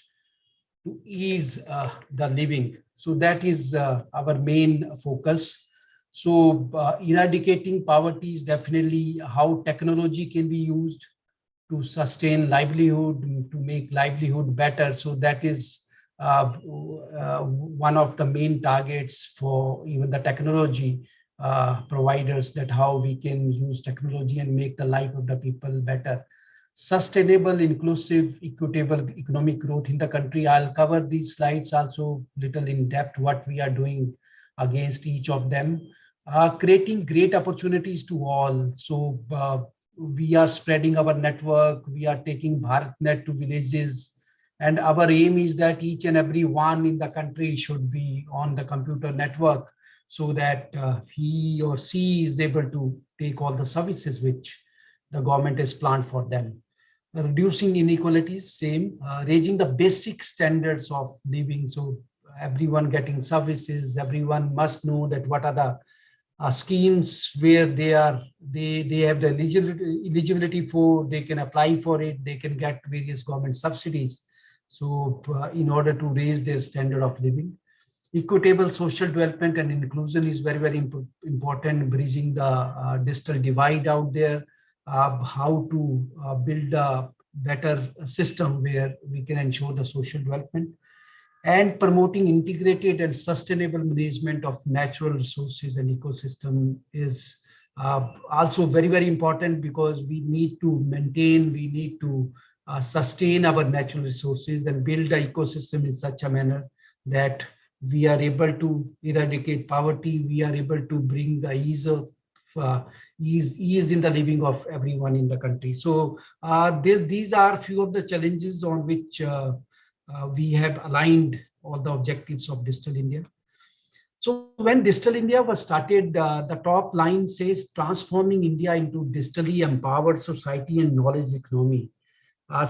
to ease the living. So that is our main focus. So eradicating poverty is definitely how technology can be used to sustain livelihood, to make livelihood better. So that is one of the main targets for even the technology providers, that how we can use technology and make the life of the people better. Sustainable, inclusive, equitable economic growth in the country. I'll cover these slides also little in depth what we are doing against each of them. Creating great opportunities to all. So we are spreading our network. We are taking BharatNet to villages. And our aim is that each and every one in the country should be on the computer network so that he or she is able to take all the services which the government has planned for them. Reducing inequalities, same, raising the basic standards of living. So everyone getting services, everyone must know that what are the schemes where they have the eligibility for, they can apply for it, they can get various government subsidies. So in order to raise their standard of living. Equitable social development and inclusion is very, very important, bridging the digital divide out there. How to build a better system where we can ensure the social development, and promoting integrated and sustainable management of natural resources and ecosystem is also very, very important, because we need to maintain, we need to sustain our natural resources and build the ecosystem in such a manner that we are able to eradicate poverty, we are able to bring the ease in the living of everyone in the country. So these are few of the challenges on which we have aligned all the objectives of Digital India. So when Digital India was started, the top line says transforming India into digitally empowered society and knowledge economy.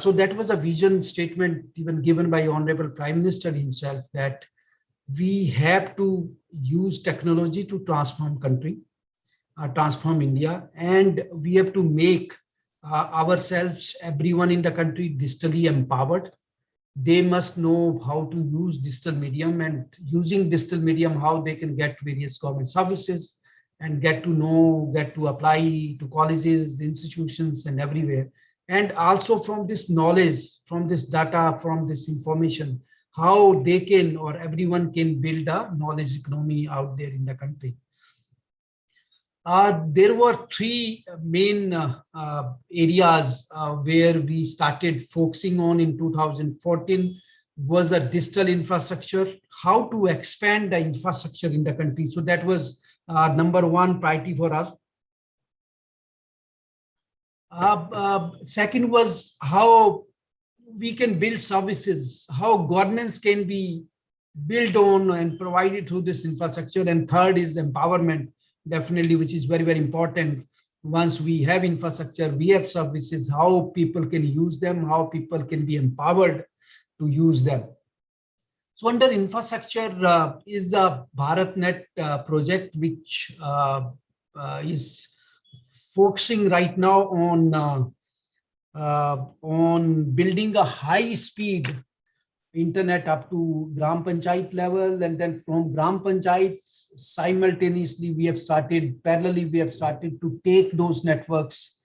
So that was a vision statement even given by Honorable Prime Minister himself, that we have to use technology to transform country, transform India, and we have to make ourselves, everyone in the country, digitally empowered. They must know how to use digital medium, and using digital medium, how they can get various government services and get to apply to colleges, institutions, and everywhere. And also from this knowledge, from this data, from this information, how they can, or everyone can build a knowledge economy out there in the country. There were three main areas where we started focusing on in 2014. Was a digital infrastructure, how to expand the infrastructure in the country. So that was number one priority for us. Second was how we can build services, how governance can be built on and provided through this infrastructure. And third is empowerment, definitely, which is very, very important. Once we have infrastructure, we have services, how people can use them, how people can be empowered to use them. So under infrastructure is a BharatNet project, which is focusing right now on building a high-speed internet up to Gram Panchayat level, and then from Gram Panchayat simultaneously we have started to take those networks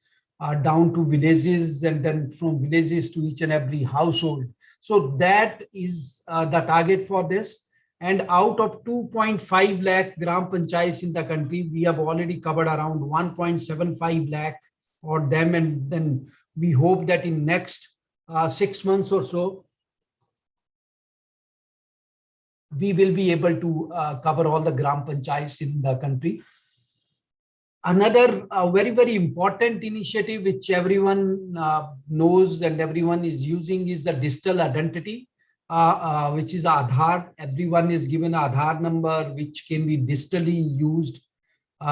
down to villages, and then from villages to each and every household. So that is the target for this. And out of 2.5 lakh gram panchayats in the country, we have already covered around 1.75 lakh or them. And then we hope that in next 6 months or so, we will be able to cover all the gram panchayats in the country. Another very, very important initiative which everyone knows and everyone is using is the digital identity, which is Aadhaar. Everyone is given an Aadhaar number which can be digitally used.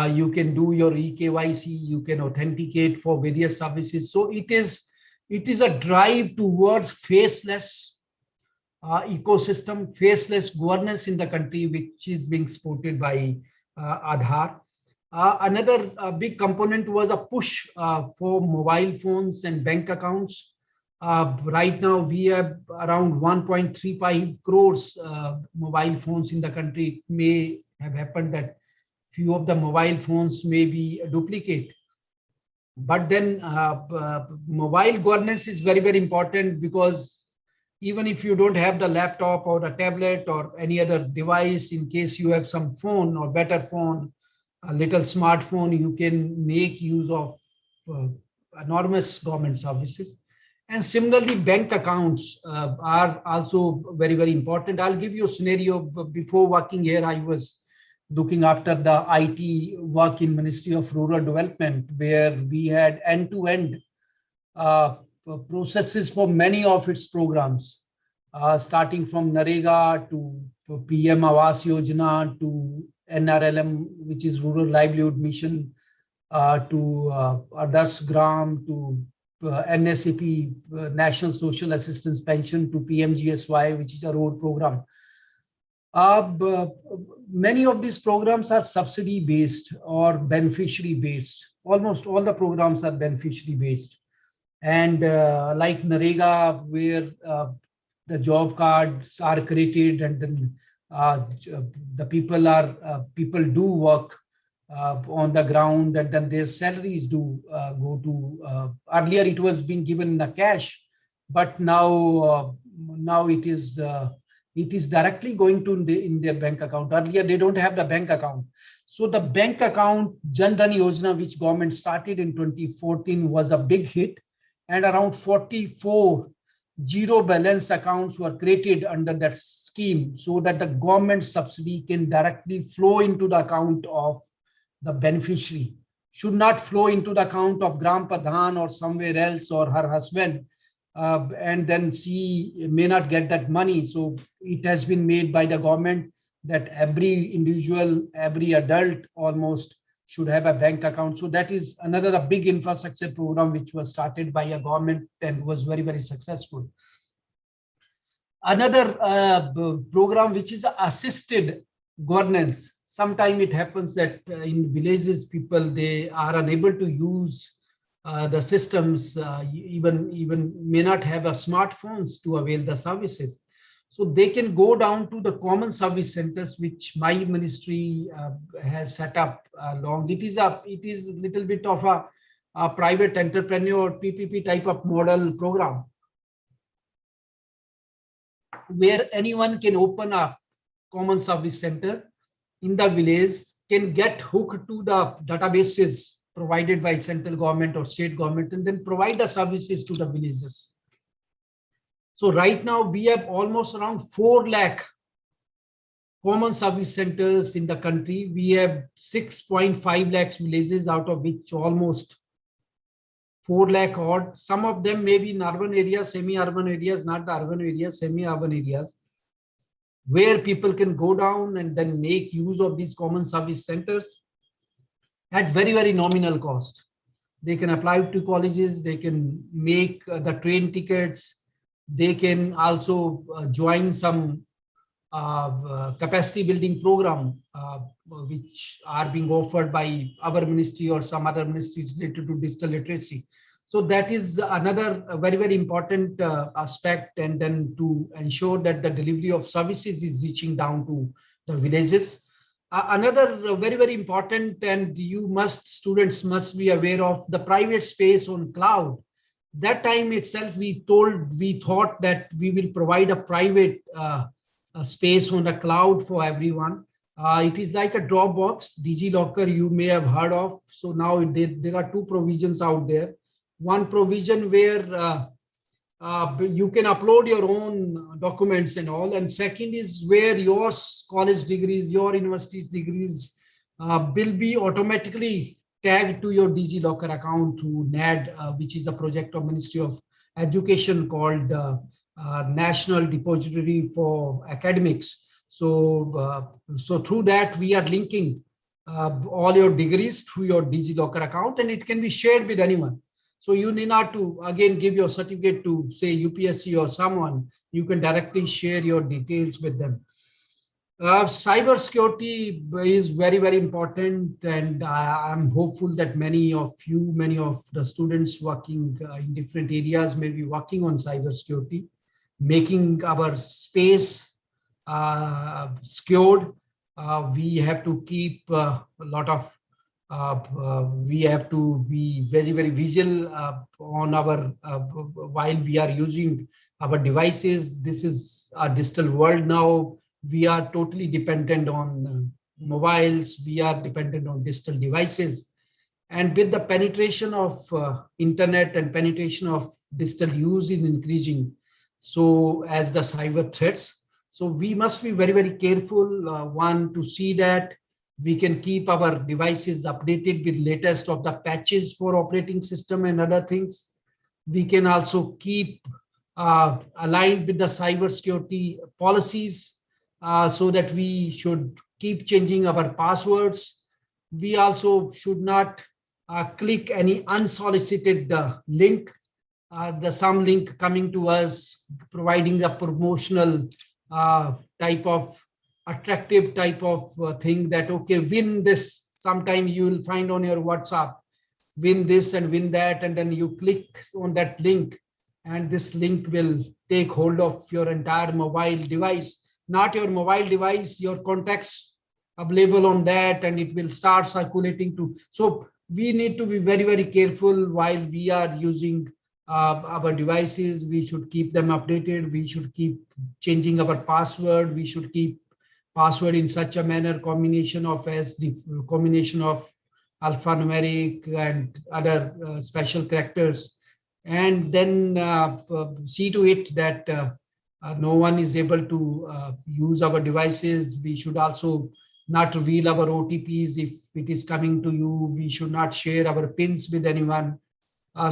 You can do your eKYC, you can authenticate for various services. So it is a drive towards faceless ecosystem, faceless governance in the country, which is being supported by Aadhaar. Another big component was a push for mobile phones and bank accounts. Right now, we have around 1.35 crores mobile phones in the country. It may have happened that few of the mobile phones may be a duplicate. But then mobile governance is very, very important, because even if you don't have the laptop or a tablet or any other device, in case you have some phone or better phone, a little smartphone, you can make use of enormous government services. And similarly, bank accounts are also very, very important. I'll give you a scenario. Before working here, I was looking after the IT work in Ministry of Rural Development, where we had end-to-end processes for many of its programs, starting from NREGA to PM Awas Yojana to NRLM, which is Rural Livelihood Mission, to Adas Gram, to NSAP, National Social Assistance Pension, to PMGSY, which is a road program. Many of these programs are subsidy based or beneficiary based. Almost all the programs are beneficiary based. And like NREGA, where the job cards are created and then the people do work on the ground, and then their salaries do go to, earlier it was being given in the cash, but now it is directly going to in their bank account. Earlier they don't have the bank account. So the bank account Jan Dhan Yojana, which government started in 2014, was a big hit, and around 44 zero balance accounts were created under that scheme, so that the government subsidy can directly flow into the account of the beneficiary. Should not flow into the account of Gram Pradhan or somewhere else or her husband, and then she may not get that money. So it has been made by the government that every individual, every adult almost should have a bank account. So that is another big infrastructure program which was started by a government and was very, very successful. Another program which is assisted governance. Sometimes it happens that in villages, people, they are unable to use the systems, even may not have a smartphones to avail the services. So they can go down to the common service centers, which my ministry has set up along. It is a little bit of a private entrepreneur PPP type of model program, where anyone can open a common service center in the village, can get hooked to the databases provided by central government or state government, and then provide the services to the villagers. So right now we have almost around 4 lakh common service centers in the country. We have 6.5 lakhs villages, out of which almost 4 lakh odd. Some of them may be in urban areas, semi-urban areas, not the urban areas, semi-urban areas, where people can go down and then make use of these common service centers at very, very nominal cost. They can apply to colleges, they can make the train tickets, they can also join some capacity building program which are being offered by our ministry or some other ministries related to digital literacy. So that is another very, very important aspect, and then to ensure that the delivery of services is reaching down to the villages. Another very, very important, and students must be aware of, the private space on cloud. That time itself, we thought that we will provide a private space on the cloud for everyone. It is like a Dropbox, DigiLocker you may have heard of. So now there are two provisions out there. One provision where you can upload your own documents and all. And second is where your college degrees, your university's degrees will be automatically tagged to your DigiLocker account through NAD, which is a project of Ministry of Education called National Depository for Academics. So, so through that, we are linking all your degrees through your DigiLocker account, and it can be shared with anyone. So you need not to, again, give your certificate to, say, UPSC or someone. You can directly share your details with them. Cyber security is very, very important, and I'm hopeful that many of the students working in different areas may be working on cyber security, making our space secured. We have to keep a lot of we have to be very, very vigilant on our while we are using our devices. This is a digital world now. We are totally dependent on mobiles. We are dependent on digital devices. And with the penetration of internet and penetration of digital use is increasing, so as the cyber threats. So we must be very, very careful, one, to see that we can keep our devices updated with latest of the patches for operating system and other things. We can also keep aligned with the cyber security policies so that we should keep changing our passwords. We also should not click any unsolicited link. Some link coming to us providing a promotional type of attractive type of thing that, okay, win this. Sometime you will find on your WhatsApp, win this and win that, and then you click on that link, and this link will take hold of your entire mobile device, not your mobile device, your contacts available on that, and it will start circulating to. So we need to be very, very careful while we are using our devices. We should keep them updated. We should keep changing our password. We should keep password in such a manner, combination of alphanumeric and other special characters, and then see to it that no one is able to use our devices. We should also not reveal our OTPs if it is coming to you. We should not share our pins with anyone.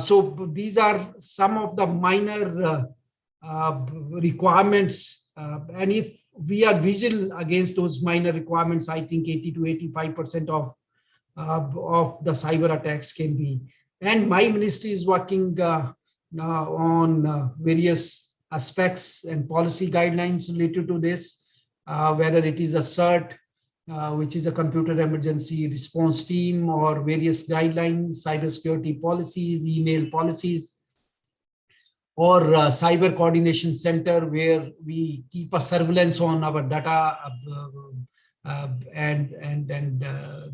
So these are some of the minor requirements, and if we are vigilant against those minor requirements, I think 80 to 85% of the cyber attacks can be. And my ministry is working on various aspects and policy guidelines related to this, whether it is a CERT, which is a computer emergency response team, or various guidelines, cybersecurity policies, email policies, or cyber coordination center, where we keep a surveillance on our data and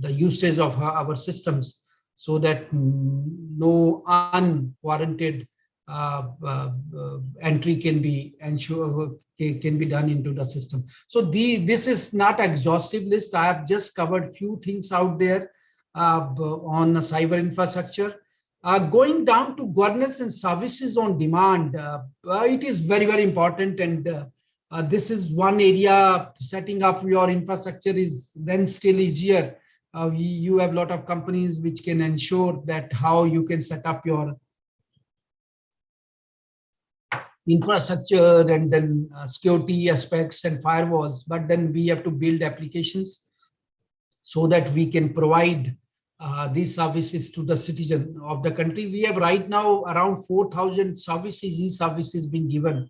the usage of our systems, so that no unwarranted entry can be done into the system. So this is not an exhaustive list. I have just covered few things out there on cyber infrastructure. Going down to governance and services on demand, it is very, very important, and this is one area. Setting up your infrastructure is then still easier. You have a lot of companies which can ensure that how you can set up your infrastructure, and then security aspects and firewalls, but then we have to build applications so that we can provide these services to the citizen of the country. We have right now around 4,000 services, e-services being given.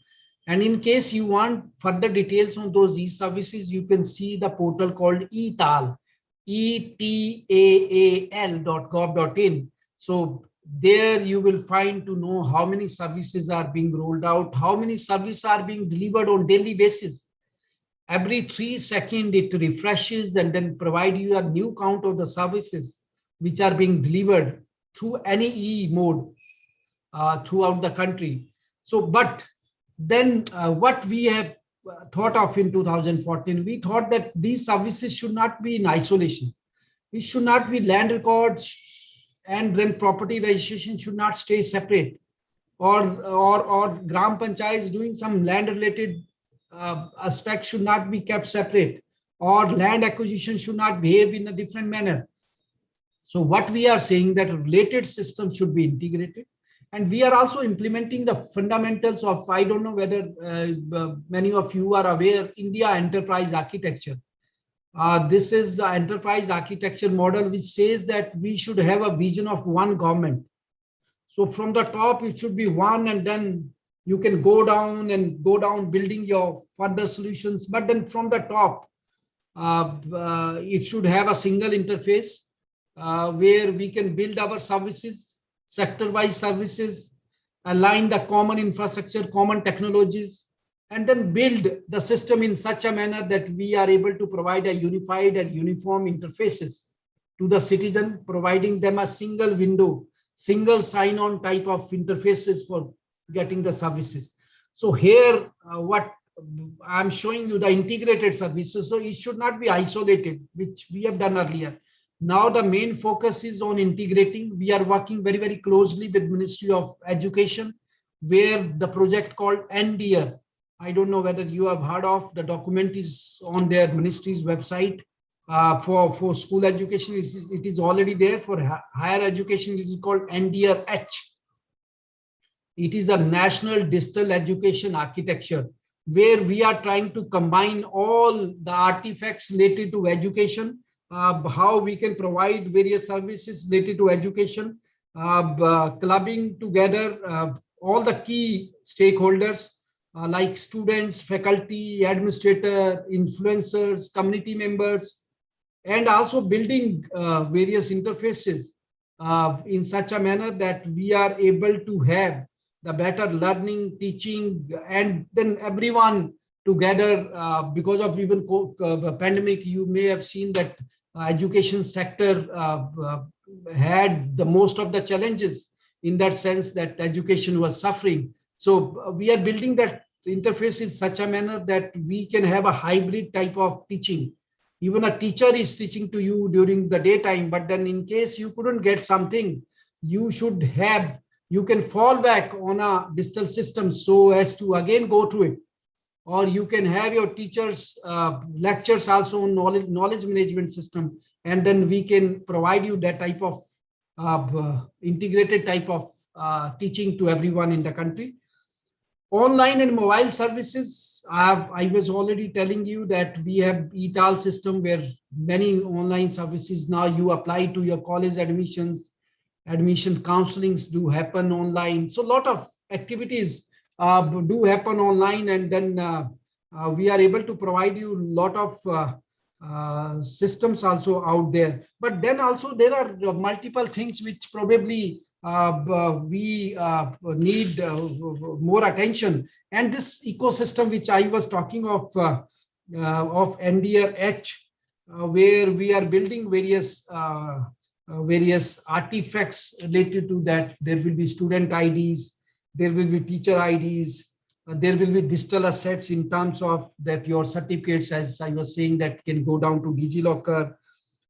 And in case you want further details on those e-services, you can see the portal called eTaal, etaal.gov.in. So there you will find to know how many services are being rolled out, how many services are being delivered on daily basis. Every 3 seconds it refreshes and then provide you a new count of the services which are being delivered through any E mode throughout the country. So, but then what we have thought of in 2014. We thought that these services should not be in isolation. It should not be land records and then property registration should not stay separate, or Gram Panchayat doing some land related aspect should not be kept separate, or land acquisition should not behave in a different manner. So what we are saying that related systems should be integrated. And we are also implementing the fundamentals of, I don't know whether many of you are aware, India enterprise architecture. This is the enterprise architecture model which says that we should have a vision of one government. So from the top, it should be one, and then you can go down building your further solutions. But then from the top, it should have a single interface where we can build our services, sector-wise services, align the common infrastructure, common technologies, and then build the system in such a manner that we are able to provide a unified and uniform interfaces to the citizen, providing them a single window, single sign-on type of interfaces for getting the services. So here, what I'm showing you, the integrated services. So it should not be isolated, which we have done earlier. Now the main focus is on integrating. We are working very, very closely with Ministry of Education, where the project called NDR. I don't know whether you have heard of, the document is on their ministry's website. For school education, it is already there. For higher education, it is called NDR-H. It is a national digital education architecture, where we are trying to combine all the artifacts related to education, how we can provide various services related to education, clubbing together all the key stakeholders like students, faculty, administrator, influencers, community members, and also building various interfaces in such a manner that we are able to have the better learning, teaching, and then everyone together. Because of even pandemic, you may have seen that education sector had the most of the challenges, in that sense that education was suffering. So we are building that interface in such a manner that we can have a hybrid type of teaching. Even a teacher is teaching to you during the daytime, but then in case you couldn't get something, you can fall back on a digital system so as to again go through it. Or you can have your teachers' lectures also on knowledge management system, and then we can provide you that type of integrated type of teaching to everyone in the country. Online and mobile services, I was already telling you that we have ETAL system where many online services now you apply to your college admissions, admission counselings do happen online. So a lot of activities do happen online, and then we are able to provide you a lot of systems also out there. But then also there are multiple things which probably we need more attention. And this ecosystem which I was talking of NDR-H, where we are building various artifacts related to that. There will be student IDs, there will be teacher IDs, there will be digital assets in terms of that your certificates, as I was saying, that can go down to DigiLocker.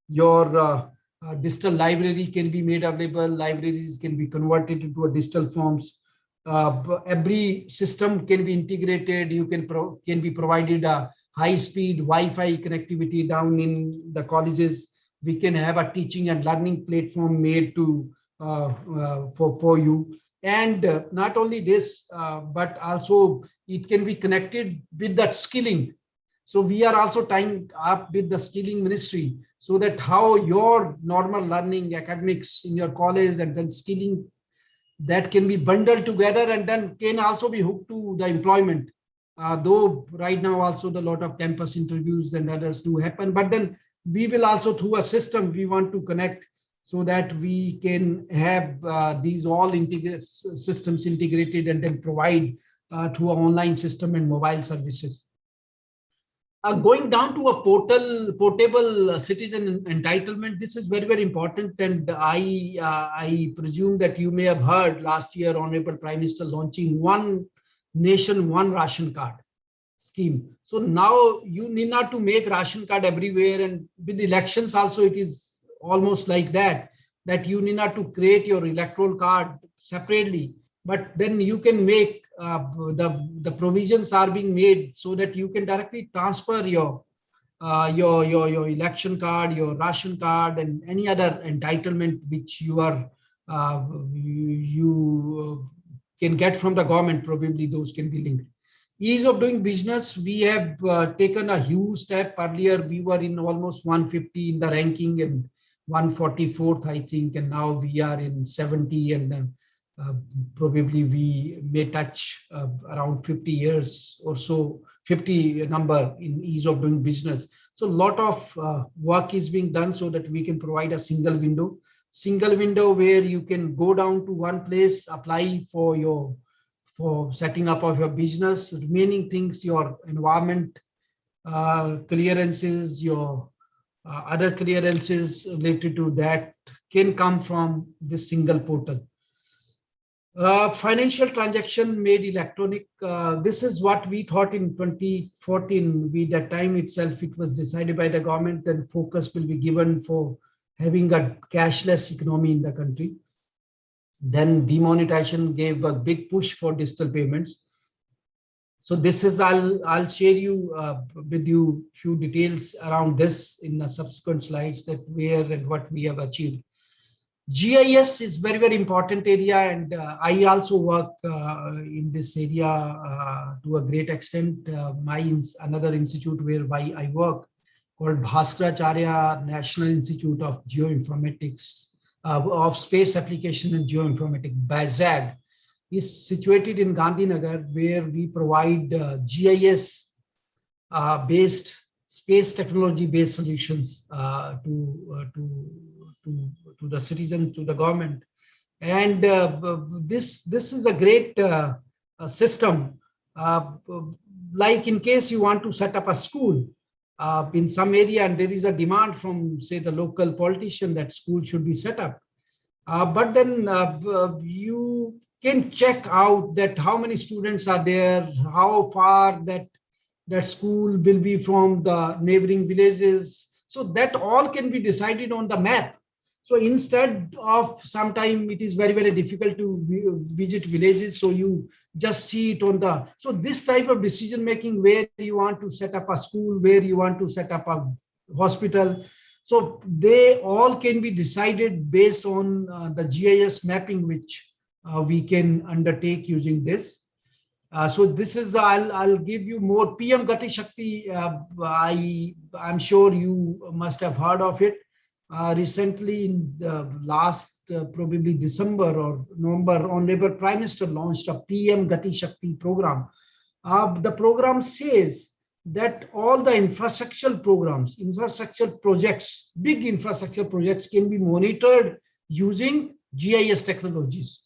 Your digital library can be made available, libraries can be converted into a digital forms. Every system can be integrated. You can be provided a high-speed Wi-Fi connectivity down in the colleges. We can have a teaching and learning platform made to for you. And not only this, but also it can be connected with that skilling. So we are also tying up with the skilling ministry, so that how your normal learning, academics in your college, and then skilling, that can be bundled together and then can also be hooked to the employment. Though right now also a lot of campus interviews and others do happen, but then we will also, through a system, we want to connect so that we can have these all systems integrated and then provide through an online system and mobile services. Going down to a portable citizen entitlement, this is very, very important. And I presume that you may have heard last year, Honorable Prime Minister launching One Nation, One Ration Card. scheme. So now you need not to make ration card everywhere, and with elections also it is almost like that you need not to create your electoral card separately, but then you can make the provisions are being made so that you can directly transfer your election card, your ration card, and any other entitlement which you are you can get from the government. Probably those can be linked. Ease of doing business, we have taken a huge step. Earlier we were in almost 150 in the ranking and 144th, I think, and now we are in 70, and probably we may touch around 50 years or so, 50 number in ease of doing business. So a lot of work is being done so that we can provide a single window where you can go down to one place, apply for setting up of your business. Remaining things, your environment clearances, your other clearances related to that can come from this single portal. Financial transaction made electronic. This is what we thought in 2014. That time itself, it was decided by the government and focus will be given for having a cashless economy in the country. Then demonetization gave a big push for digital payments. So this is, I'll share you with you few details around this in the subsequent slides, that where and what we have achieved. GIS is very, very important area, and I also work in this area to a great extent. Another institute where I work, called Bhaskaracharya National Institute of Geoinformatics, of Space Application and Geoinformatics, BASAG, is situated in Gandhinagar, where we provide GIS based, space technology based solutions to the citizens, to the government. And this is a great system. Like in case you want to set up a school in some area and there is a demand from, say, the local politician that school should be set up. But then you can check out that how many students are there, how far that school will be from the neighboring villages. So that all can be decided on the map. So instead of sometime it is very, very difficult to visit villages. So you just see it on the, so this type of decision making, where you want to set up a school, where you want to set up a hospital. So they all can be decided based on the GIS mapping, which we can undertake using this. So this is, I'll give you more. PM Gati Shakti, I'm sure you must have heard of it. Recently, in the last probably December or November, Honorable Prime Minister launched a PM Gati Shakti program. The program says that all the infrastructural programs, infrastructure projects, big infrastructure projects can be monitored using GIS technologies.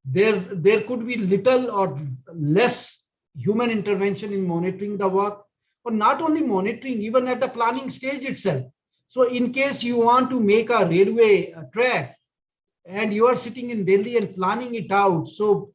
There could be little or less human intervention in monitoring the work, or not only monitoring, even at the planning stage itself. So in case you want to make a railway track and you are sitting in Delhi and planning it out, so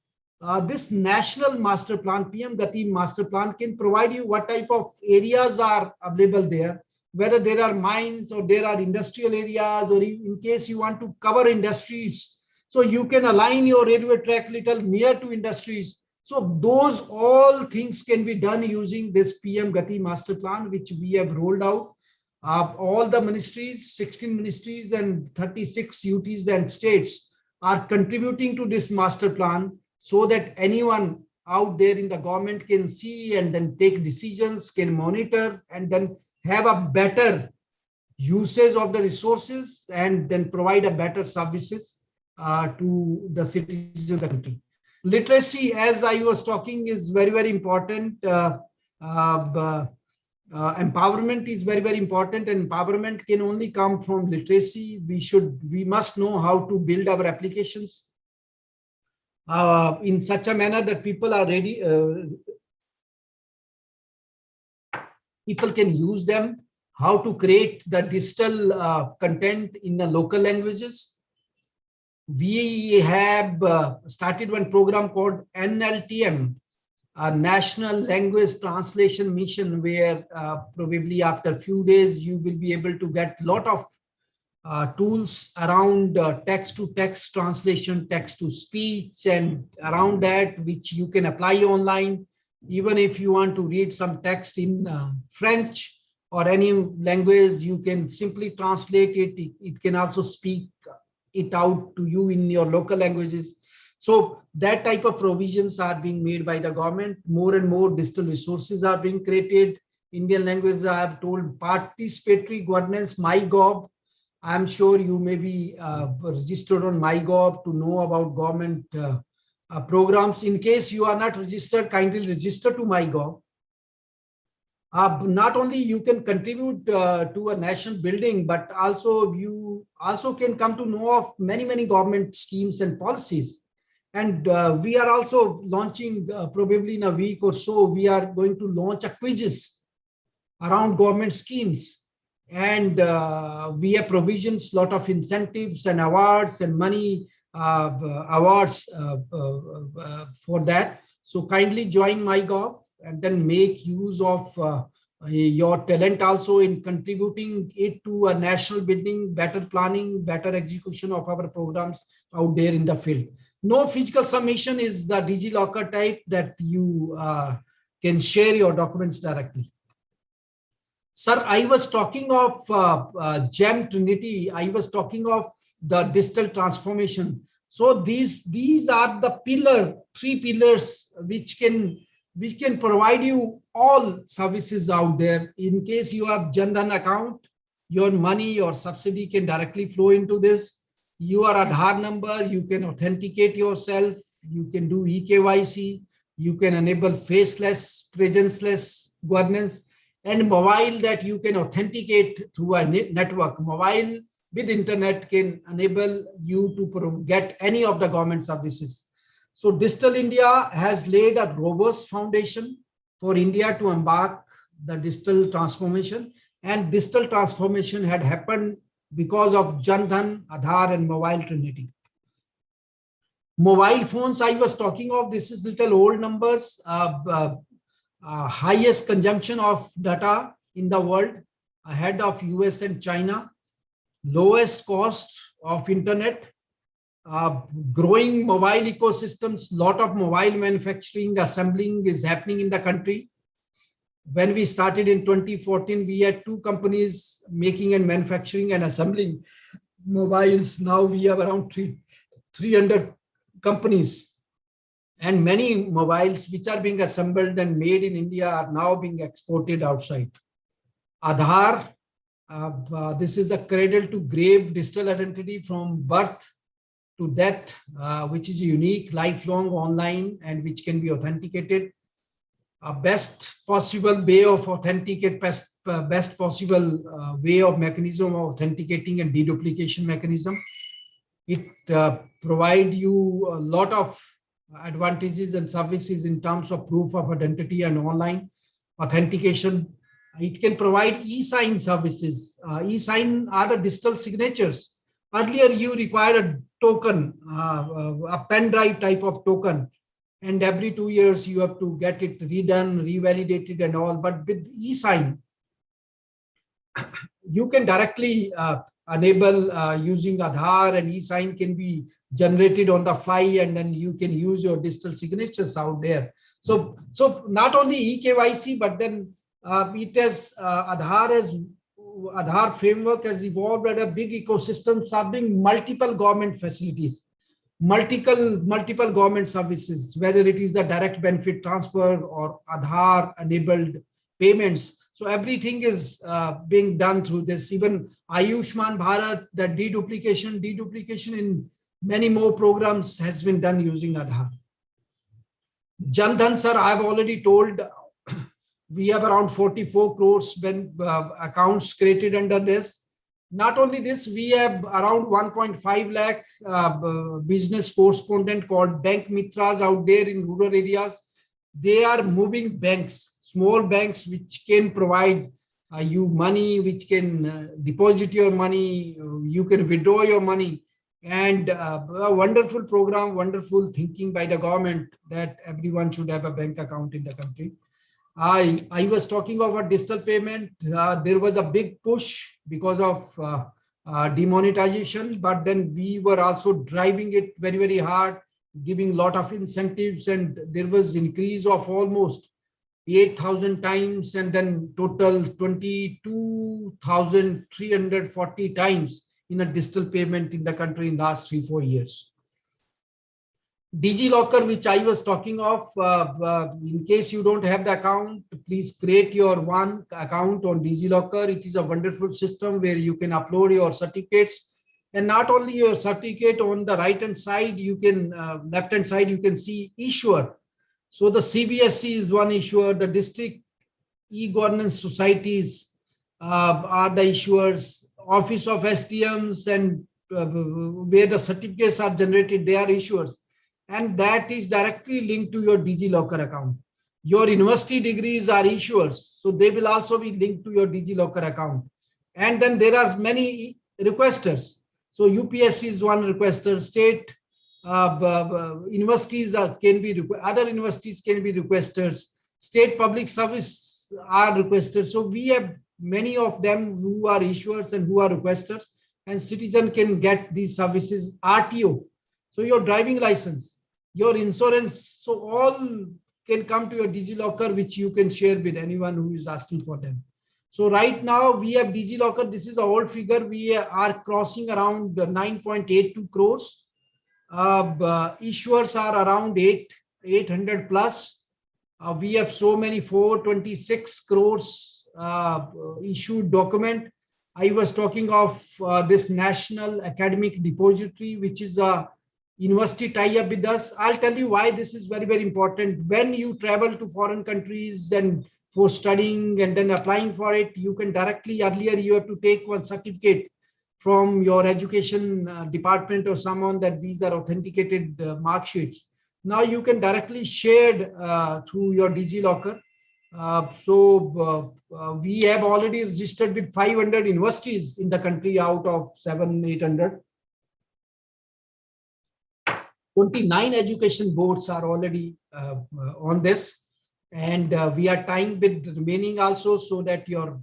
this national master plan, PM Gati master plan, can provide you what type of areas are available there, whether there are mines or there are industrial areas, or in case you want to cover industries, so you can align your railway track little near to industries. So those all things can be done using this PM Gati master plan, which we have rolled out. All the ministries, 16 ministries and 36 UTs and states are contributing to this master plan, so that anyone out there in the government can see and then take decisions, can monitor, and then have a better usage of the resources, and then provide a better services to the citizens of the country. Literacy, as I was talking, is very, very important. Empowerment is very, very important, and empowerment can only come from literacy. We must know how to build our applications in such a manner that people are ready, people can use them, how to create the digital content in the local languages. We have started one program called NLTM, a national language translation mission where probably after a few days you will be able to get a lot of tools around text-to-text translation, text-to-speech, and around that which you can apply online. Even if you want to read some text in French or any language, you can simply translate it. It can also speak it out to you in your local languages. So that type of provisions are being made by the government. More and more digital resources are being created. Indian languages, I have told, participatory governance, MyGov. I'm sure you may be registered on MyGov to know about government programs. In case you are not registered, kindly register to MyGov. Not only you can contribute to a national building, but also you also can come to know of many government schemes and policies. And we are also launching probably in a week or so, we are going to launch a quizzes around government schemes. And we have provisions, lot of incentives and awards and money awards for that. So kindly join MyGov and then make use of your talent also in contributing it to a national building, better planning, better execution of our programs out there in the field. No physical submission is the DigiLocker type that you can share your documents directly. Sir, I was talking of GEM Trinity. I was talking of the digital transformation. So these are the three pillars which can provide you all services out there. In case you have Jan Dhan account, your money, your subsidy can directly flow into this. Your Aadhaar number, you can authenticate yourself. You can do eKYC. You can enable faceless, presenceless governance. And mobile that you can authenticate through a network. Mobile with internet can enable you to get any of the government services. So Digital India has laid a robust foundation for India to embark the digital transformation. And digital transformation had happened because of Jan Dhan, Aadhaar, and mobile trinity. Mobile phones I was talking of, this is little old numbers. Highest consumption of data in the world, ahead of US and China, lowest cost of internet, growing mobile ecosystems, lot of mobile manufacturing, assembling is happening in the country. When we started in 2014, we had 2 companies making and manufacturing and assembling mobiles. Now we have around 300 companies. And many mobiles which are being assembled and made in India are now being exported outside. Aadhaar, this is a cradle to grave digital identity from birth to death, which is unique, lifelong, online, and which can be authenticated. Best possible way of authenticate, best possible way of mechanism of authenticating and deduplication mechanism. It provides you a lot of advantages and services in terms of proof of identity and online authentication. It can provide e-sign services. E-sign are the digital signatures. Earlier, you required a token, a pen drive type of token, and every 2 years you have to get it redone, revalidated and all. But with e-sign, you can directly enable using Aadhaar, and e-sign can be generated on the fly, and then you can use your digital signatures out there. So not only eKYC, but then it has Aadhaar framework has evolved at a big ecosystem serving multiple government facilities, multiple government services, whether it is the direct benefit transfer or Aadhaar enabled payments. So everything is being done through this. Even Ayushman Bharat, the deduplication in many more programs has been done using Aadhaar. Jan Dhan, sir, I have already told we have around 44 crores accounts created under this. Not only this, we have around 1.5 lakh business correspondent called Bank Mitras out there in rural areas. They are moving banks, small banks, which can provide you money, which can deposit your money, you can withdraw your money. and a wonderful program, wonderful thinking by the government that everyone should have a bank account in the country. I was talking about digital payment. There was a big push because of demonetization, but then we were also driving it very, very hard, giving a lot of incentives, and there was increase of almost 8,000 times, and then total 22,340 times in a digital payment in the country in the last 3-4 years. DigiLocker, which I was talking of, in case you don't have the account, please create your one account on DigiLocker. It is a wonderful system where you can upload your certificates, and not only your certificate. On the right hand side, you can left hand side, you can see issuer. So the CBSE is one issuer, the district e-governance societies are the issuers, office of STMs, and where the certificates are generated, they are issuers. And that is directly linked to your DigiLocker account. Your university degrees are issuers, so they will also be linked to your DigiLocker account. And then there are many requesters. So UPSC is one requester, state universities can be, other universities can be requesters, state public service are requesters. So we have many of them who are issuers and who are requesters, and citizen can get these services. RTO, so your driving license, your insurance, so all can come to your DigiLocker, which you can share with anyone who is asking for them. So right now we have DigiLocker. This is the old figure. We are crossing around 9.82 crores. Issuers are around 800 plus. We have so many 426 crores issued document. I was talking of this National Academic Depository, which is a university tie-up with us. I'll tell you why this is very, very important. When you travel to foreign countries and for studying and then applying for it, you can directly, earlier you have to take one certificate from your education department or someone that these are authenticated mark sheets. Now you can directly share through your DigiLocker. We have already registered with 500 universities in the country out of 700-800. 29 education boards are already on this, and we are tying with the remaining also, so that your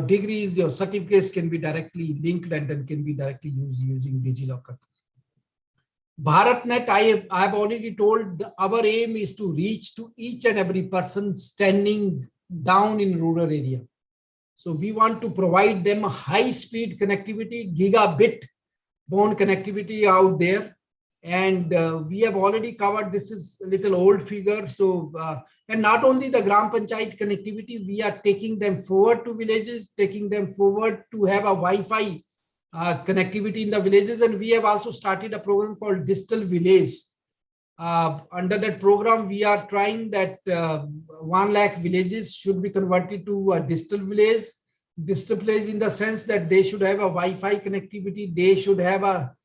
degrees, your certificates can be directly linked and then can be directly used using DigiLocker. BharatNet, I have already told, our aim is to reach to each and every person standing down in rural area. So we want to provide them a high-speed connectivity, gigabit bond connectivity out there. And we have already covered, this is a little old figure. So, and not only the Gram Panchayat connectivity, we are taking them forward to villages, taking them forward to have a Wi-Fi connectivity in the villages. And we have also started a program called Digital Village. Under that program, we are trying that 1 lakh villages should be converted to a digital village. Digital village in the sense that they should have a Wi-Fi connectivity, they should have a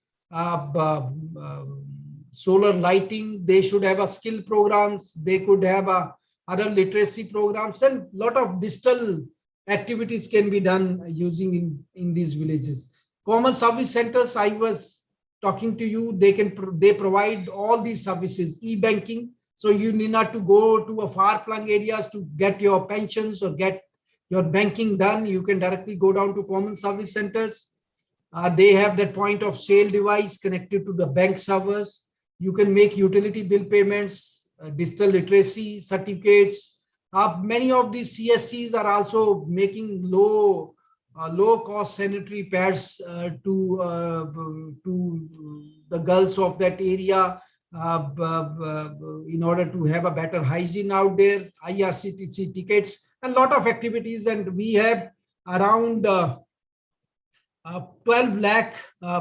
solar lighting, they should have a skill programs, they could have other literacy programs, and a lot of digital activities can be done using in these villages. Common service centers, I was talking to you, they provide all these services, e-banking, so you need not to go to a far-flung areas to get your pensions or get your banking done. You can directly go down to common service centers. They have that point of sale device connected to the bank servers. You can make utility bill payments, digital literacy certificates. Many of these CSCs are also making low cost sanitary pads to the girls of that area in order to have a better hygiene out there, IRCTC tickets, a lot of activities. And we have around 12 lakh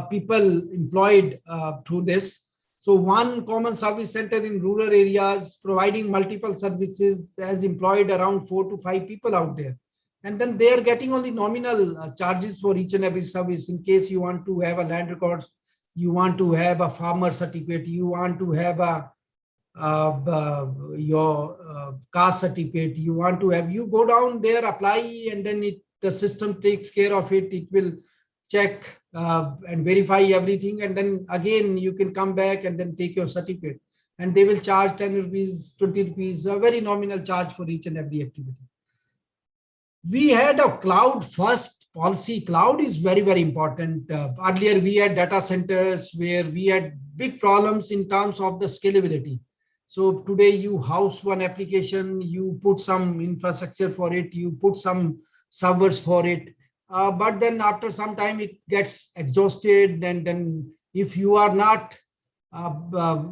people employed through this. So one common service center in rural areas providing multiple services has employed around 4 to 5 people out there. And then they are getting only nominal charges for each and every service. In case you want to have a land records, you want to have a farmer certificate, you want to have your caste certificate, you want to have, you go down there, apply, and then the system takes care of it. It will check and verify everything. And then again, you can come back and then take your certificate. And they will charge 10 rupees, 20 rupees, a very nominal charge for each and every activity. We had a cloud first policy. Cloud is very, very important. Earlier, we had data centers where we had big problems in terms of the scalability. So today you house one application, you put some infrastructure for it, you put some servers for it. But then after some time, it gets exhausted. And then if you are not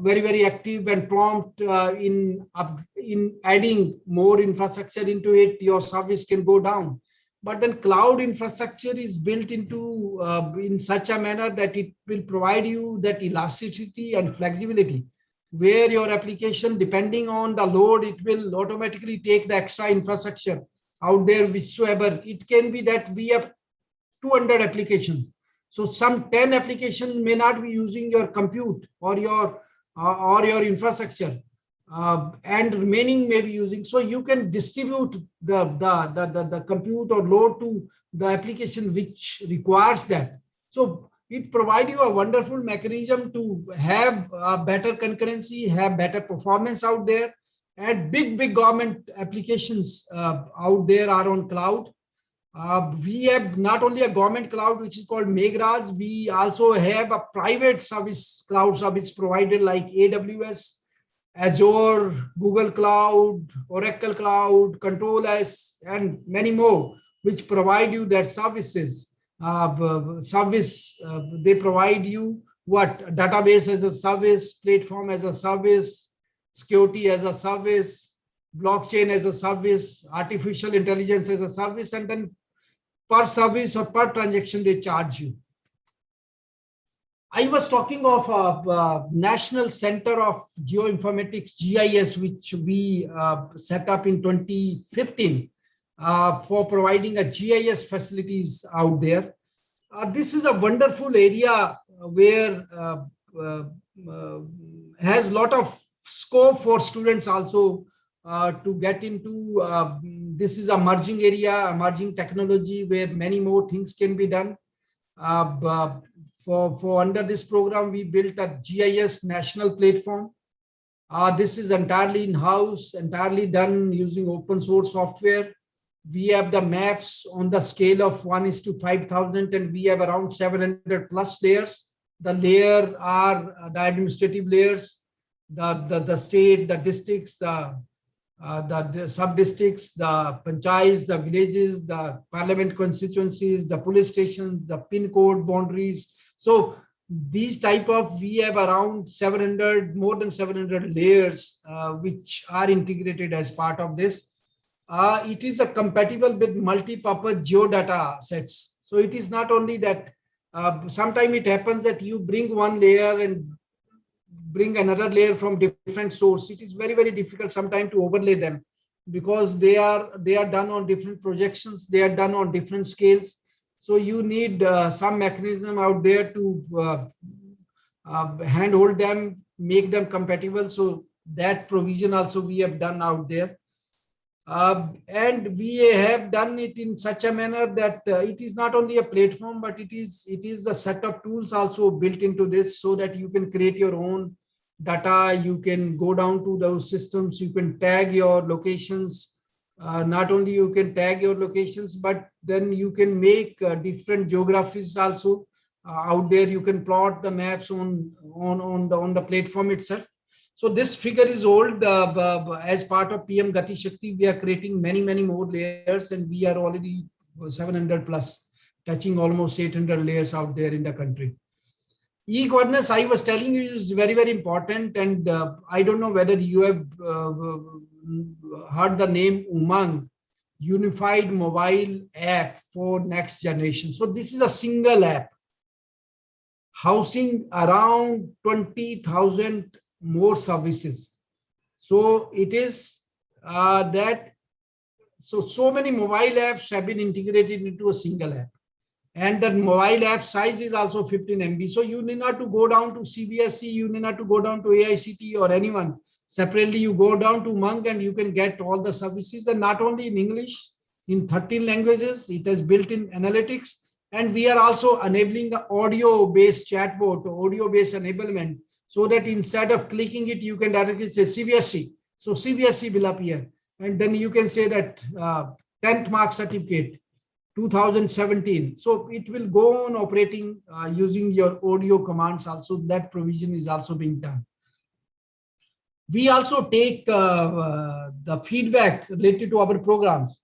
very, very active and prompt in adding more infrastructure into it, your service can go down. But then cloud infrastructure is built into in such a manner that it will provide you that elasticity and flexibility, where your application, depending on the load, it will automatically take the extra infrastructure out there, whichsoever. It can be that we have 200 applications. So some 10 applications may not be using your compute or your infrastructure, and remaining may be using. So you can distribute the compute or load to the application which requires that. So it provides you a wonderful mechanism to have better concurrency, have better performance out there. And big government applications out there are on cloud. We have not only a government cloud, which is called Meghraj, we also have a private service, cloud service provider like AWS, Azure, Google Cloud, Oracle Cloud, Control-S, and many more, which provide you that services. They provide you what? Database as a service, platform as a service, security as a service, blockchain as a service, artificial intelligence as a service, and then per service or per transaction, they charge you. I was talking of a National Center of Geoinformatics, GIS, which we set up in 2015 for providing a GIS facilities out there. This is a wonderful area where has a lot of scope for students also to get into. This is a emerging area, emerging technology where many more things can be done. For under this program, we built a GIS national platform. This is entirely in-house, entirely done using open source software. We have the maps on the scale of 1:5,000, and we have around 700 plus layers. The layer are the administrative layers, the state, the districts, the sub-districts, the panchayats, the villages, the parliament constituencies, the police stations, the pin code boundaries. So these type of, we have around 700, more than 700 layers, which are integrated as part of this. It is a compatible with multi-purpose geodata sets. So it is not only that, sometimes it happens that you bring one layer and bring another layer from different source. It is very, very difficult sometimes to overlay them because they are done on different projections. They are done on different scales. So you need some mechanism out there to handhold them, make them compatible. So that provision also we have done out there. And we have done it in such a manner that it is not only a platform, but it is a set of tools also built into this so that you can create your own data. You can go down to those systems. You can tag your locations. Not only you can tag your locations, but then you can make different geographies also out there. You can plot the maps on the platform itself. So this figure is old. As part of PM Gati Shakti, we are creating many more layers, and we are already 700 plus, touching almost 800 layers out there in the country. E-governance, I was telling you, is very, very important. And I don't know whether you have heard the name Umang, Unified Mobile App for Next Generation. So this is a single app housing around 20,000 more services. So it is that so many mobile apps have been integrated into a single app, and the mobile app size is also 15 MB. So you need not to go down to CBSE, you need not to go down to AICT or anyone separately. You go down to Monk and you can get all the services, and not only in English, in 13 languages. It has built-in analytics, And we are also enabling the audio-based chatbot, audio-based enablement, so that instead of clicking it, you can directly say CBSE. So CBSE will appear. And then you can say that 10th mark certificate, 2017. So it will go on operating using your audio commands also. That provision is also being done. We also take the feedback related to our programs.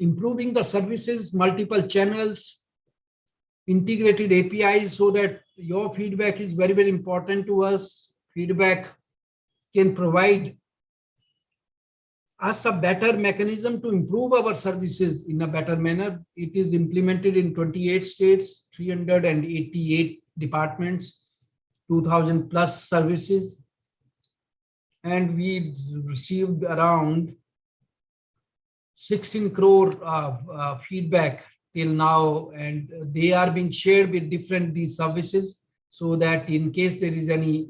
Improving the services, multiple channels, integrated APIs, so that your feedback is very, very important to us. Feedback can provide us a better mechanism to improve our services in a better manner. It is implemented in 28 states, 388 departments, 2000 plus services. And we received around 16 crore feedback till now, and they are being shared with these services, so that in case there is any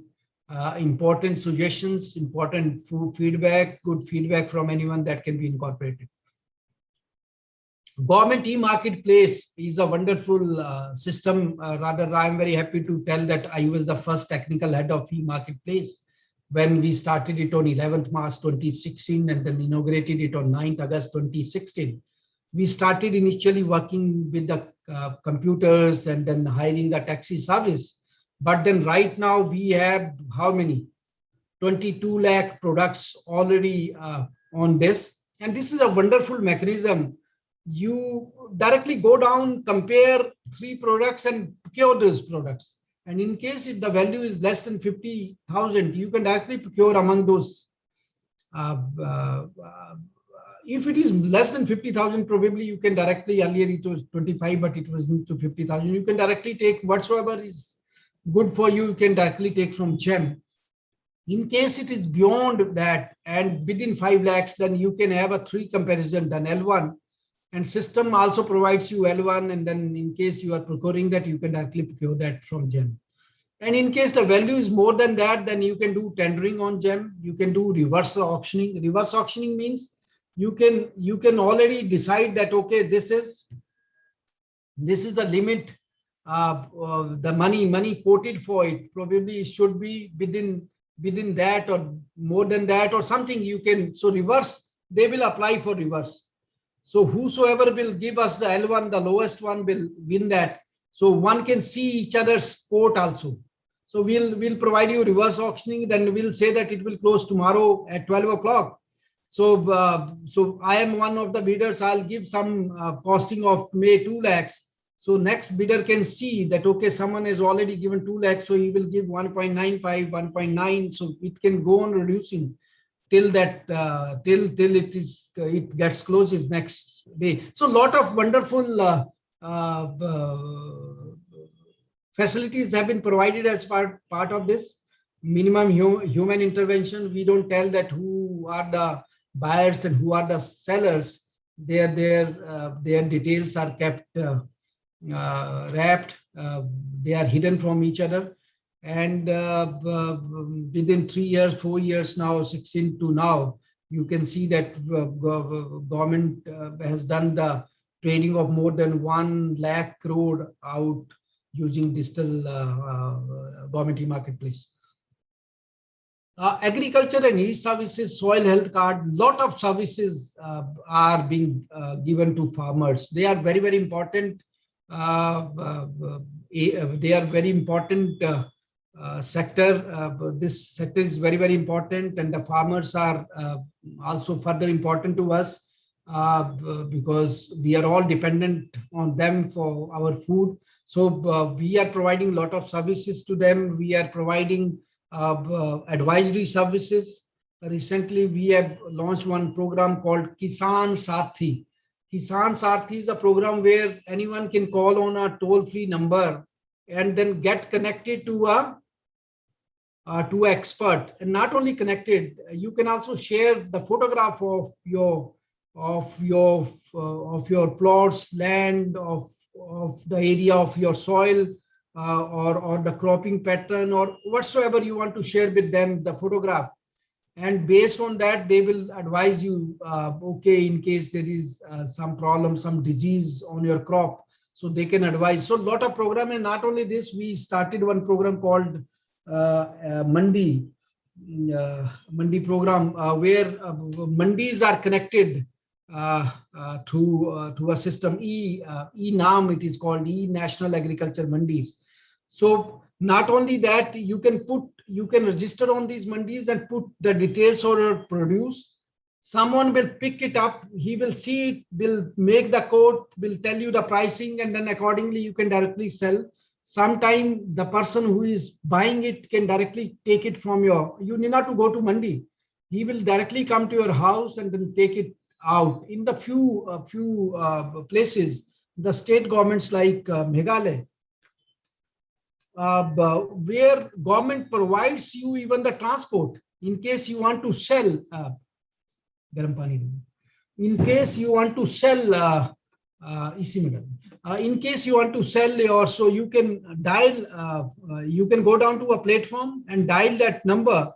important suggestions, important feedback, good feedback from anyone, that can be incorporated. Government e-marketplace is a wonderful system. Rather, I am very happy to tell that I was the first technical head of e-marketplace when we started it on 11th March 2016 and then inaugurated it on 9th August 2016. We started initially working with the computers and then hiring the taxi service. But then right now we have how many? 22 lakh products already on this. And this is a wonderful mechanism. You directly go down, compare 3 products and procure those products. And in case if the value is less than 50,000, you can directly procure among those. If it is less than 50,000, probably you can directly, earlier it was 25, but it was into 50,000. You can directly take whatsoever is good for you, you can directly take from GEM. In case it is beyond that and within 5 lakhs, then you can have a 3 comparison done, L1. And system also provides you L1, and then in case you are procuring that, you can directly procure that from GEM. And in case the value is more than that, then you can do tendering on GEM. You can do reverse auctioning. Reverse auctioning means you can already decide that, okay, this is the limit, the money quoted for it. Probably it should be within that or more than that or something. You can, so reverse, they will apply for reverse. So whosoever will give us the L1, the lowest one will win that. So one can see each other's quote also. So we'll provide you reverse auctioning, then we'll say that it will close tomorrow at 12 o'clock. So so I am one of the bidders. I'll give some costing of May 2 lakhs. So next bidder can see that, okay, someone has already given 2 lakhs, so he will give 1.95, 1.9. So it can go on reducing till that till it gets closes next day. So a lot of wonderful facilities have been provided as part of this. Minimum human intervention. We don't tell that who are the buyers and who are the sellers. Their details are kept wrapped. They are hidden from each other. And within 3 years, 4 years now, 16 to now, you can see that government has done the trading of more than 1 lakh crore out using digital government e-marketplace. Agriculture and e-services, soil health card, lot of services are being given to farmers. They are very, very important. They are very important sector. This sector is very, very important, and the farmers are also further important to us because we are all dependent on them for our food. So we are providing a lot of services to them. We are providing advisory services. Recently, we have launched one program called Kisan Sathi. Kisan Sathi is a program where anyone can call on a toll-free number and then get connected to a expert. And not only connected, you can also share the photograph of your plots, land, of the area of your soil, or the cropping pattern, or whatsoever you want to share with them, the photograph. And based on that, they will advise you, okay, in case there is some problem, some disease on your crop, so they can advise. So a lot of program, and not only this, we started one program called Mandi program, where mandis are connected to a system, E-NAM, it is called E-National Agriculture Mandis. So not only that, you can register on these mandis and put the details of your produce. Someone will pick it up, he will see it, will make the code, will tell you the pricing, and then accordingly you can directly sell. Sometime the person who is buying it can directly take it from you need not to go to mandi. He will directly come to your house and then take it out. In the few places, the state governments like Meghalaya, where government provides you even the transport in case you want to sell. In case you want to sell, in case you want to sell, so you can dial, you can go down to a platform and dial that number.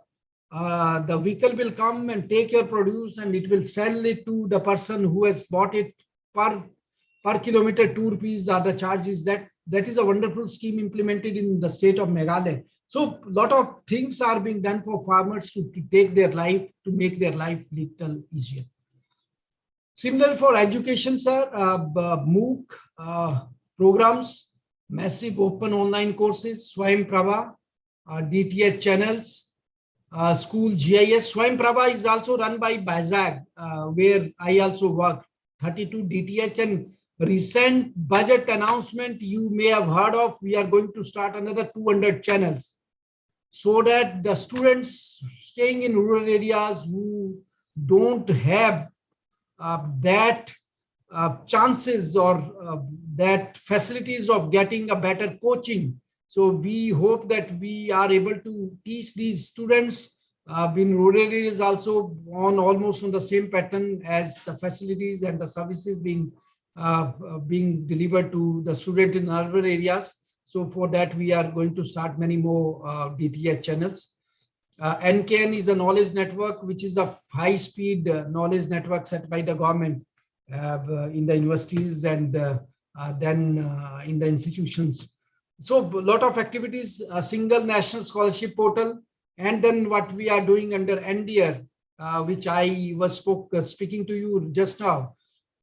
The vehicle will come and take your produce, and it will sell it to the person who has bought it. Per kilometer, 2 rupees are the charges. That is a wonderful scheme implemented in the state of Meghalaya. So a lot of things are being done for farmers to take their life, to make their life little easier. Similar for education, sir, MOOC programs, massive open online courses, Swayam Prabha, DTH channels, school GIS. Swayam Prabha is also run by BASAG, where I also work, 32 DTH, and recent budget announcement you may have heard of, we are going to start another 200 channels, so that the students staying in rural areas who don't have that chances or that facilities of getting a better coaching. So we hope that we are able to teach these students in rural areas also on almost on the same pattern as the facilities and the services being delivered to the student in urban areas. So for that, we are going to start many more DTH channels. NKN is a knowledge network, which is a high-speed knowledge network set by the government in the universities and then in the institutions. So a lot of activities, a single national scholarship portal, and then what we are doing under NDR, which I was speaking to you just now,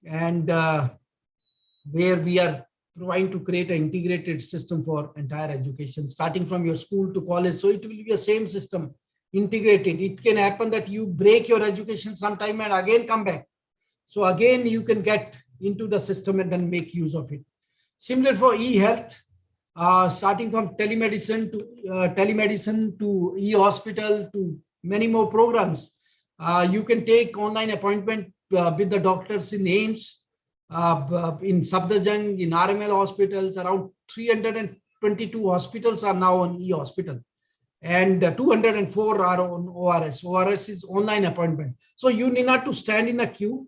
and where we are trying to create an integrated system for entire education, starting from your school to college. So it will be the same system, integrated. It can happen that you break your education sometime and again come back. So again, you can get into the system and then make use of it. Similar for e-health, starting from telemedicine to e-hospital to many more programs. You can take online appointment with the doctors in AIMS, in Safdarjung, in RML hospitals. Around 322 hospitals are now on e-hospital, and 204 are on ORS. ORS is online appointment. So you need not to stand in a queue.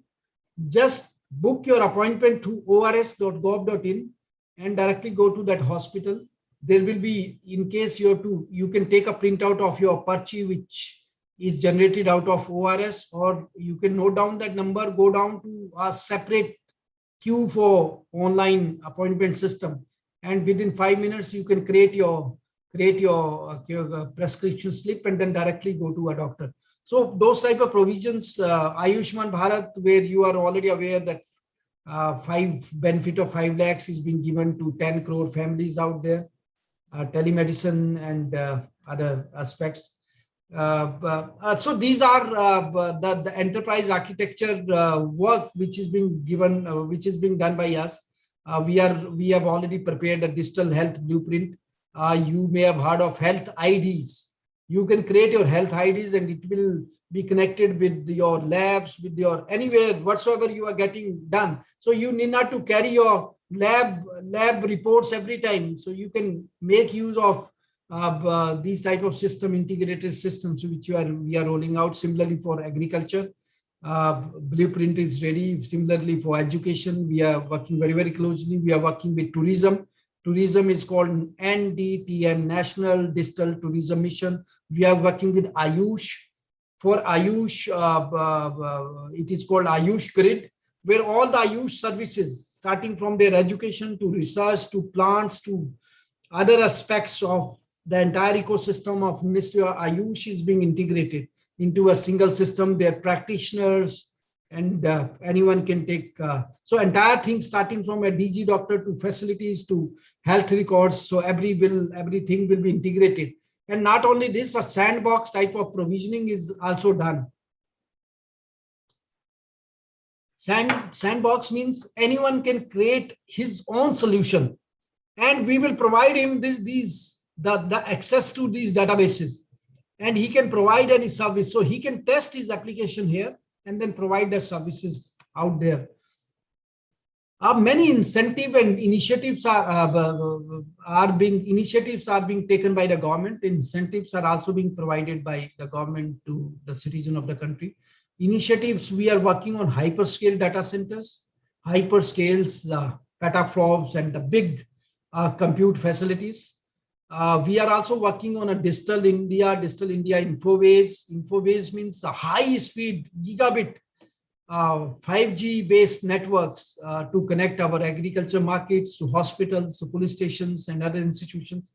Just book your appointment to ors.gov.in and directly go to that hospital. There will be, in case you have to, you can take a printout of your Parchi, which is generated out of ORS, or you can note down that number, go down to a separate queue for online appointment system, and within 5 minutes you can create your prescription slip and then directly go to a doctor. So those type of provisions, Ayushman Bharat, where you are already aware that benefit of 5 lakhs is being given to 10 crore families out there, telemedicine and other aspects. So these are the enterprise architecture work which is being given, which is being done by us. We have already prepared a digital health blueprint. You may have heard of health IDs. You can create your health IDs and it will be connected with your labs, with your anywhere whatsoever you are getting done. So you need not to carry your lab reports every time. So you can make use of these type of system, integrated systems, which we are rolling out. Similarly for agriculture, blueprint is ready. Similarly for education, we are working very, very closely. We are working with tourism. Tourism is called NDTM, National Digital Tourism Mission. We are working with Ayush for Ayush, it is called Ayush Grid, where all the Ayush services, starting from their education to research to plants to other aspects of the entire ecosystem of Ministry of Ayush is being integrated into a single system. Their practitioners and anyone can take, so entire thing starting from a DG doctor to facilities to health records. So everything will be integrated. And not only this, a sandbox type of provisioning is also done. Sandbox means anyone can create his own solution, and we will provide him the access to these databases, and he can provide any service. So he can test his application here and then provide the services out there. Many incentive and initiatives are being taken by the government. Incentives are also being provided by the government to the citizen of the country. Initiatives, we are working on hyperscale data centers, hyperscales, petaflops, and the big compute facilities. We are also working on a Digital India Infoways. Infoways means a high speed gigabit 5G based networks to connect our agriculture markets to hospitals, to police stations and other institutions.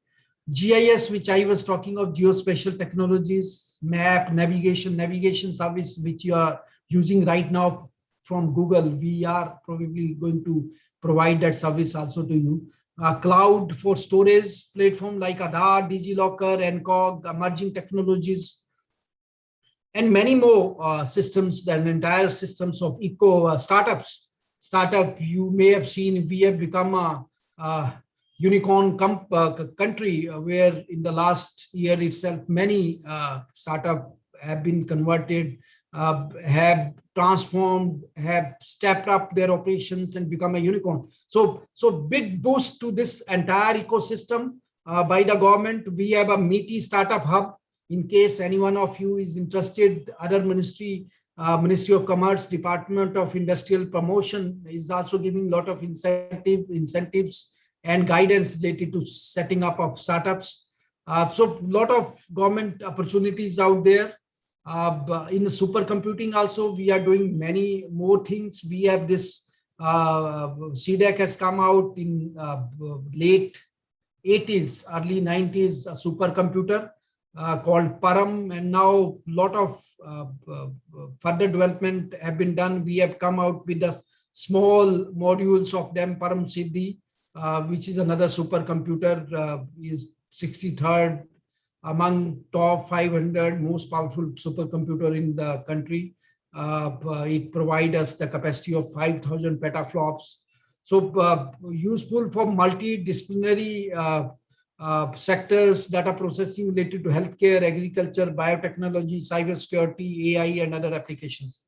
GIS, which I was talking of, geospatial technologies, map, navigation service, which you are using right now from Google. We are probably going to provide that service also to you. Cloud for storage platform like Aadhaar, DigiLocker, NCOG, emerging technologies, and many more systems, and entire systems of startups. You may have seen, we have become a unicorn country where in the last year itself, many startups have been converted, have transformed, have stepped up their operations and become a unicorn. So big boost to this entire ecosystem by the government. We have a meaty startup hub. In case any one of you is interested, other Ministry of Commerce, Department of Industrial Promotion is also giving a lot of incentives and guidance related to setting up of startups. So a lot of government opportunities out there. In the supercomputing also, we are doing many more things. We have this, CDEC has come out in late 80s, early 90s, a supercomputer called Param, and now a lot of further development have been done. We have come out with the small modules of them, Param Siddhi, which is another supercomputer, is 63rd among top 500 most powerful supercomputer in the country. It provides us the capacity of 5,000 petaflops. So useful for multidisciplinary sectors, data processing related to healthcare, agriculture, biotechnology, cybersecurity, AI, and other applications.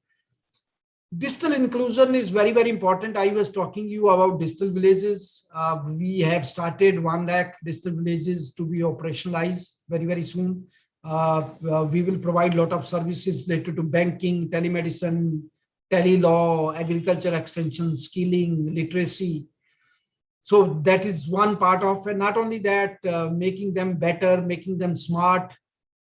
Digital inclusion is very, very important. I was talking to you about digital villages. We have started 1 lakh digital villages to be operationalized very, very soon. We will provide a lot of services related to banking, telemedicine, tele-law, agriculture extension, skilling, literacy. So that is one part of it. Not only that, making them better, making them smart,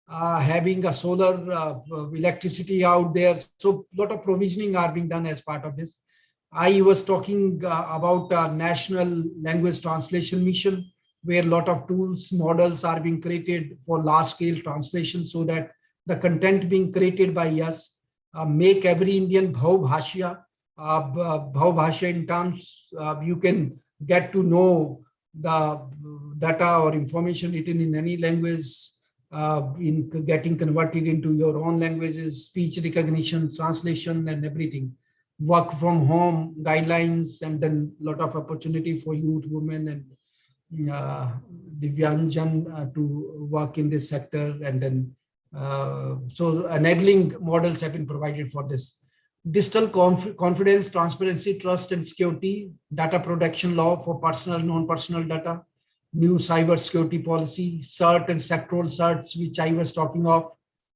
having a solar electricity out there. So a lot of provisioning are being done as part of this. I was talking about a national language translation mission, where a lot of tools, models are being created for large scale translation, so that the content being created by us make every Indian bhav bhashya in terms you can get to know the data or information written in any language in getting converted into your own languages, speech recognition, translation, and everything. Work from home guidelines, and then a lot of opportunity for youth, women, and Divyangjan to work in this sector. And then so enabling models have been provided for this. Digital confidence, transparency, trust, and security, data protection law for personal, non-personal data, new cyber security policy, CERT and sectoral certs, which I was talking of,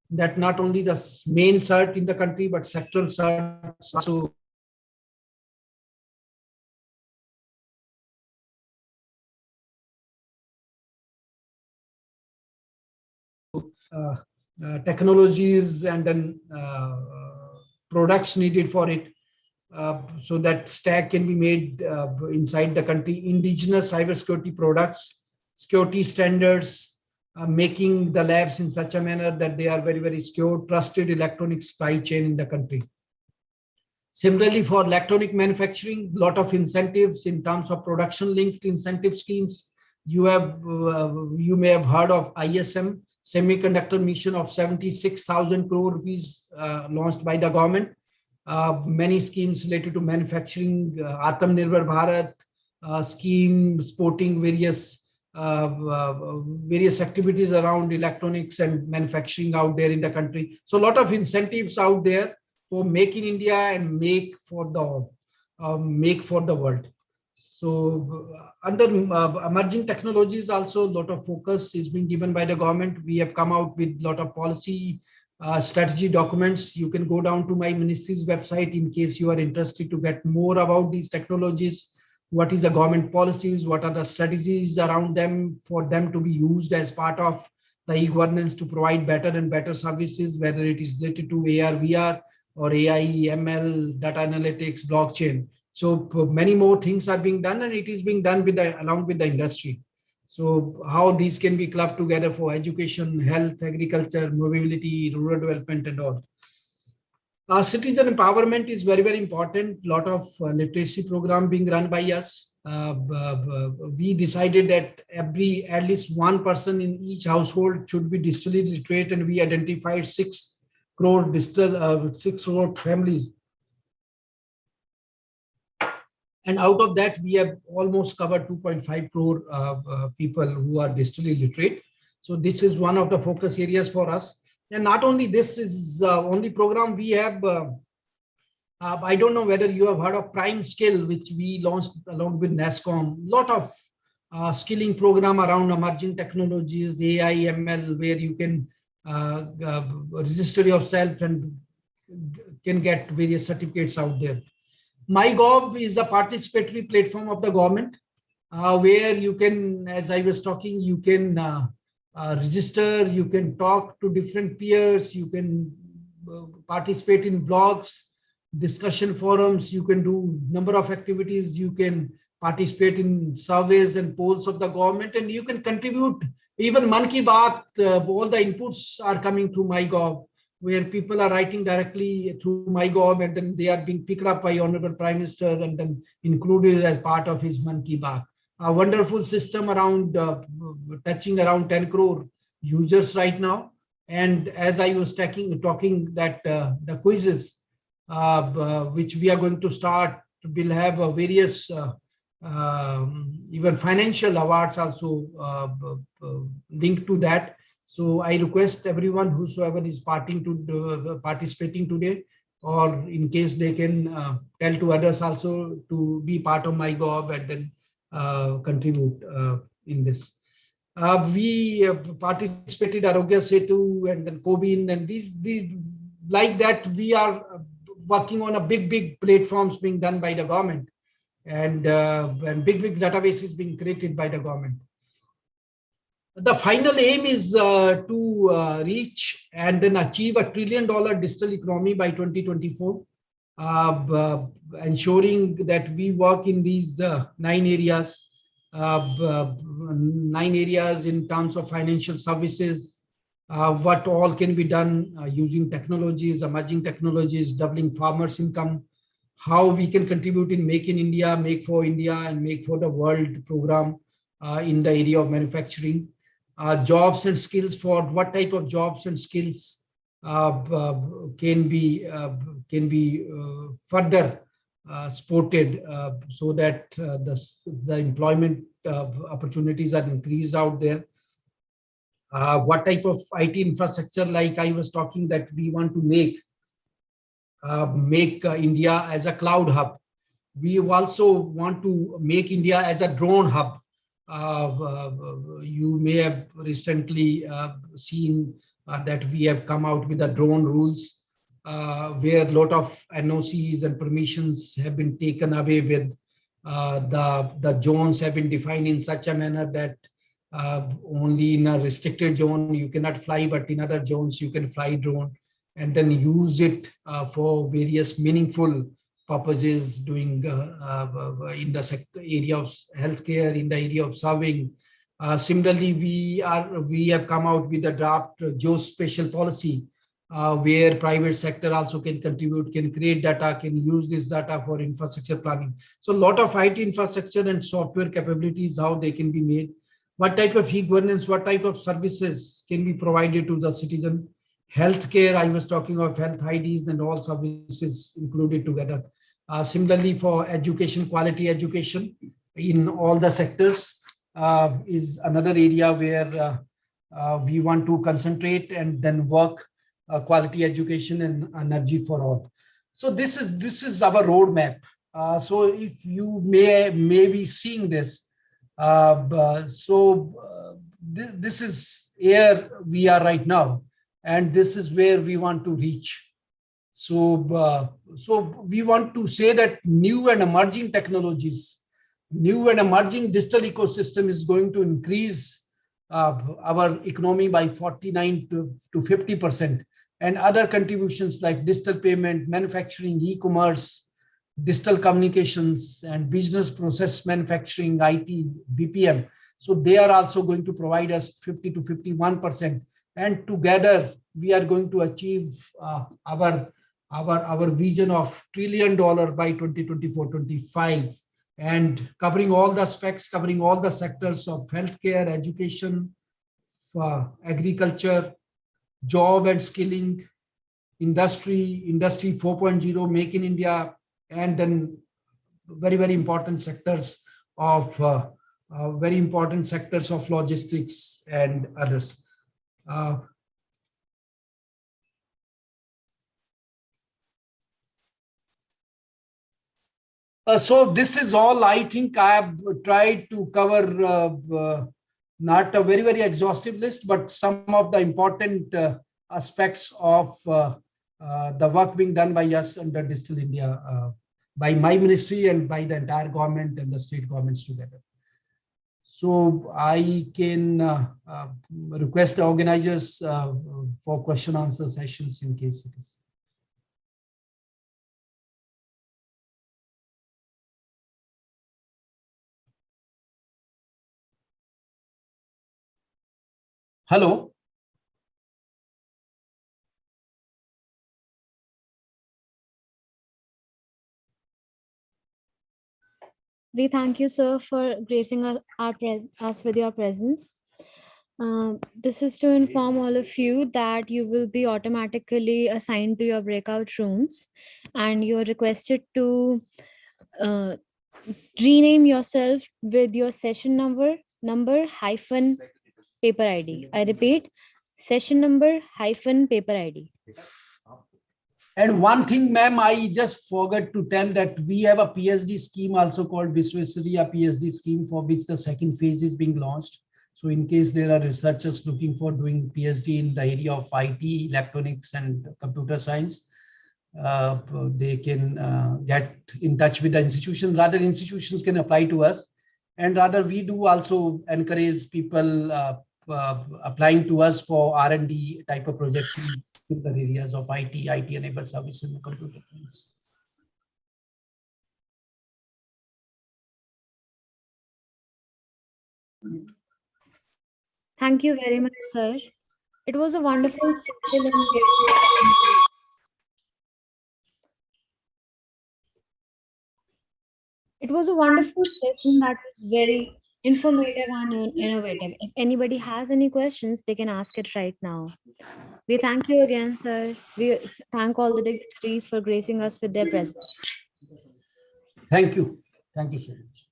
that not only the main cert in the country, but sectoral certs also. technologies and then products needed for it, so that stack can be made inside the country. Indigenous cybersecurity products, security standards, making the labs in such a manner that they are very, very secure, trusted electronic supply chain in the country. Similarly, for electronic manufacturing, a lot of incentives in terms of production linked incentive schemes. You may have heard of ISM, semiconductor mission of 76,000 crore rupees launched by the government. Many schemes related to manufacturing, Atmanirbhar Bharat scheme supporting various activities around electronics and manufacturing out there in the country. So a lot of incentives out there for Make in India and make for the world. So under emerging technologies also, a lot of focus is being given by the government. We have come out with a lot of policy strategy documents. You can go down to my ministry's website in case you are interested to get more about these technologies. What is the government policies? What are the strategies around them for them to be used as part of the e-governance to provide better and better services, whether it is related to AR, VR, or AI, ML, data analytics, blockchain. So many more things are being done, and it is being done along with the industry. So how these can be clubbed together for education, health, agriculture, mobility, rural development, and all. Citizen empowerment is very, very important. A lot of literacy program being run by us. We decided that at least one person in each household should be digitally literate, and we identified 6 crore families. And out of that, we have almost covered 2.5 crore people who are digitally literate. So this is one of the focus areas for us. And not only this is only program we have. I don't know whether you have heard of Prime Skill, which we launched along with NASSCOM. A lot of skilling program around emerging technologies, AI, ML, where you can register yourself and can get various certificates out there. MyGov is a participatory platform of the government where you can, as I was talking, you can register, you can talk to different peers, you can participate in blogs, discussion forums, you can do number of activities, you can participate in surveys and polls of the government, and you can contribute. Even Man Ki Baat, all the inputs are coming through MyGov, where people are writing directly through MyGov, and then they are being picked up by Honorable Prime Minister and then included as part of his Man Ki Baat. A wonderful system around touching around 10 crore users right now. And as I was talking that the quizzes, which we are going to start, will have various even financial awards also linked to that. So I request everyone whosoever is participating today, or in case they can tell to others also to be part of MyGov and then contribute in this. We participated Arogya Setu and then CoBIN, and these like that we are working on a big platforms being done by the government, and big databases being created by the government. The final aim is to reach and then achieve $1 trillion digital economy by 2024, ensuring that we work in these 9 areas. 9 areas in terms of financial services, what all can be done using technologies, emerging technologies, doubling farmers' income, how we can contribute in Make in India, Make for India, and Make for the World program in the area of manufacturing. Jobs and skills, for what type of jobs and skills can be further supported so that the employment opportunities are increased out there. What type of IT infrastructure, like I was talking, that we want to make India as a cloud hub. We also want to make India as a drone hub. You may have recently seen that we have come out with the drone rules, where a lot of NOCs and permissions have been taken away with the zones have been defined in such a manner that only in a restricted zone you cannot fly, but in other zones you can fly drone and then use it for various meaningful purposes, doing in the sector area of healthcare, in the area of serving. Similarly, we have come out with a draft geospatial policy where private sector also can contribute, can create data, can use this data for infrastructure planning. So a lot of IT infrastructure and software capabilities, how they can be made, what type of e-governance, what type of services can be provided to the citizen. Healthcare, I was talking of health IDs and all services included together. Similarly, for education, quality education in all the sectors is another area where we want to concentrate and then work quality education and energy for all. So this is our roadmap. So if you may be seeing this, this is where we are right now, and this is where we want to reach. So we want to say that new and emerging technologies, new and emerging digital ecosystem is going to increase our economy by 49 to 50%, and other contributions like digital payment, manufacturing, e-commerce, digital communications, and business process manufacturing, IT, BPM. So they are also going to provide us 50 to 51%. And together we are going to achieve our vision of $1 trillion by 2024-25, and covering all the aspects, covering all the sectors of healthcare, education, agriculture, job and skilling, industry 4.0, make in India, and then very, very important sectors of logistics and others. So this is all I think I have tried to cover, not a very, very exhaustive list, but some of the important aspects of the work being done by us under Digital India, by my ministry and by the entire government and the state governments together. So I can request the organizers for question answer sessions in case it is. Hello. We thank you, sir, for gracing us with your presence. This is to inform all of you that you will be automatically assigned to your breakout rooms, and you're requested to rename yourself with your session number hyphen paper ID. I repeat, session number hyphen paper ID. And one thing, ma'am, I just forgot to tell that we have a PhD scheme also called Visvesariya PhD scheme, for which the second phase is being launched. So in case there are researchers looking for doing PhD in the area of IT, electronics and computer science, they can get in touch with the institution. Rather, institutions can apply to us. And rather, we do also encourage people applying to us for R&D type of projects in the areas of IT-enabled services and computer science. Thank you very much, sir. It was a wonderful session. It was a wonderful session that was very informative and innovative. If anybody has any questions, they can ask it right now. We thank you again, sir. We thank all the dignitaries for gracing us with their presence. Thank you. Thank you so much.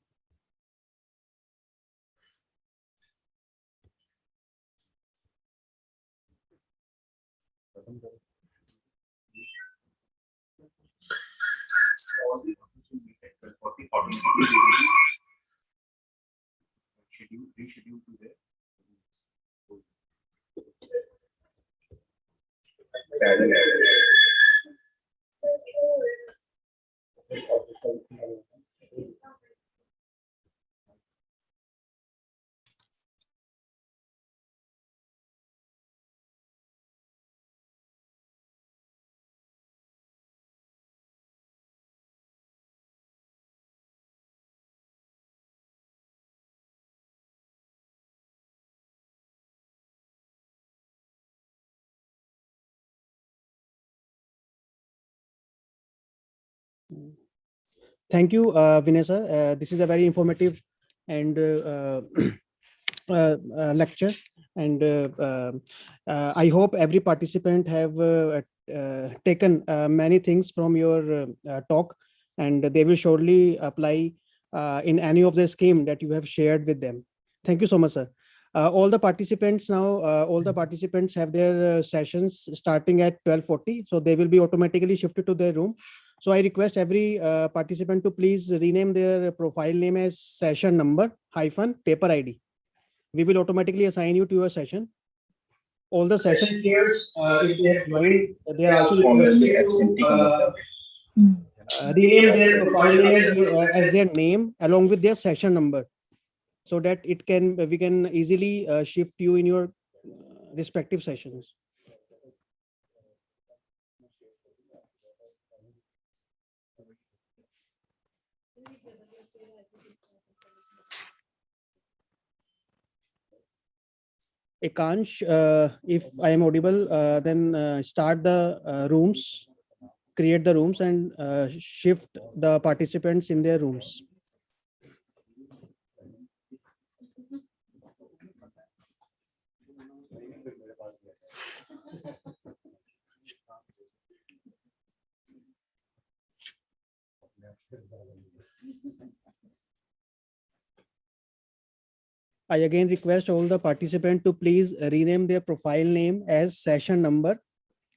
Thank you, Vinay sir. This is a very informative and lecture, and I hope every participant have taken many things from your talk, and they will surely apply in any of the scheme that you have shared with them. Thank you so much, sir. All the participants now, all the participants have their sessions starting at 12:40, so they will be automatically shifted to their room. So I request every participant to please rename their profile name as session number hyphen paper ID. We will automatically assign you to your session. All the session chairs, if they have joined, they are also requested to rename their profile name as their name along with their session number, so that we can easily shift you in your respective sessions. Ekansh, if I am audible, then start the rooms, create the rooms, and shift the participants in their rooms. I again request all the participants to please rename their profile name as session number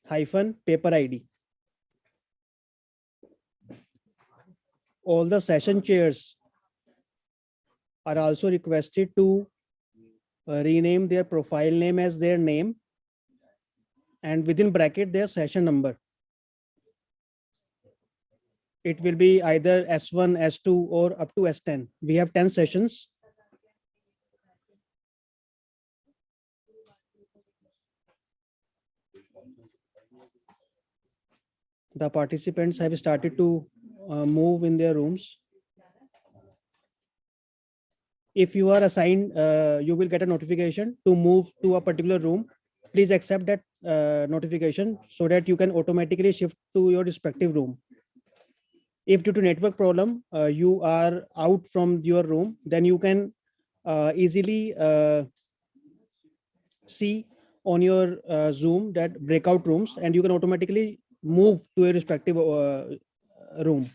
hyphen paper ID. All the session chairs are also requested to rename their profile name as their name and within bracket their session number. It will be either S1, S2 or up to S10. We have 10 sessions. The participants have started to move in their rooms. If you are assigned, you will get a notification to move to a particular room. Please accept that notification so that you can automatically shift to your respective room. If due to network problem, you are out from your room, then you can easily see on your Zoom that breakout rooms, and you can automatically move to a respective room.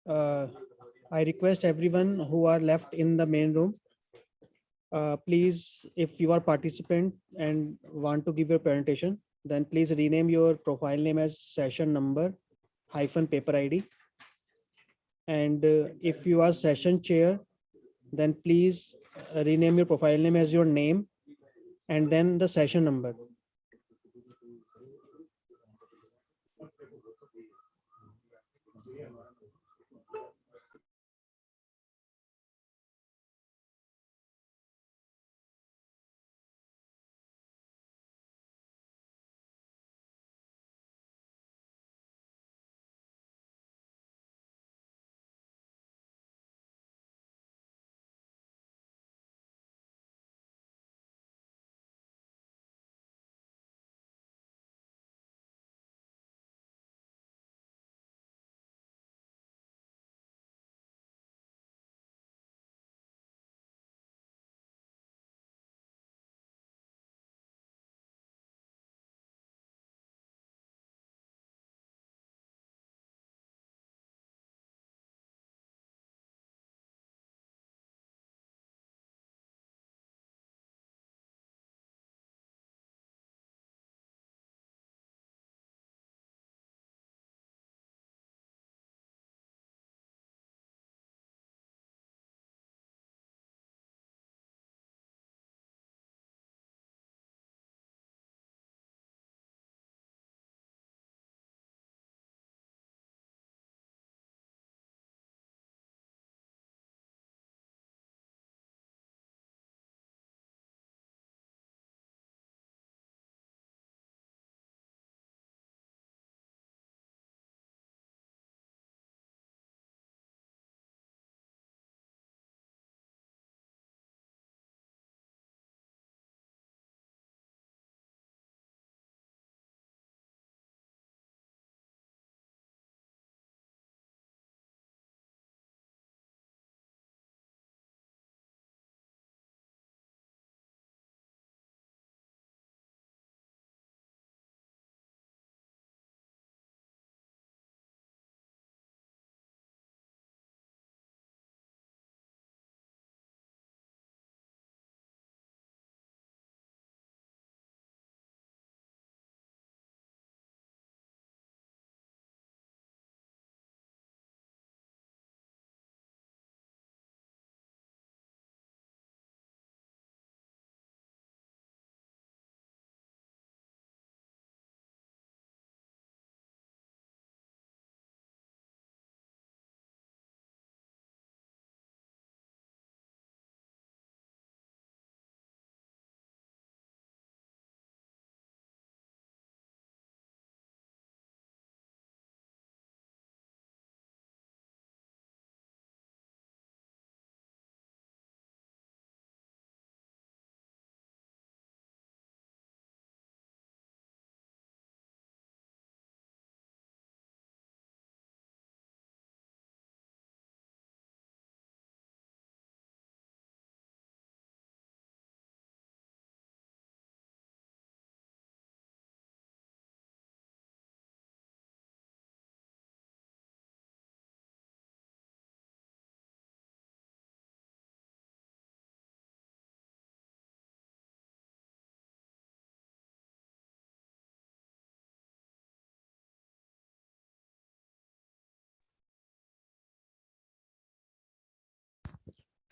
I request everyone who are left in the main room, please, if you are participant and want to give your presentation, then please rename your profile name as session number hyphen paper ID. And if you are session chair, then please rename your profile name as your name and then the session number.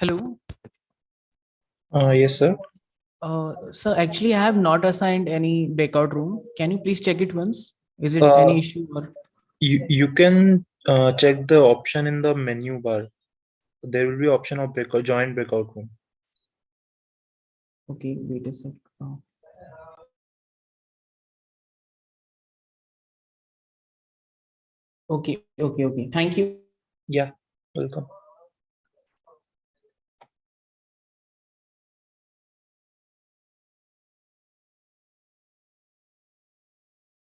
Hello. Yes, sir. So actually, I have not assigned any breakout room. Can you please check it once? Is it Uh, any issue or? you can check the option in the menu bar. There will be option of breakout, join breakout room. Okay, wait a sec. Okay. Thank you. Yeah, welcome.